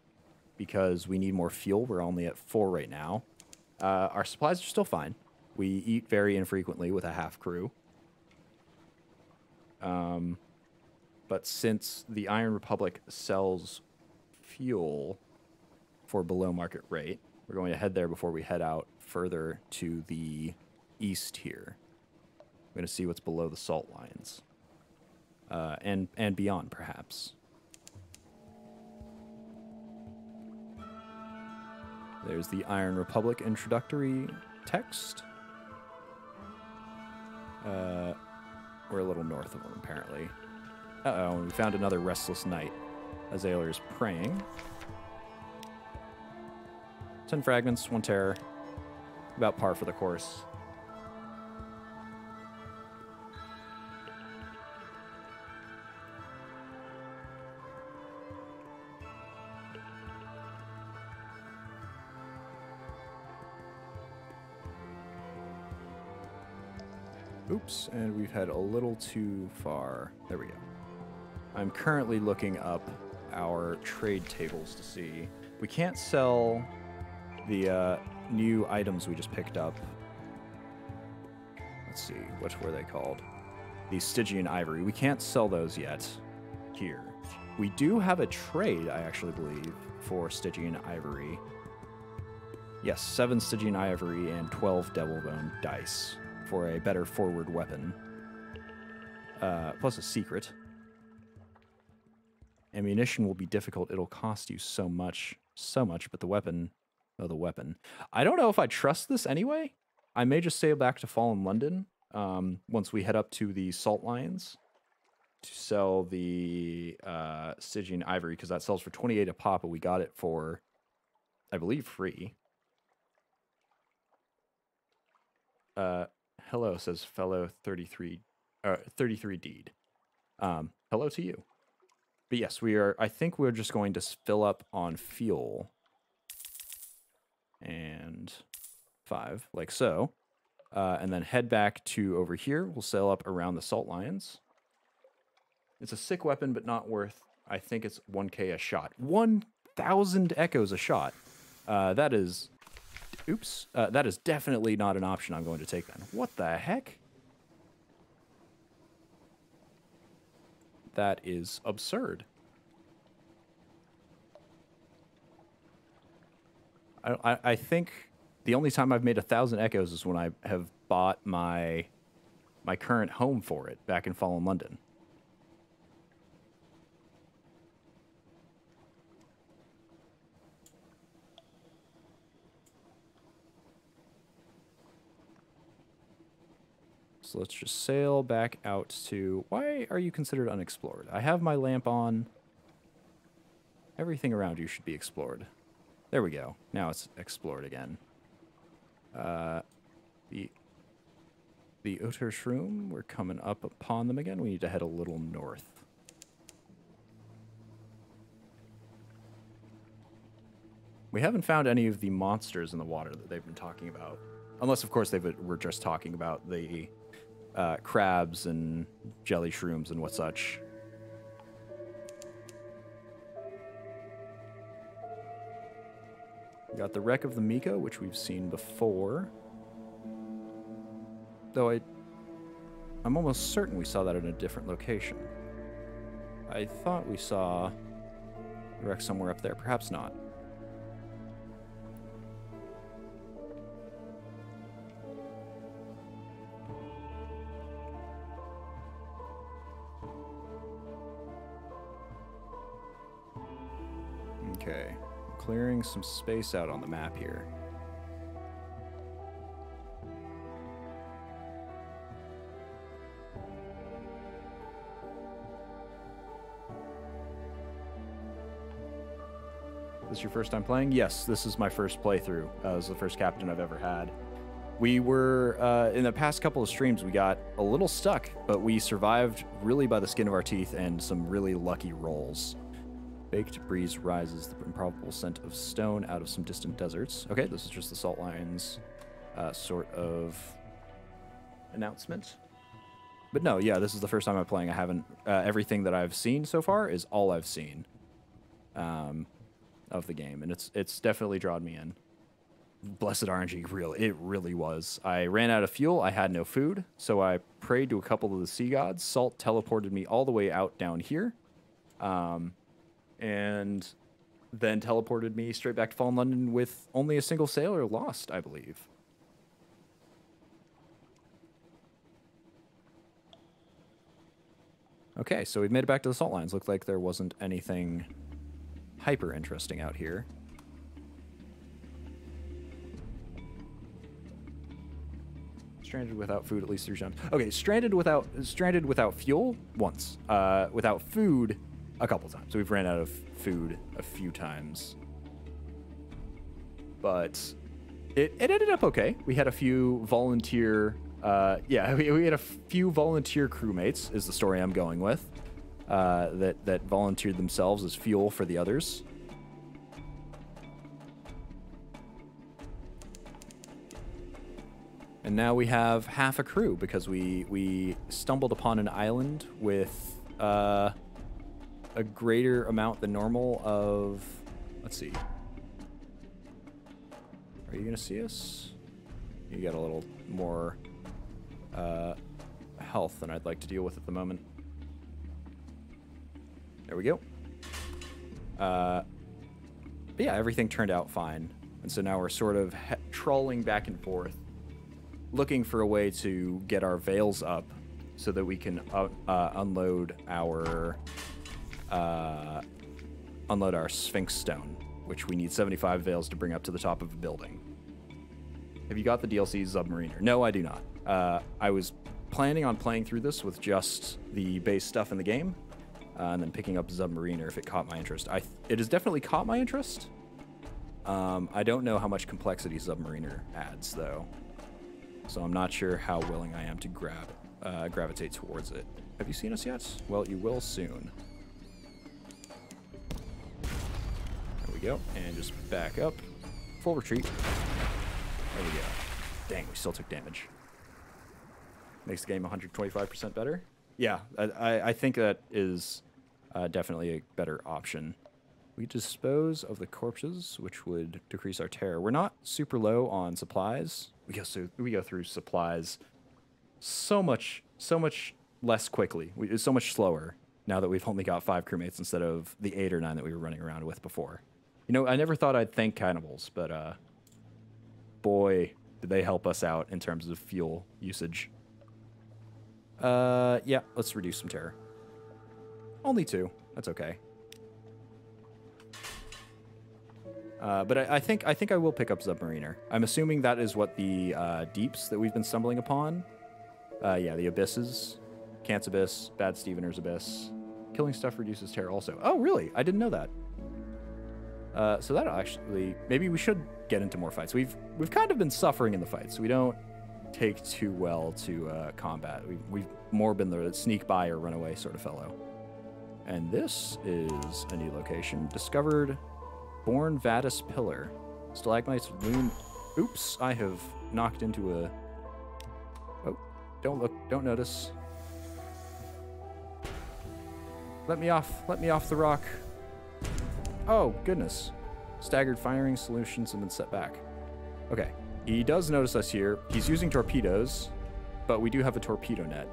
S1: because we need more fuel. We're only at 4 right now. Our supplies are still fine. We eat very infrequently with a half crew. But since the Iron Republic sells fuel for below market rate, we're going to head there before we head out further to the east here. I'm going to see what's below the salt lines. And beyond, perhaps. There's the Iron Republic introductory text. We're a little north of them, apparently. Uh-oh, and we found another restless night. A zailor is praying. 10 fragments, 1 terror. About par for the course. Oops, and we've had a little too far. There we go. I'm currently looking up our trade tables to see. We can't sell the new items we just picked up. Let's see, what were they called? The Stygian ivory. We can't sell those yet here. We do have a trade, I actually believe, for Stygian ivory. Yes, 7 Stygian ivory and 12 devil bone dice for a better forward weapon. Plus a secret. Ammunition will be difficult. It'll cost you so much, but the weapon... Oh, the weapon. I don't know if I trust this anyway. I may just sail back to Fallen London once we head up to the Salt Lions to sell the Stygian ivory, because that sells for 28 a pop, but we got it for, I believe, free. Hello, says fellow 33 deed. Hello to you. But yes, I think we're just going to fill up on fuel. And 5, like so. And then head back to over here. We'll sail up around the Salt Lions. It's a sick weapon, but not worth, I think it's 1k a shot. 1,000 echoes a shot. That is... Oops. That is definitely not an option I'm going to take then. What the heck? That is absurd. I think the only time I've made 1,000 echoes is when I have bought my current home for it back in Fallen London. So let's just sail back out to... Why are you considered unexplored? I have my lamp on. Everything around you should be explored. There we go. Now it's explored again. The Uttershroom, we're coming up upon them again. We need to head a little north. We haven't found any of the monsters in the water that they've been talking about. Unless, of course, we're just talking about the crabs and jelly shrooms and what such. We got the wreck of the Miko, which we've seen before. Though I'm almost certain we saw that in a different location. I thought we saw the wreck somewhere up there. Perhaps not. Okay. Clearing some space out on the map here. This is your first time playing? Yes, this is my first playthrough. This is the first captain I've ever had. We were, in the past couple of streams, we got a little stuck, but we survived really by the skin of our teeth and some really lucky rolls. Baked breeze rises, the improbable scent of stone out of some distant deserts. Okay, this is just the Salt Lions sort of announcement. But no, yeah, this is the first time I'm playing. I haven't... everything that I've seen so far is all I've seen of the game, and it's definitely drawn me in. Blessed RNG, it really was. I ran out of fuel, I had no food, so I prayed to a couple of the sea gods. Salt teleported me all the way out down here. And then teleported me straight back to Fallen London with only a single sailor lost, I believe. Okay, so we've made it back to the Salt Lines. Looked like there wasn't anything hyper interesting out here. Stranded without food at least 3 times. Okay, stranded without fuel once. Without food a couple times. So we've ran out of food a few times. But it ended up okay. We had a few volunteer... we had a few volunteer crewmates, is the story I'm going with. That volunteered themselves as fuel for the others. And now we have half a crew because we stumbled upon an island with... a greater amount than normal of... Let's see. Are you going to see us? You got a little more health than I'd like to deal with at the moment. There we go. But yeah, everything turned out fine. And so now we're sort of trolling back and forth, looking for a way to get our veils up so that we can unload our Sphinx Stone, which we need 75 veils to bring up to the top of a building. Have you got the DLC Submariner? No, I do not. I was planning on playing through this with just the base stuff in the game, and then picking up Submariner if it caught my interest. It has definitely caught my interest. I don't know how much complexity Submariner adds, though, so I'm not sure how willing I am to gravitate towards it. Have you seen us yet? Well, you will soon. There we go, and just back up. Full retreat. There we go. Dang, we still took damage. Makes the game 125% better. Yeah, I think that is definitely a better option. We dispose of the corpses, which would decrease our terror. We're not super low on supplies. We go through supplies so much less quickly. It's so much slower now that we've only got 5 crewmates instead of the 8 or 9 that we were running around with before. You know, I never thought I'd thank cannibals, but boy, did they help us out in terms of fuel usage. Yeah, let's reduce some terror. Only 2. That's okay. But I think I will pick up Submariner. I'm assuming that is what the deeps that we've been stumbling upon. Yeah, the abysses. Cant's Abyss, Bad Stevener's Abyss. Killing stuff reduces terror also. Oh, really? I didn't know that. So that'll actually... Maybe we should get into more fights. We've kind of been suffering in the fights. We don't take too well to combat. We've more been the sneak by or run away sort of fellow. And this is a new location. Discovered Born Vadis Pillar. Stalagmites loom... Oops, I have knocked into a... Oh, don't look, don't notice. Let me off the rock. Oh, goodness. Staggered firing solutions have been set back. Okay, he does notice us here. He's using torpedoes, but we do have a torpedo net.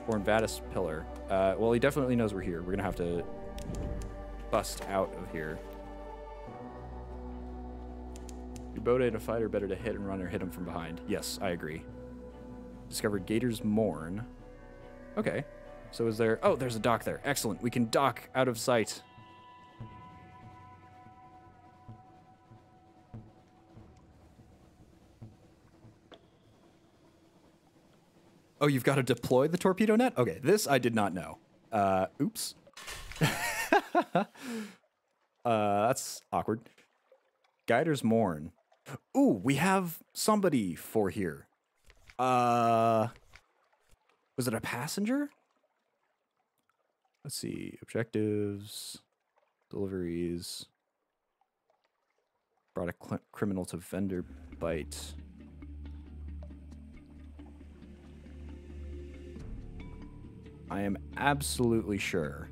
S1: Born Vadis Pillar. Well, he definitely knows we're here. We're gonna have to bust out of here. Your boat and a fighter better to hit and run or hit him from behind. Yes, I agree. Discovered Gator's Mourn. Okay, so is there... Oh, there's a dock there. Excellent. We can dock out of sight. Oh, you've got to deploy the torpedo net? Okay, this I did not know. Oops. That's awkward. Guider's Mourn. Ooh, we have somebody for here. Was it a passenger? Let's see. Objectives. Deliveries. Brought a criminal to vendor bite. I am absolutely sure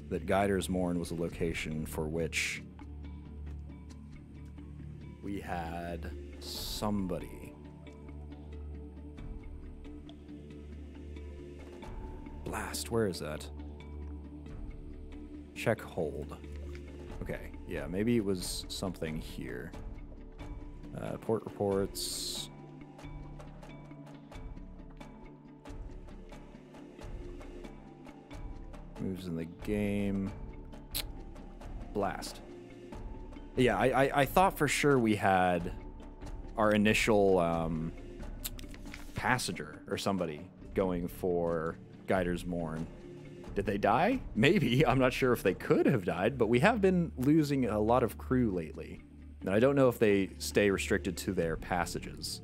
S1: that Guider's Mourn was a location for which we had somebody. Blast, where is that? Check hold. Okay, yeah, maybe it was something here. Port reports. Moves in the game. Blast. Yeah, I thought for sure we had our initial passenger or somebody going for Guider's Mourn. Did they die? Maybe. I'm not sure if they could have died, but we have been losing a lot of crew lately. And I don't know if they stay restricted to their passages.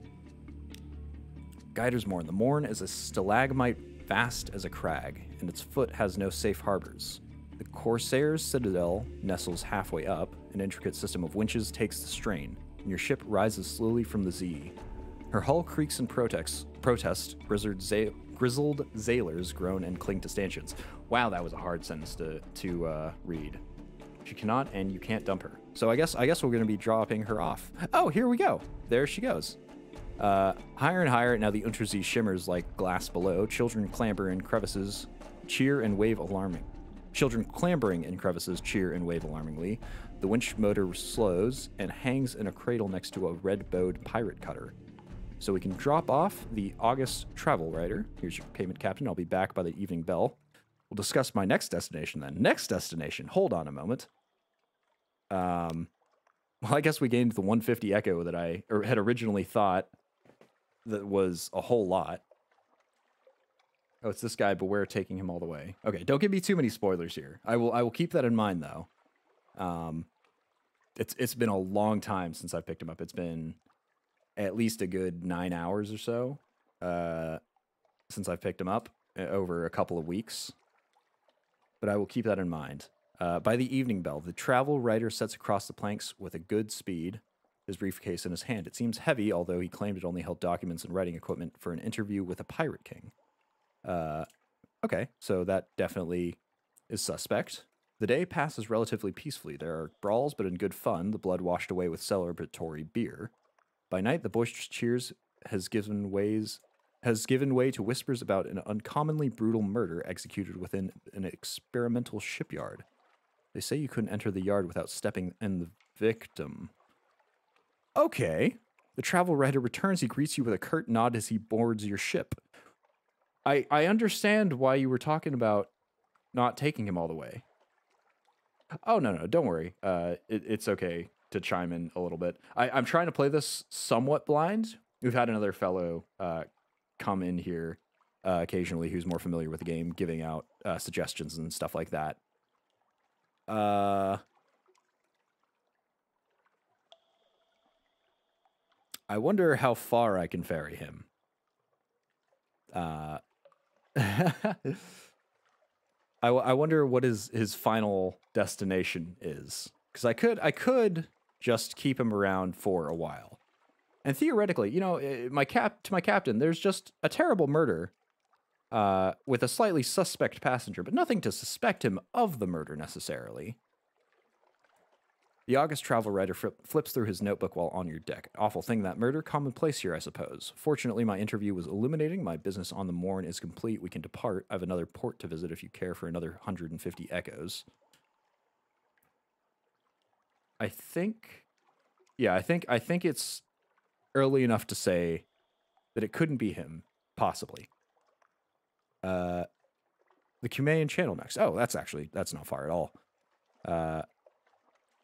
S1: Guider's Mourn. The Mourn is a stalagmite vast as a crag, and its foot has no safe harbors. The Corsair's citadel nestles halfway up. An intricate system of winches takes the strain, and your ship rises slowly from the sea. Her hull creaks in protest. Grizzled zailors groan and cling to stanchions. Wow, that was a hard sentence to read. She cannot, and you can't dump her. So I guess we're going to be dropping her off. Oh, here we go. There she goes. Higher and higher, now the Untersee shimmers like glass below. Children clamber in crevices, cheer and wave alarming. Children clambering in crevices cheer and wave alarmingly. The winch motor slows and hangs in a cradle next to a red-bowed pirate cutter. So we can drop off the August travel writer. Here's your payment, Captain. I'll be back by the evening bell. We'll discuss my next destination then. Next destination. Hold on a moment. Well, I guess we gained the 150 echo that I had originally thought that was a whole lot. Oh, it's this guy. Beware taking him all the way. Okay, don't give me too many spoilers here. I will keep that in mind though. It's been a long time since I picked him up. It's been at least a good 9 hours or so since I picked him up, over a couple of weeks. But I will keep that in mind. By the evening bell, the travel writer sets across the planks with a good speed, his briefcase in his hand. It seems heavy, although he claimed it only held documents and writing equipment for an interview with a pirate king. Okay, so that definitely is suspect. The day passes relatively peacefully. There are brawls, but in good fun, the blood washed away with celebratory beer. By night, the boisterous cheers has given way to whispers about an uncommonly brutal murder executed within an experimental shipyard. They say you couldn't enter the yard without stepping in the victim. Okay. The travel writer returns. He greets you with a curt nod as he boards your ship. I understand why you were talking about not taking him all the way. Oh, no, don't worry. It's okay to chime in a little bit. I'm trying to play this somewhat blind. We've had another fellow come in here occasionally who's more familiar with the game, giving out suggestions and stuff like that. I wonder how far I can ferry him. I wonder what his final destination is, because I could just keep him around for a while, and theoretically, you know, to my captain, there's just a terrible murder, with a slightly suspect passenger, but nothing to suspect him of the murder necessarily. The August travel writer flips through his notebook while on your deck. Awful thing, that murder. Commonplace here, I suppose. Fortunately, my interview was illuminating. My business on the morn is complete. We can depart. I have another port to visit if you care for another 150 echoes. I think it's early enough to say that it couldn't be him, possibly. The Cumaean Channel next. Oh, that's not far at all.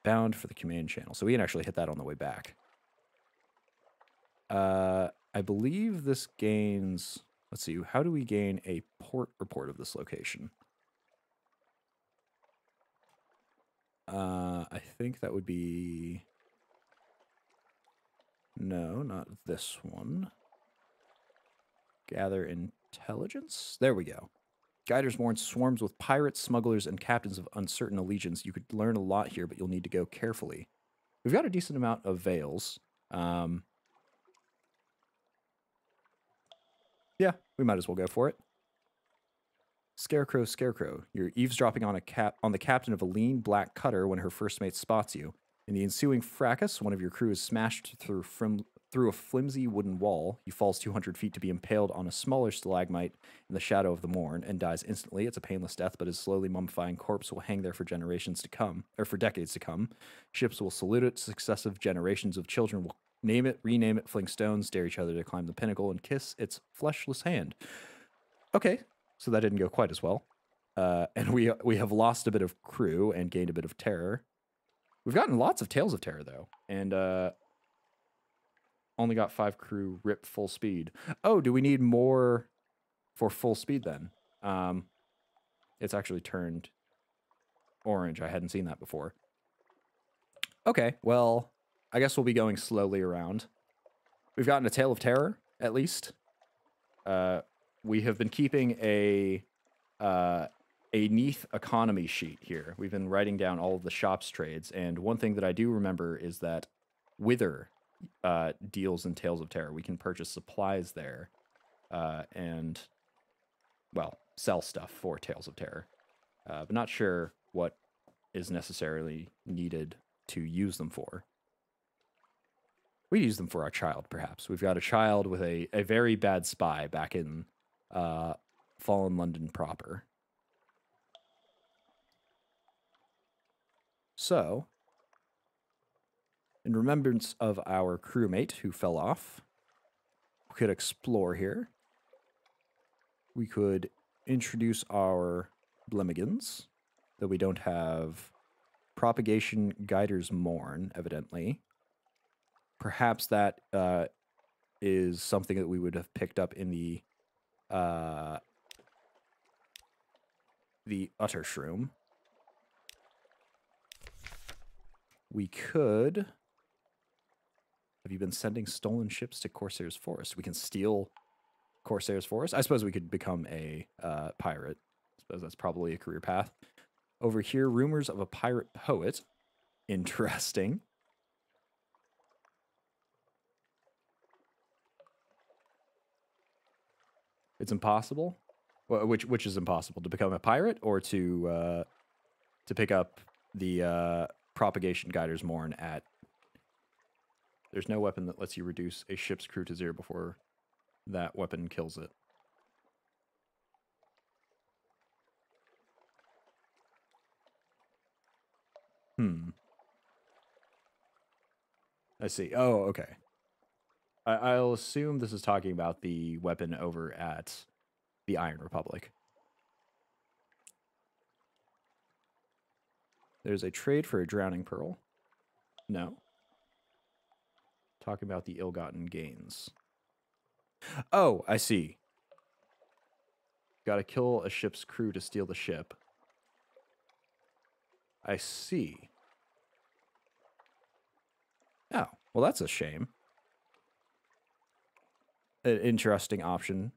S1: Bound for the Cumaean Channel. So we can actually hit that on the way back. I believe this gains... Let's see. How do we gain a port report of this location? I think that would be... No, not this one. Gather intelligence? There we go. Guiders Morn swarms with pirates, smugglers, and captains of uncertain allegiance. You could learn a lot here, but you'll need to go carefully. We've got a decent amount of veils. Yeah, we might as well go for it. Scarecrow, Scarecrow. You're eavesdropping on the captain of a lean black cutter when her first mate spots you. In the ensuing fracas, one of your crew is smashed through a flimsy wooden wall. He falls 200 feet to be impaled on a smaller stalagmite in the shadow of the morn and dies instantly. It's a painless death, but his slowly mummifying corpse will hang there for generations to come, or for decades to come. Ships will salute it. Successive generations of children will name it, rename it, fling stones, dare each other to climb the pinnacle, and kiss its fleshless hand. Okay, so that didn't go quite as well. And we have lost a bit of crew and gained a bit of terror. We've gotten lots of Tales of Terror, though, and only got 5 crew rip full speed. Oh, do we need more for full speed then? It's actually turned orange. I hadn't seen that before. Okay, well, I guess we'll be going slowly around. We've gotten a Tale of Terror, at least. We have been keeping a Neath economy sheet here. We've been writing down all of the shop's trades, and one thing that I do remember is that Wither deals in Tales of Terror. We can purchase supplies there and, well, sell stuff for Tales of Terror. but not sure what is necessarily needed to use them for. We use them for our child, perhaps. We've got a child with a very bad spy back in fallen London proper. So, in remembrance of our crewmate who fell off, we could explore here. We could introduce our blemigans, though we don't have propagation guiders mourn, evidently. Perhaps that is something that we would have picked up in the utter shroom. We could... Have you been sending stolen ships to Corsair's Forest? We can steal Corsair's Forest. I suppose we could become a pirate. I suppose that's probably a career path. Over here, rumors of a pirate poet. Interesting. It's impossible? Well, which is impossible? To become a pirate or to pick up the propagation guiders mourn at... There's no weapon that lets you reduce a ship's crew to 0 before that weapon kills it. I see. Oh, okay. I'll assume this is talking about the weapon over at the Iron Republic. There's a trade for a drowning pearl. No. Talking about the ill-gotten gains. Oh, I see. Gotta kill a ship's crew to steal the ship. I see. Oh, well, that's a shame. An interesting option.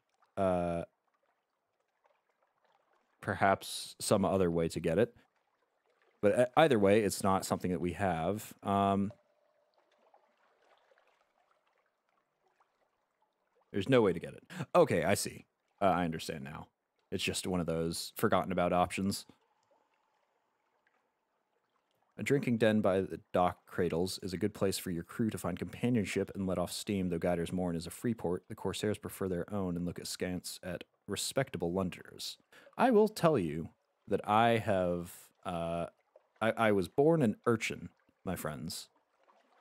S1: Perhaps some other way to get it. But either way, it's not something that we have. There's no way to get it. Okay, I see. I understand now. It's just one of those forgotten about options. A drinking den by the dock cradles is a good place for your crew to find companionship and let off steam, though Guiders Mourn is a free port. The Corsairs prefer their own and look askance at respectable Londoners. I will tell you that I have... I was born an urchin, my friends.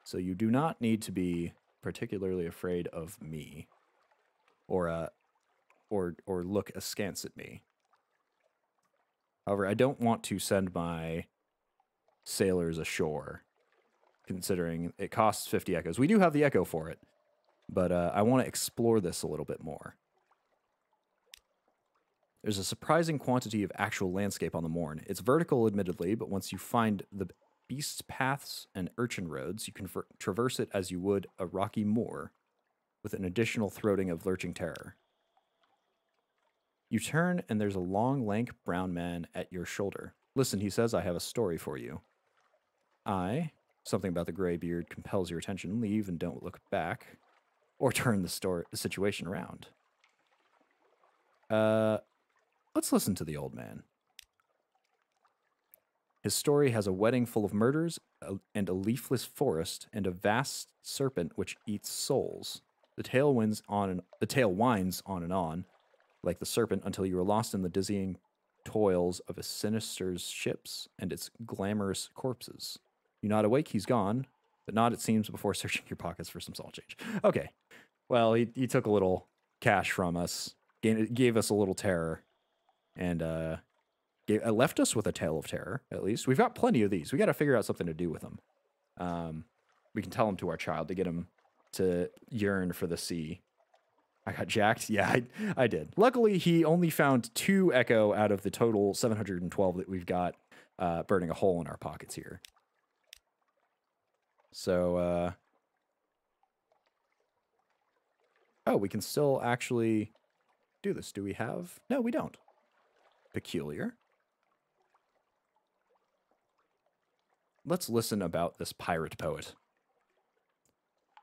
S1: So you do not need to be particularly afraid of me. Or look askance at me. However, I don't want to send my sailors ashore, considering it costs 50 echoes. We do have the echo for it, but I want to explore this a little bit more. There's a surprising quantity of actual landscape on the Mourn. It's vertical, admittedly, but once you find the beast paths and urchin roads, you can traverse it as you would a rocky moor, with an additional throating of lurching terror. You turn, and there's a long, lank brown man at your shoulder. Listen, he says, I have a story for you. Something about the gray beard compels your attention. Leave and don't look back, or turn the situation around. Let's listen to the old man. His story has a wedding full of murders, and a leafless forest, and a vast serpent which eats souls. The tale winds on and on, like the serpent, until you are lost in the dizzying toils of a sinister's ships and its glamorous corpses. You nod awake, he's gone, but not, it seems, before searching your pockets for some salt change. Okay. Well, he took a little cash from us, gave us a little terror, and left us with a tale of terror, at least. We've got plenty of these. We got to figure out something to do with them. We can tell them to our child to get him to yearn for the sea. I got jacked? Yeah, I did. Luckily, he only found 2 echo out of the total 712 that we've got burning a hole in our pockets here. So, oh, we can still actually do this. Do we have? No, we don't. Peculiar. Let's listen about this pirate poet.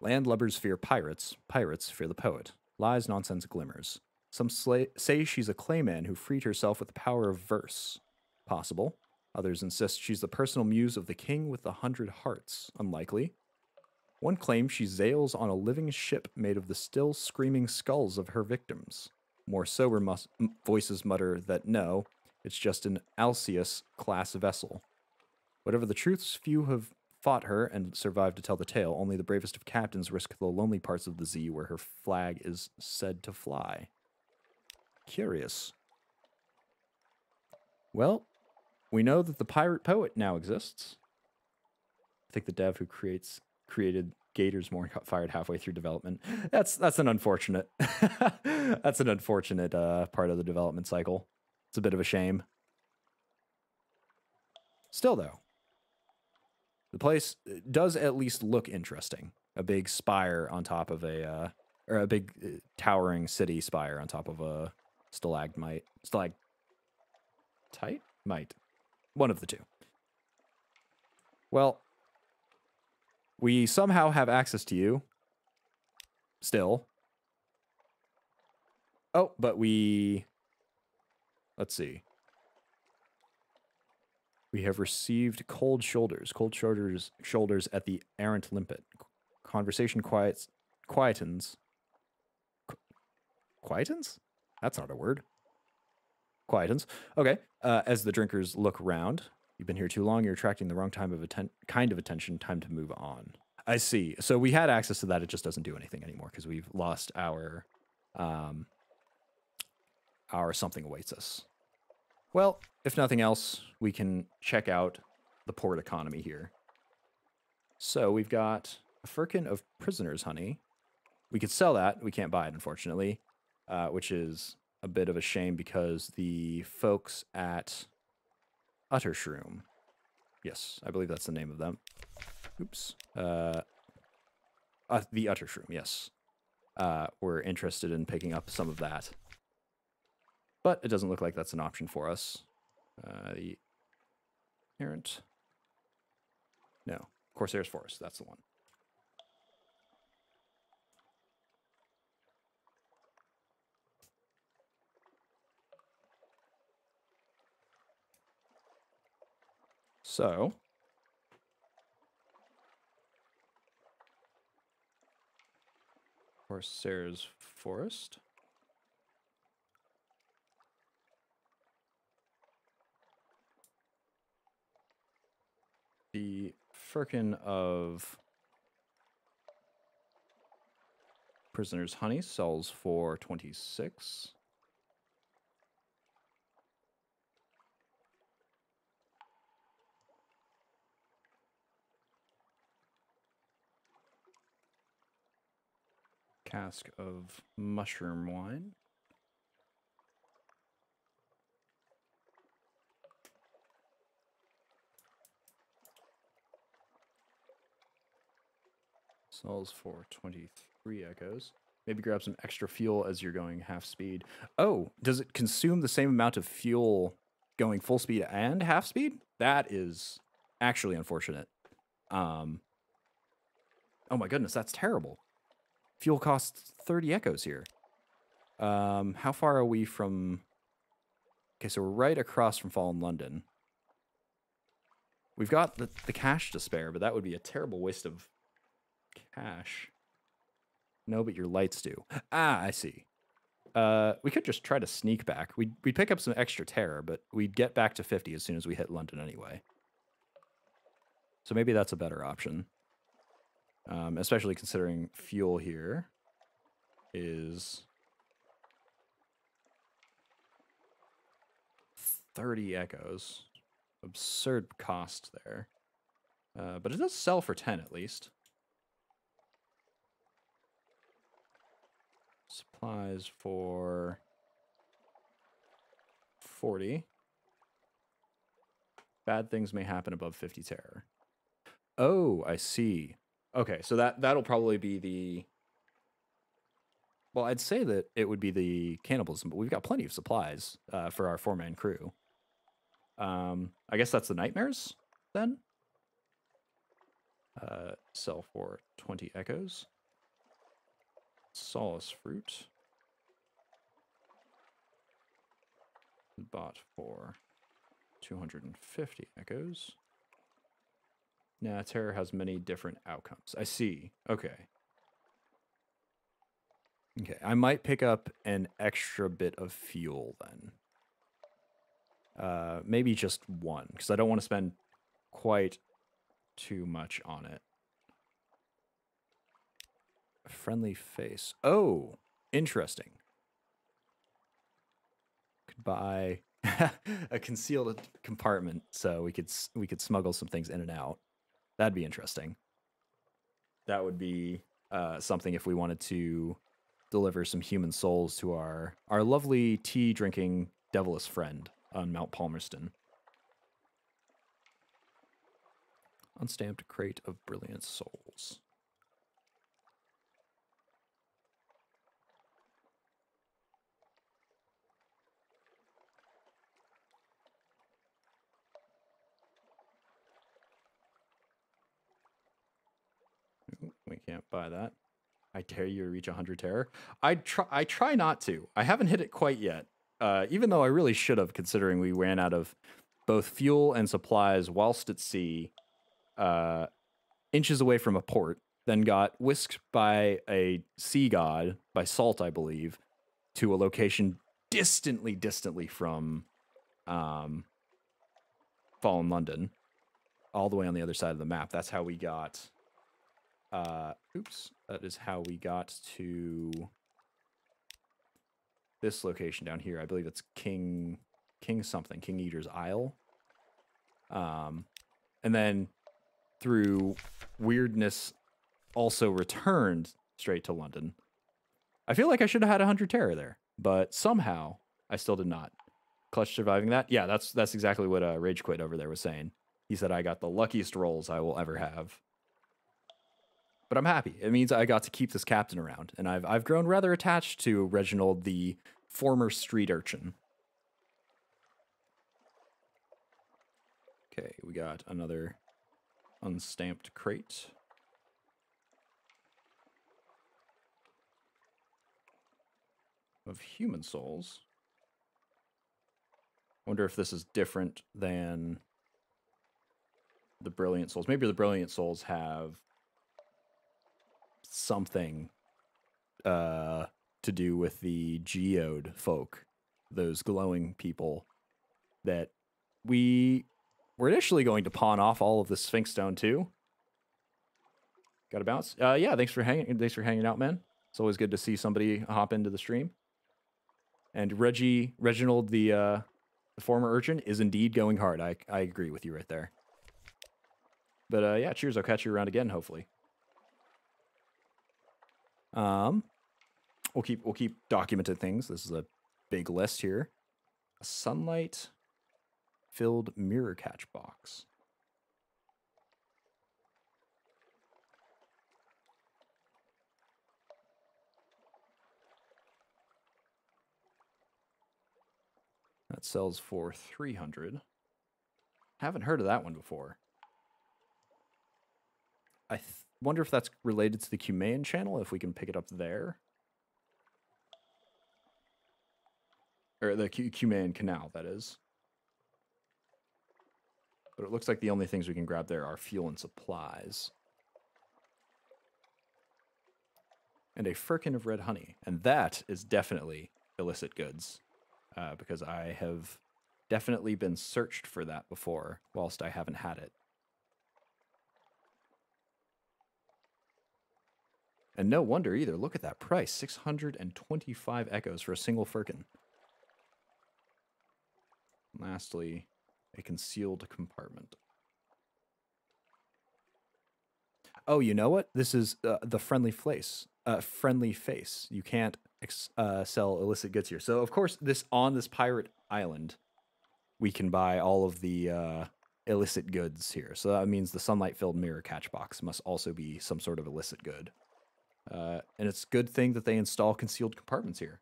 S1: Landlubbers fear pirates. Pirates fear the poet. Lies, nonsense, glimmers. Some say she's a clayman who freed herself with the power of verse. Possible. Others insist she's the personal muse of the king with the 100 hearts. Unlikely. One claims she sails on a living ship made of the still screaming skulls of her victims. More sober voices mutter that no, it's just an Alceus-class vessel. Whatever the truths, few have fought her and survived to tell the tale. Only the bravest of captains risk the lonely parts of the sea where her flag is said to fly. Curious. Well, we know that the pirate poet now exists. I think the dev who created Gators Morn got fired halfway through development. That's an unfortunate that's an unfortunate part of the development cycle. It's a bit of a shame. Still though, the place does at least look interesting. A big spire on top of or a big towering city spire on top of a stalagmite. Might. One of the two. Well, we somehow have access to you. Still. Oh, but let's see. We have received cold shoulders at the errant limpet. Conversation quietens. Quietens? That's not a word. Quietens. Okay. As the drinkers look round, you've been here too long. You're attracting the wrong kind of attention. Time to move on. I see. So we had access to that. It just doesn't do anything anymore because we've lost our something awaits us. Well, if nothing else, we can check out the port economy here. So we've got a firkin of prisoners' honey. We could sell that. We can't buy it, unfortunately, which is a bit of a shame because the folks at Uttershroom, yes, I believe that's the name of them. Oops. The Uttershroom, yes. We're interested in picking up some of that. But it doesn't look like that's an option for us. The Errant. No, Corsair's Forest, that's the one. So, Corsair's Forest. The firkin of Prisoner's Honey sells for 26. Cask of mushroom wine. Sells for 23 echoes. Maybe grab some extra fuel as you're going half speed. Oh, does it consume the same amount of fuel going full speed and half speed? That is actually unfortunate. Oh my goodness, that's terrible. Fuel costs 30 echoes here. How far are we from... Okay, so we're right across from Fallen London. We've got the cash to spare, but that would be a terrible waste of cash. No, but your lights do. Ah, I see. We could just try to sneak back. We'd pick up some extra terror, but we'd get back to 50 as soon as we hit London anyway. So maybe that's a better option. Especially considering fuel here is 30 echoes. Absurd cost there. But it does sell for 10 at least. Supplies for 40. Bad things may happen above 50 terror. Oh, I see. Okay, so that'll probably be the... Well, I'd say that it would be the cannibalism, but we've got plenty of supplies for our 4-man crew. I guess that's the nightmares, then? Sell for 20 echoes. Solace fruit. Bought for 250 echoes. Nah, terror has many different outcomes. I see. Okay. Okay, I might pick up an extra bit of fuel then. Maybe just one, because I don't want to spend quite too much on it. A friendly face. Oh, interesting. Could buy a concealed compartment so we could smuggle some things in and out. That'd be interesting. That would be something if we wanted to deliver some human souls to our lovely tea-drinking devilish friend on Mount Palmerston. Unstamped crate of brilliant souls. We can't buy that. I dare you to reach 100 terror. I try not to. I haven't hit it quite yet. Even though I really should have, considering we ran out of both fuel and supplies whilst at sea, inches away from a port, then got whisked by a sea god, by Salt, I believe, to a location distantly from Fallen London, all the way on the other side of the map. That's how we got... that is how we got to this location down here. I believe it's King Eater's Isle. And then through weirdness also returned straight to London. I feel like I should have had 100 terror there, but somehow I still did not. Clutch surviving that? Yeah, that's exactly what Rage Quit over there was saying. He said I got the luckiest rolls I will ever have. But I'm happy. It means I got to keep this captain around, and I've grown rather attached to Reginald, the former street urchin. Okay, we got another unstamped crate. Of human souls. I wonder if this is different than the brilliant souls. Maybe the brilliant souls have something to do with the geode folk, those glowing people that we were initially going to pawn off all of the Sphinx Stone to. Got to bounce. Yeah, thanks for hanging out, man. It's always good to see somebody hop into the stream. And Reginald, the former urchin, is indeed going hard. I agree with you right there. But yeah, cheers. I'll catch you around again, hopefully. We'll keep documented things. This is a big list here. A sunlight-filled mirror catch box. That sells for 300. Haven't heard of that one before. I wonder if that's related to the Cumaean channel, if we can pick it up there. Or the Cumaean Canal, that is. But it looks like the only things we can grab there are fuel and supplies. And a firkin of red honey. And that is definitely illicit goods. Because I have definitely been searched for that before, whilst I haven't had it. And no wonder either. Look at that price. 625 echoes for a single firkin. Lastly, a concealed compartment. Oh, you know what? This is the friendly face. Friendly face. You can't sell illicit goods here. So, of course, on this pirate island, we can buy all of the illicit goods here. So that means the sunlight-filled mirror catch box must also be some sort of illicit good. And it's a good thing that they install concealed compartments here.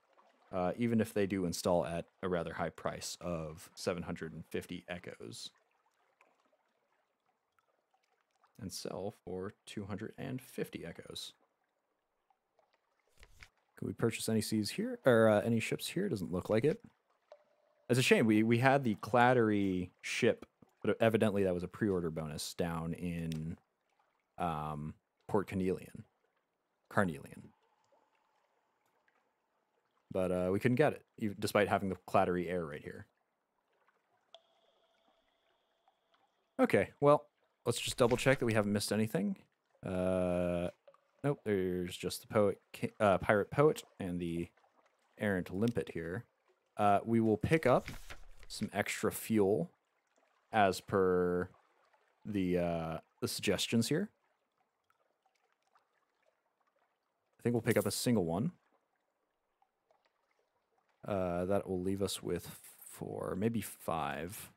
S1: Even if they do install at a rather high price of 750 echoes. And sell for 250 echoes. Can we purchase any seas here? Or any ships here? Doesn't look like it. It's a shame. We had the Clattery ship, but evidently that was a pre-order bonus down in Port Carnelian. But we couldn't get it, despite having the Clattery air right here. Okay, well, let's just double check that we haven't missed anything. Nope, there's just the pirate poet and the errant limpet here. We will pick up some extra fuel as per the suggestions here. I think we'll pick up a single one. That will leave us with 4, maybe 5.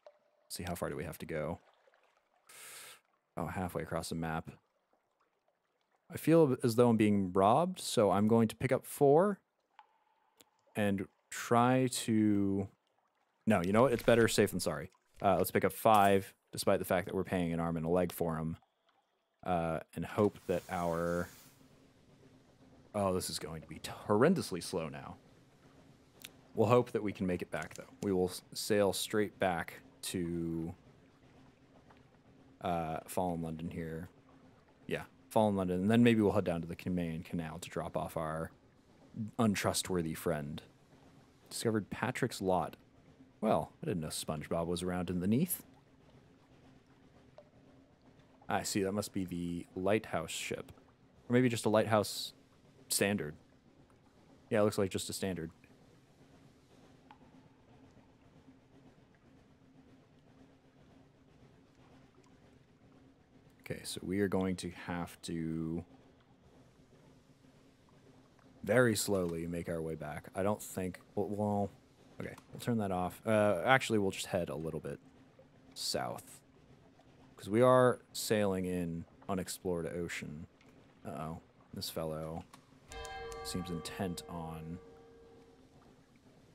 S1: Let's see, how far do we have to go? Oh, halfway across the map. I feel as though I'm being robbed, so I'm going to pick up 4 and try to... No, you know what? It's better safe than sorry. Let's pick up 5, despite the fact that we're paying an arm and a leg for him, and hope that our... Oh, this is going to be horrendously slow now. We'll hope that we can make it back, though. We will sail straight back to Fallen London here. Yeah, Fallen London. And then maybe we'll head down to the Chimaean Canal to drop off our untrustworthy friend. Discovered Patrick's lot. Well, I didn't know SpongeBob was around underneath. I see, that must be the lighthouse ship. Or maybe just a lighthouse standard. Yeah, it looks like just a standard. Okay, so we are going to have to very slowly make our way back. I don't think... Well, okay, we'll turn that off. Actually, we'll just head a little bit south. Because we are sailing in unexplored ocean. Uh-oh. This fellow seems intent on...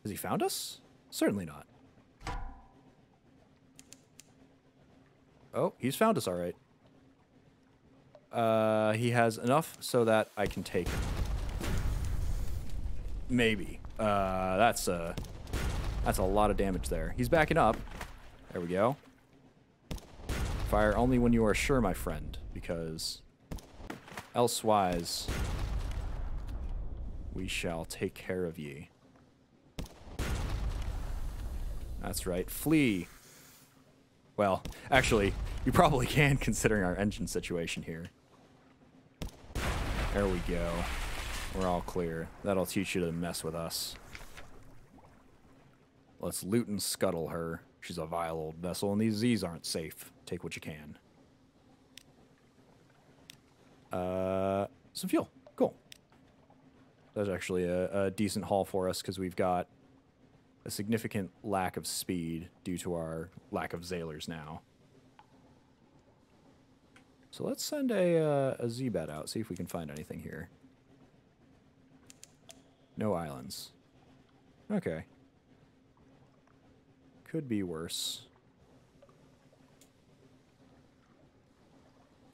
S1: Has he found us? Certainly not. Oh, he's found us all right. He has enough so that I can take him. Maybe. That's a lot of damage there. He's backing up. There we go. Fire only when you are sure, my friend, because elsewise we shall take care of ye. That's right. Flee. Well, actually, you probably can, considering our engine situation here. There we go. We're all clear. That'll teach you to mess with us. Let's loot and scuttle her. She's a vile old vessel, and these Z's aren't safe. Take what you can. Some fuel. Cool. That's actually a decent haul for us, because we've got a significant lack of speed due to our lack of zailors now. So let's send a Z-bat out, see if we can find anything here. No islands. Okay. Could be worse.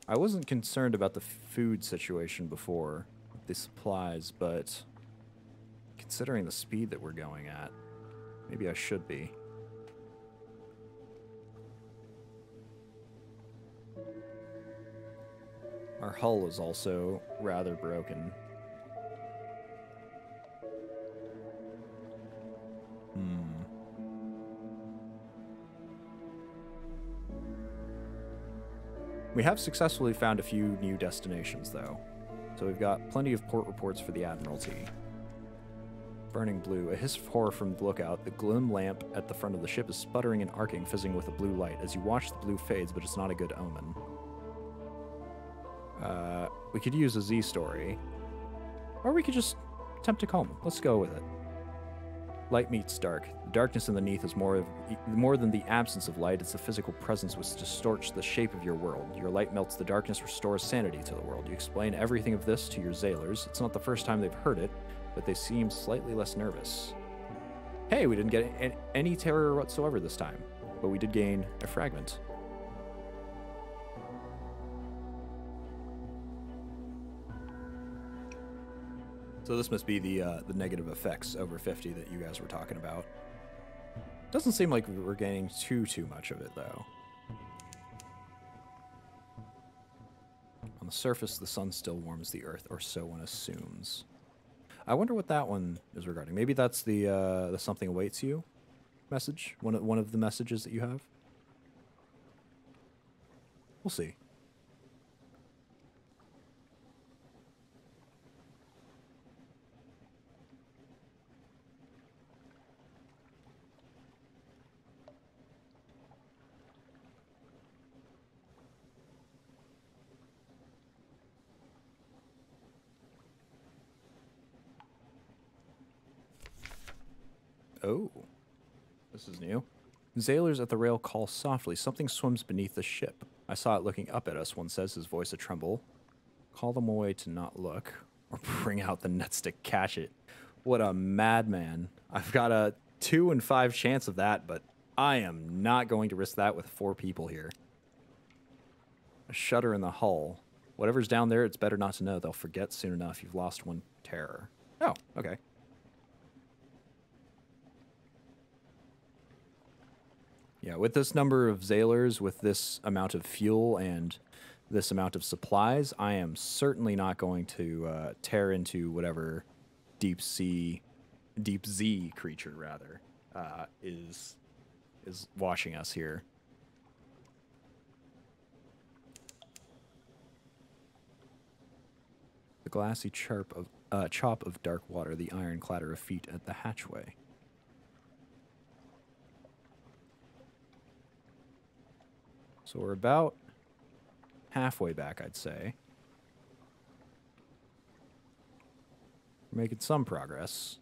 S1: I wasn't concerned about the food situation before, the supplies, but considering the speed that we're going at, maybe I should be. Our hull is also rather broken. We have successfully found a few new destinations, though. So we've got plenty of port reports for the Admiralty. Burning blue, a hiss of horror from the lookout. The glim lamp at the front of the ship is sputtering and arcing, fizzing with a blue light. As you watch, the blue fades, but it's not a good omen. We could use a Z story. Or we could just attempt to calm him. Let's go with it. Light meets dark. The darkness underneath is more than the absence of light. It's the physical presence which distorts the shape of your world. Your light melts the darkness, restores sanity to the world. You explain everything of this to your zailors. It's not the first time they've heard it, but they seem slightly less nervous. Hey, we didn't get any terror whatsoever this time, but we did gain a fragment. So this must be the negative effects over 50 that you guys were talking about. Doesn't seem like we're gaining too much of it, though. On the surface, the sun still warms the earth, or so one assumes. I wonder what that one is regarding. Maybe that's the something awaits you message. One of the messages that you have. We'll see. Oh, this is new. Zailors at the rail call softly. Something swims beneath the ship. I saw it looking up at us, one says, his voice a tremble. Call them away to not look, or bring out the nets to catch it. What a madman. I've got a 2 in 5 chance of that, but I am not going to risk that with 4 people here. A shudder in the hull. Whatever's down there, it's better not to know. They'll forget soon enough. You've lost one terror. Oh, okay. Yeah, with this number of zailors, with this amount of fuel and this amount of supplies, I am certainly not going to tear into whatever deep Z creature rather is watching us here. The glassy chop of dark water, the iron clatter of feet at the hatchway. So we're about halfway back, I'd say. We're making some progress.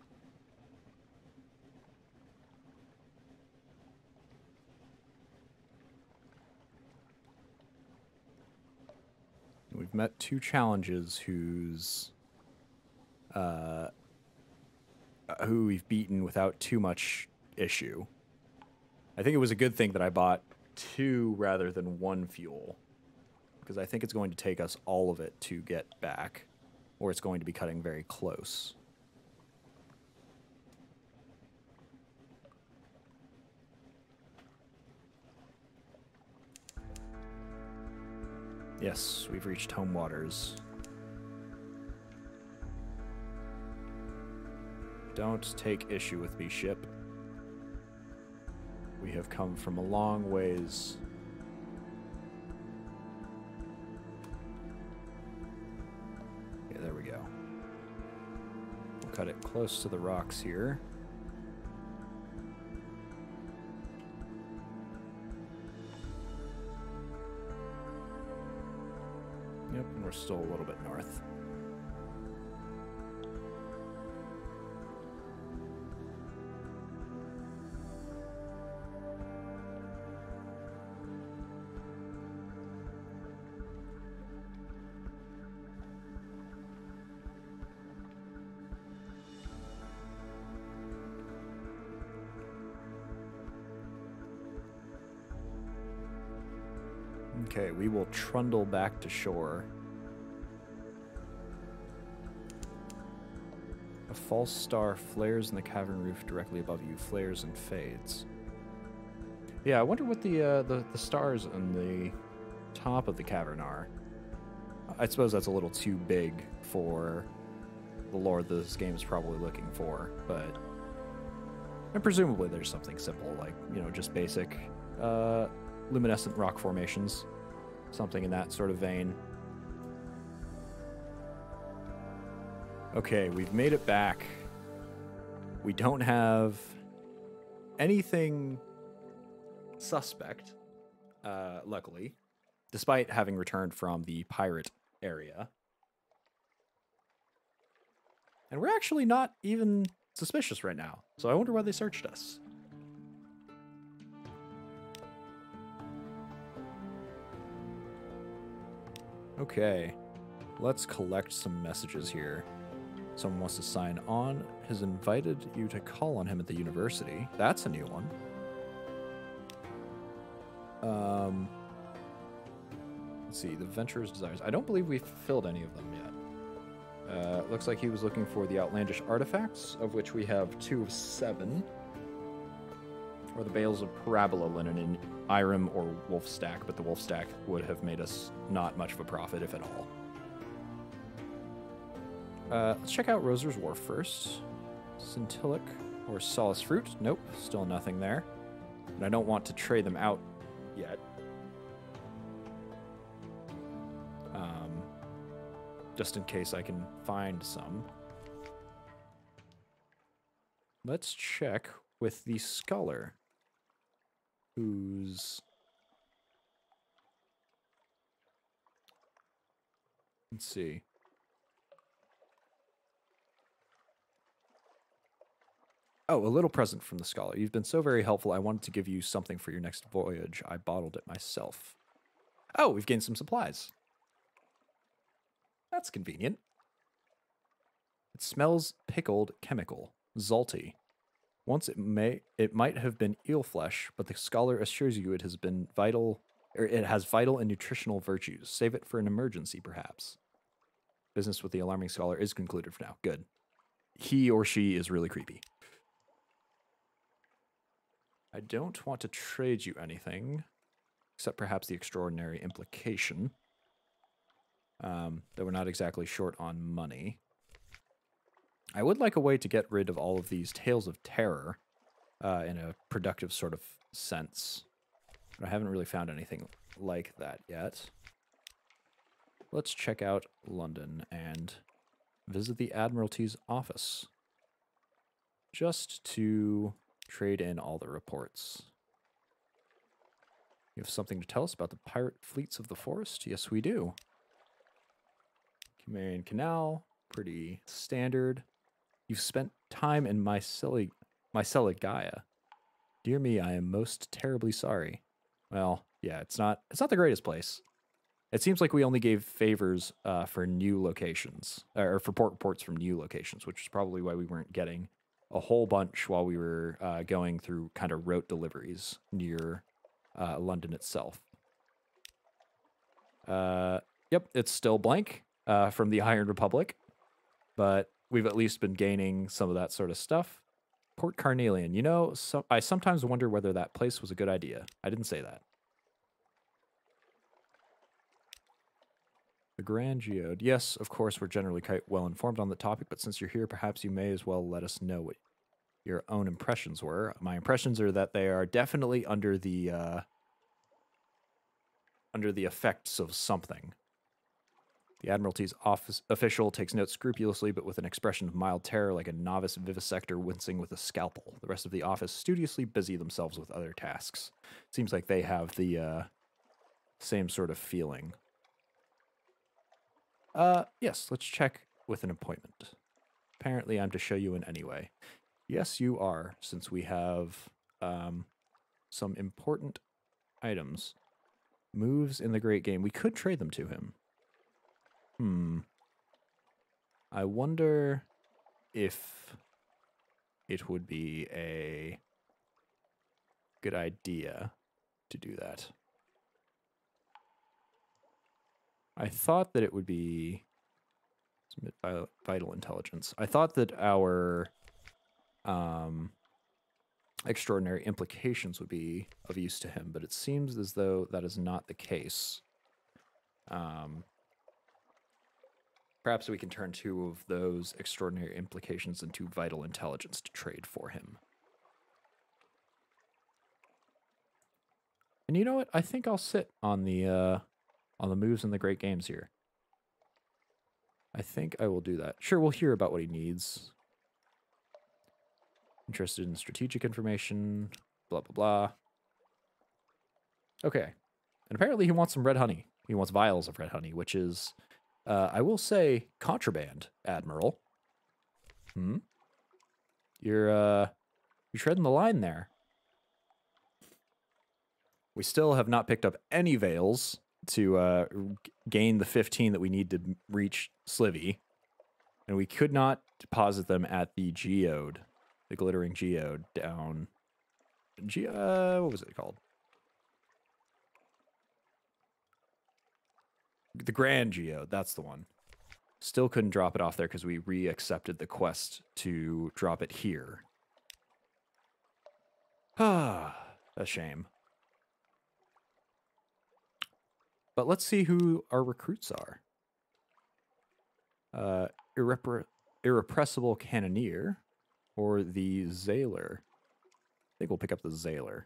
S1: We've met 2 challenges who we've beaten without too much issue. I think it was a good thing that I bought 2 rather than 1 fuel, because I think it's going to take us all of it to get back, or it's going to be cutting very close. Yes, we've reached home waters. Don't take issue with me, ship. We have come from a long ways. Okay, there we go. We'll cut it close to the rocks here. Yep, and we're still a little bit north. Okay, we will trundle back to shore. A false star flares in the cavern roof directly above you, flares and fades. Yeah, I wonder what the stars on the top of the cavern are. I suppose that's a little too big for the lore this game is probably looking for, but... And presumably there's something simple, like, you know, just basic luminescent rock formations. Something in that sort of vein. Okay, we've made it back. We don't have anything suspect, luckily, despite having returned from the pirate area. And we're actually not even suspicious right now, so I wonder why they searched us. Okay, let's collect some messages here. Someone wants to sign on, has invited you to call on him at the university. That's a new one. Let's see, the Venturer's Desires. I don't believe we've filled any of them yet. Looks like he was looking for the outlandish artifacts, of which we have 2 of 7. Or the bales of parabola linen in Irem or wolf stack, but the wolf stack would have made us not much of a profit, if at all. Let's check out Roser's Wharf first. Scintilic or Solace Fruit. Nope, still nothing there. And I don't want to trade them out yet. Just in case I can find some. Let's check with the Scholar, who's... Let's see. Oh, a little present from the Scholar. You've been so very helpful. I wanted to give you something for your next voyage. I bottled it myself. Oh, we've gained some supplies. That's convenient. It smells pickled chemical. Zalty. Once it might have been eel flesh, but the Scholar assures you it has been vital, or it has vital and nutritional virtues. Save it for an emergency, perhaps. Business with the alarming Scholar is concluded for now. Good. He or she is really creepy. I don't want to trade you anything, except perhaps the extraordinary implication. That we're not exactly short on money. I would like a way to get rid of all of these tales of terror in a productive sort of sense. But I haven't really found anything like that yet. Let's check out London and visit the Admiralty's office. Just to trade in all the reports. You have something to tell us about the pirate fleets of the forest? Yes, we do. Cimmerian Canal, pretty standard. You've spent time in Mycelia Gaia. Dear me, I am most terribly sorry. Well, yeah, it's not the greatest place. It seems like we only gave favors for new locations, or for port reports from new locations, which is probably why we weren't getting a whole bunch while we were going through kind of rote deliveries near London itself. Yep, it's still blank from the Iron Republic, but we've at least been gaining some of that sort of stuff. Port Carnelian. You know, I sometimes wonder whether that place was a good idea. I didn't say that. The Grand Geode. Yes, of course, we're generally quite well informed on the topic, but since you're here, perhaps you may as well let us know what your own impressions were. My impressions are that they are definitely under the effects of something. The Admiralty's office official takes notes scrupulously, but with an expression of mild terror, like a novice vivisector wincing with a scalpel. The rest of the office studiously busy themselves with other tasks. Seems like they have the same sort of feeling. Yes, let's check with an appointment. Apparently, I'm to show you in any way. Yes, you are, since we have some important items. Moves in the Great Game. We could trade them to him. I wonder if it would be a good idea to do that. I thought that it would be submit vital intelligence. I thought that our extraordinary implications would be of use to him, but it seems as though that is not the case. Perhaps we can turn 2 of those extraordinary implications into vital intelligence to trade for him. And you know what? I think I'll sit on the moves in the Great Games here. I think I will do that. Sure, we'll hear about what he needs. Interested in strategic information, blah, blah, blah. Okay. And apparently he wants some red honey. He wants vials of red honey, which is, I will say, contraband, Admiral. You're treading the line there. We still have not picked up any veils to gain the 15 that we need to reach Slivy. And we could not deposit them at the geode, the glittering geode down... what was it called? The Grand Geode, that's the one. Still couldn't drop it off there because we re-accepted the quest to drop it here. Ah, a shame. But let's see who our recruits are. Irrepressible Cannoneer or the Zailor. I think we'll pick up the Zailor.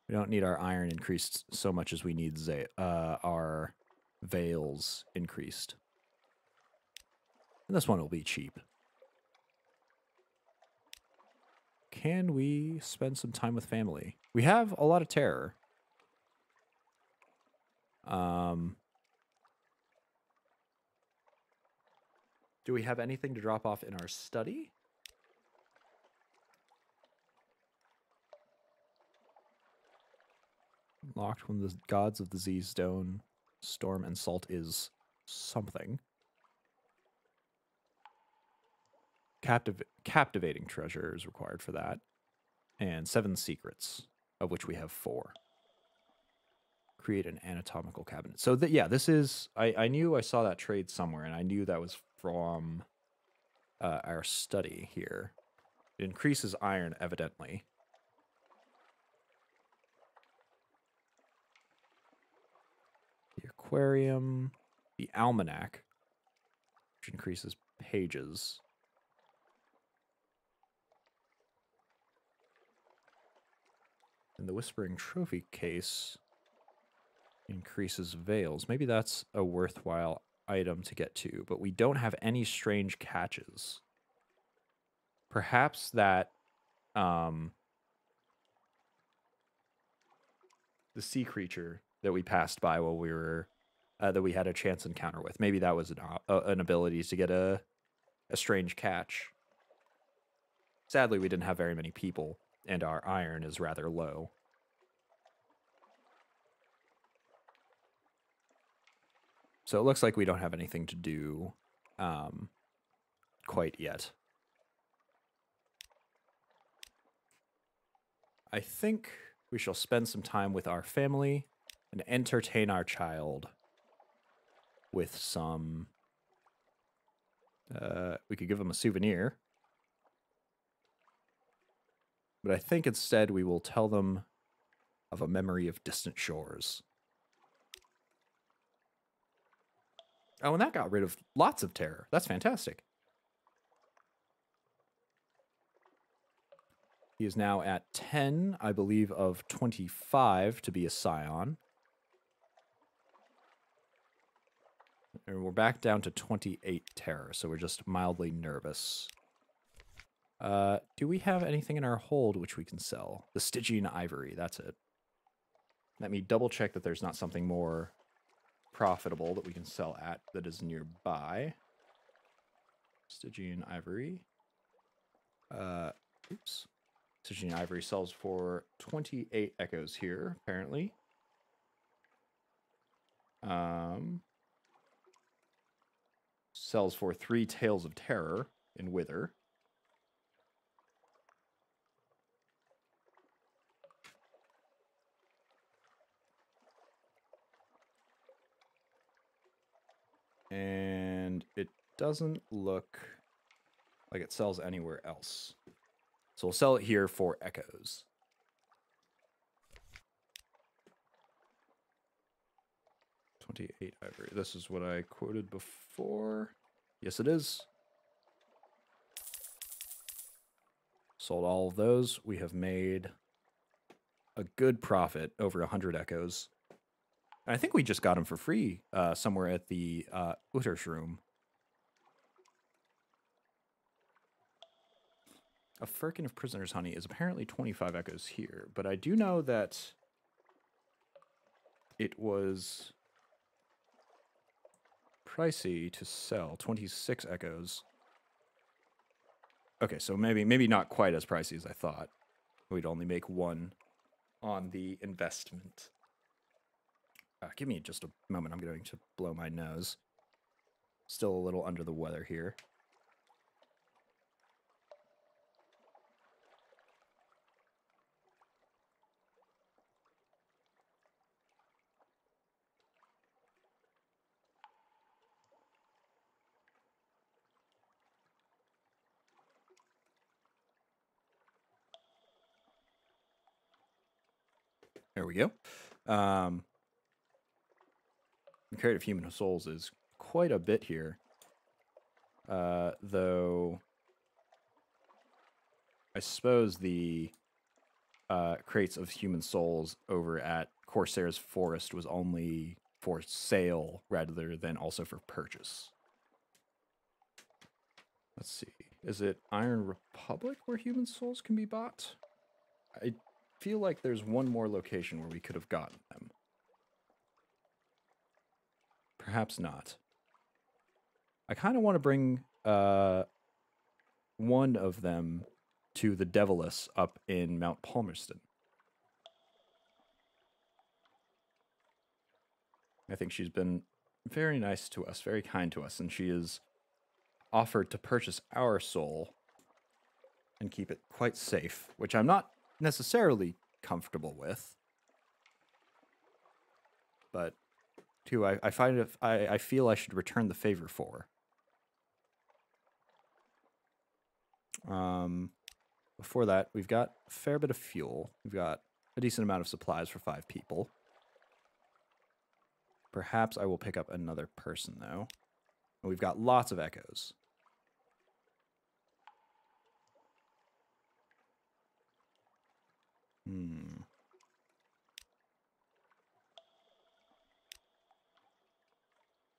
S1: We don't need our iron increased so much as we need our veils increased. And this one will be cheap. Can we spend some time with family? We have a lot of terror. Do we have anything to drop off in our study? Locked when the gods of the Z Stone, Storm, and Salt is something. Captivating treasure is required for that. And 7 secrets, of which we have 4. Create an anatomical cabinet. So, yeah, this is... I knew I saw that trade somewhere, and I knew that was from our study here. It increases iron, evidently. The aquarium, the almanac, which increases pages. And the Whispering Trophy case increases veils. Maybe that's a worthwhile item to get to, but we don't have any strange catches. Perhaps that the sea creature that we passed by while we were that we had a chance encounter with, maybe that was an ability to get a strange catch. Sadly, we didn't have very many people, and our iron is rather low. So it looks like we don't have anything to do quite yet. I think we shall spend some time with our family and entertain our child with some... we could give him a souvenir. But I think instead we will tell them of a memory of distant shores. Oh, and that got rid of lots of terror. That's fantastic. He is now at 10, I believe, of 25 to be a scion. And we're back down to 28 terror, so we're just mildly nervous. Do we have anything in our hold which we can sell? The Stygian ivory, that's it. Let me double check that there's not something more profitable that we can sell at that is nearby. Stygian ivory. Oops. Stygian ivory sells for 28 echoes here, apparently. Sells for 3 Tales of Terror in Wither. And it doesn't look like it sells anywhere else. So we'll sell it here for echoes. $28 ivory. This is what I quoted before. Yes, it is. Sold all of those. We have made a good profit, over 100 echoes. And I think we just got them for free somewhere at the Uttershroom. A firkin of prisoner's honey is apparently 25 echoes here, but I do know that it was pricey to sell, 26 echoes. Okay, so maybe not quite as pricey as I thought. We'd only make 1 on the investment. Give me just a moment. I'm going to blow my nose. Still a little under the weather here. There we go. The crate of human souls is quite a bit here. Though I suppose the crates of human souls over at Corsair's Forest was only for sale rather than also for purchase. Let's see. Is it Iron Republic where human souls can be bought? I feel like there's one more location where we could have gotten them. Perhaps not. I kind of want to bring one of them to the Deviless up in Mount Palmerston. I think she's been very nice to us, very kind to us, and she has offered to purchase our soul and keep it quite safe, which I'm not necessarily comfortable with. But, too, I find it, I feel I should return the favor for. Before that, we've got a fair bit of fuel. We've got a decent amount of supplies for 5 people. Perhaps I will pick up another person, though. And we've got lots of echoes.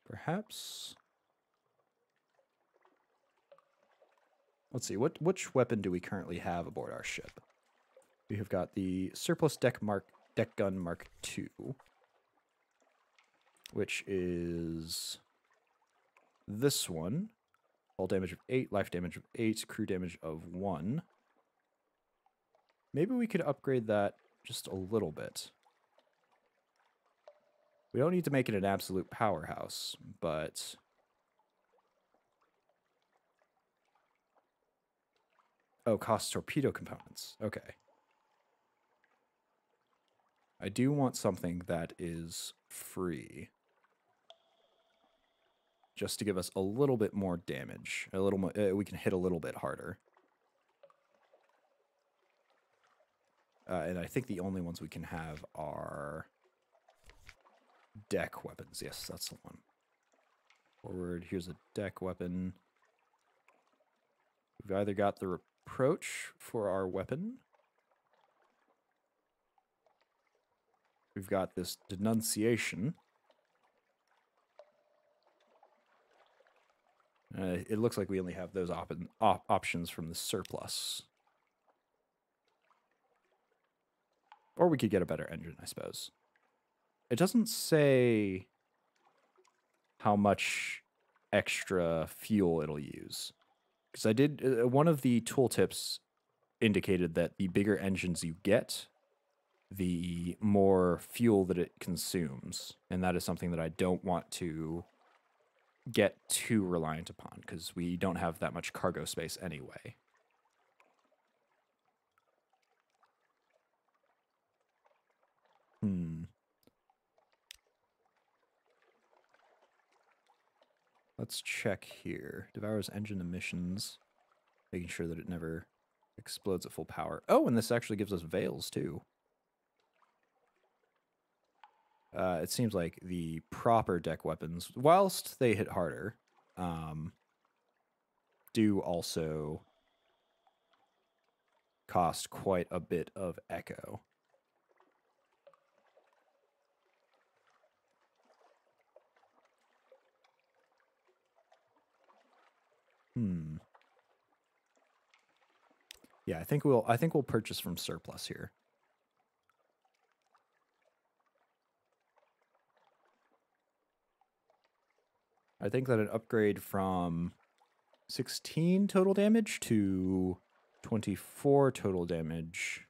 S1: Perhaps... Let's see, which weapon do we currently have aboard our ship? We have got the Surplus Deck Gun Mark II, which is this one. Hull damage of 8, life damage of 8, crew damage of 1. Maybe we could upgrade that just a little bit. We don't need to make it an absolute powerhouse, but... Oh, costs torpedo components. Okay. I do want something that is free. Just to give us a little bit more damage. A little more, we can hit a little bit harder. And I think the only ones we can have are deck weapons. Yes, that's the one. Forward, here's a deck weapon. We've either got the Reproach for our weapon. We've got this Denunciation. It looks like we only have those options from the surplus. Or we could get a better engine, I suppose. It doesn't say how much extra fuel it'll use. Because I did, one of the tooltips indicated that the bigger engines you get, the more fuel that it consumes. And that is something that I don't want to get too reliant upon, because we don't have that much cargo space anyway. Let's check here. Devours engine emissions. Making sure that it never explodes at full power. Oh, and this actually gives us veils, too. It seems like the proper deck weapons, whilst they hit harder, do also cost quite a bit of echo. Yeah, I think we'll purchase from surplus here. I think that an upgrade from 16 total damage to 24 total damage,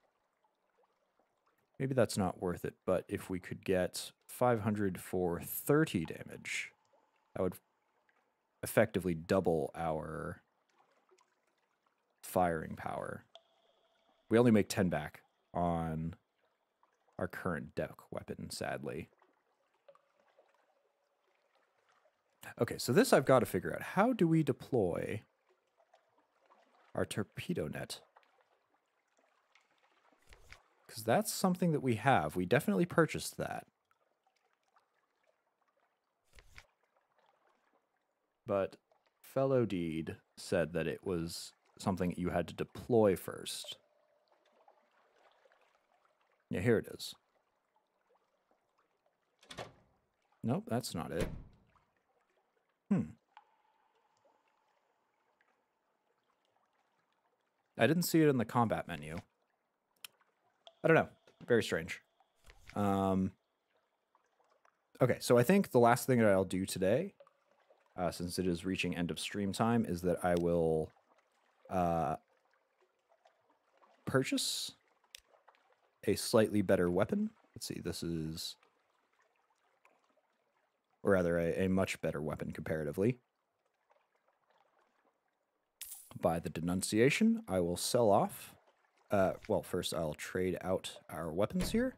S1: maybe that's not worth it, but if we could get 500 for 30 damage, that would effectively double our firing power. We only make 10 back on our current deck weapon, sadly. Okay, so this I've got to figure out. How do we deploy our torpedo net? because that's something that we have. We definitely purchased that. But Fellow Deed said that it was something you had to deploy first. Yeah, here it is. Nope, that's not it. I didn't see it in the combat menu. I don't know. Very strange. Okay, so I think the last thing that I'll do today, since it is reaching end of stream time, is that I will purchase a slightly better weapon. Let's see, this is... Or rather, a much better weapon comparatively. By the denunciation, I will sell off. Well, first I'll trade out our weapons here.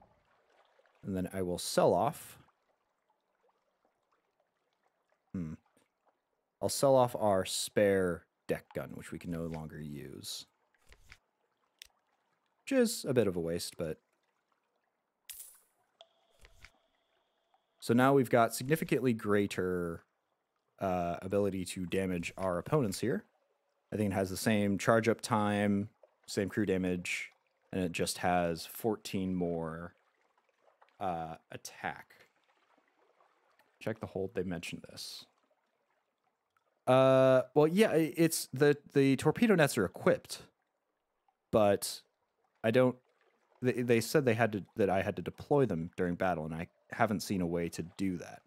S1: And then I will sell off. I'll sell off our spare deck gun, which we can no longer use. Which is a bit of a waste, but... So now we've got significantly greater ability to damage our opponents here. I think it has the same charge up time, same crew damage, and it just has 14 more attack. Check the hold, they mentioned this. Well, yeah, it's the torpedo nets are equipped, but I don't... They said they had that I had to deploy them during battle, and I haven't seen a way to do that.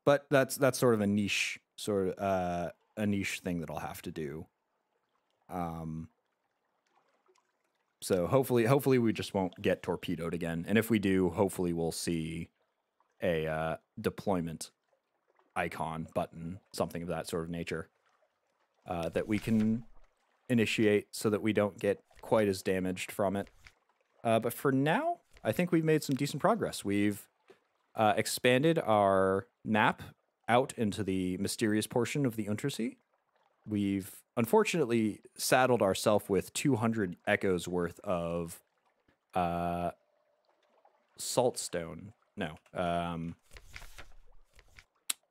S1: But that's sort of a niche a niche thing that I'll have to do. So hopefully we just won't get torpedoed again, and if we do, hopefully we'll see a deployment icon button, something of that sort of nature, that we can initiate so that we don't get quite as damaged from it. But for now, I think we've made some decent progress. We've expanded our map out into the mysterious portion of the Untersee. We've unfortunately saddled ourselves with 200 echoes worth of saltstone. No,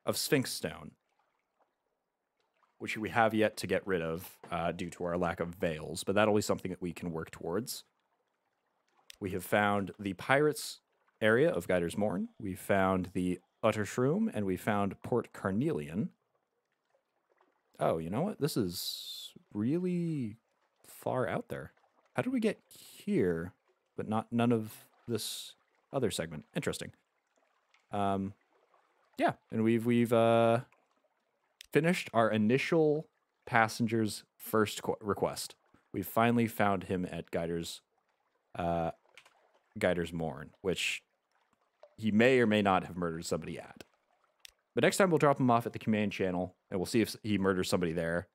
S1: of Sphinx stone, which we have yet to get rid of due to our lack of veils, but that'll be something that we can work towards. We have found the pirates area of Guider's Morn. We found the Uttershroom, and we found Port Carnelian. Oh, you know what? This is really far out there. How did we get here, but none of this other segment? Interesting. Yeah, and we've finished our initial passenger's first request. We've finally found him at Guider's Morn, which he may or may not have murdered somebody at. But next time we'll drop him off at the command channel, and we'll see if he murders somebody there.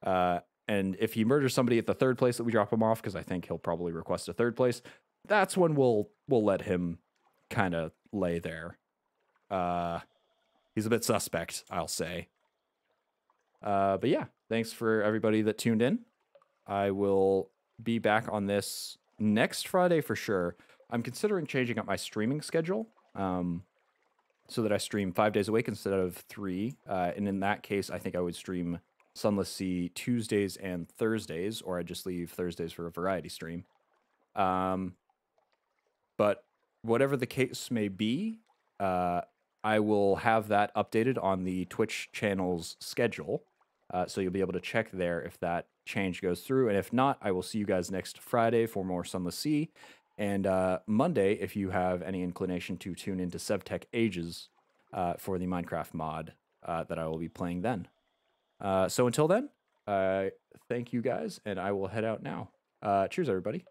S1: And if he murders somebody at the third place that we drop him off, because I think he'll probably request a third place, that's when we'll let him kind of lay there. He's a bit suspect, I'll say. But yeah, thanks for everybody that tuned in. I will be back on this next Friday for sure. I'm considering changing up my streaming schedule so that I stream 5 days a week instead of 3. And in that case, I think I would stream Sunless Sea Tuesdays and Thursdays, or I'd just leave Thursdays for a variety stream. But whatever the case may be, I will have that updated on the Twitch channel's schedule. So you'll be able to check there if that change goes through. And if not, I will see you guys next Friday for more Sunless Sea. And Monday, if you have any inclination to tune into SevTech Ages for the Minecraft mod that I will be playing then. So until then, thank you guys, and I will head out now. Cheers, everybody.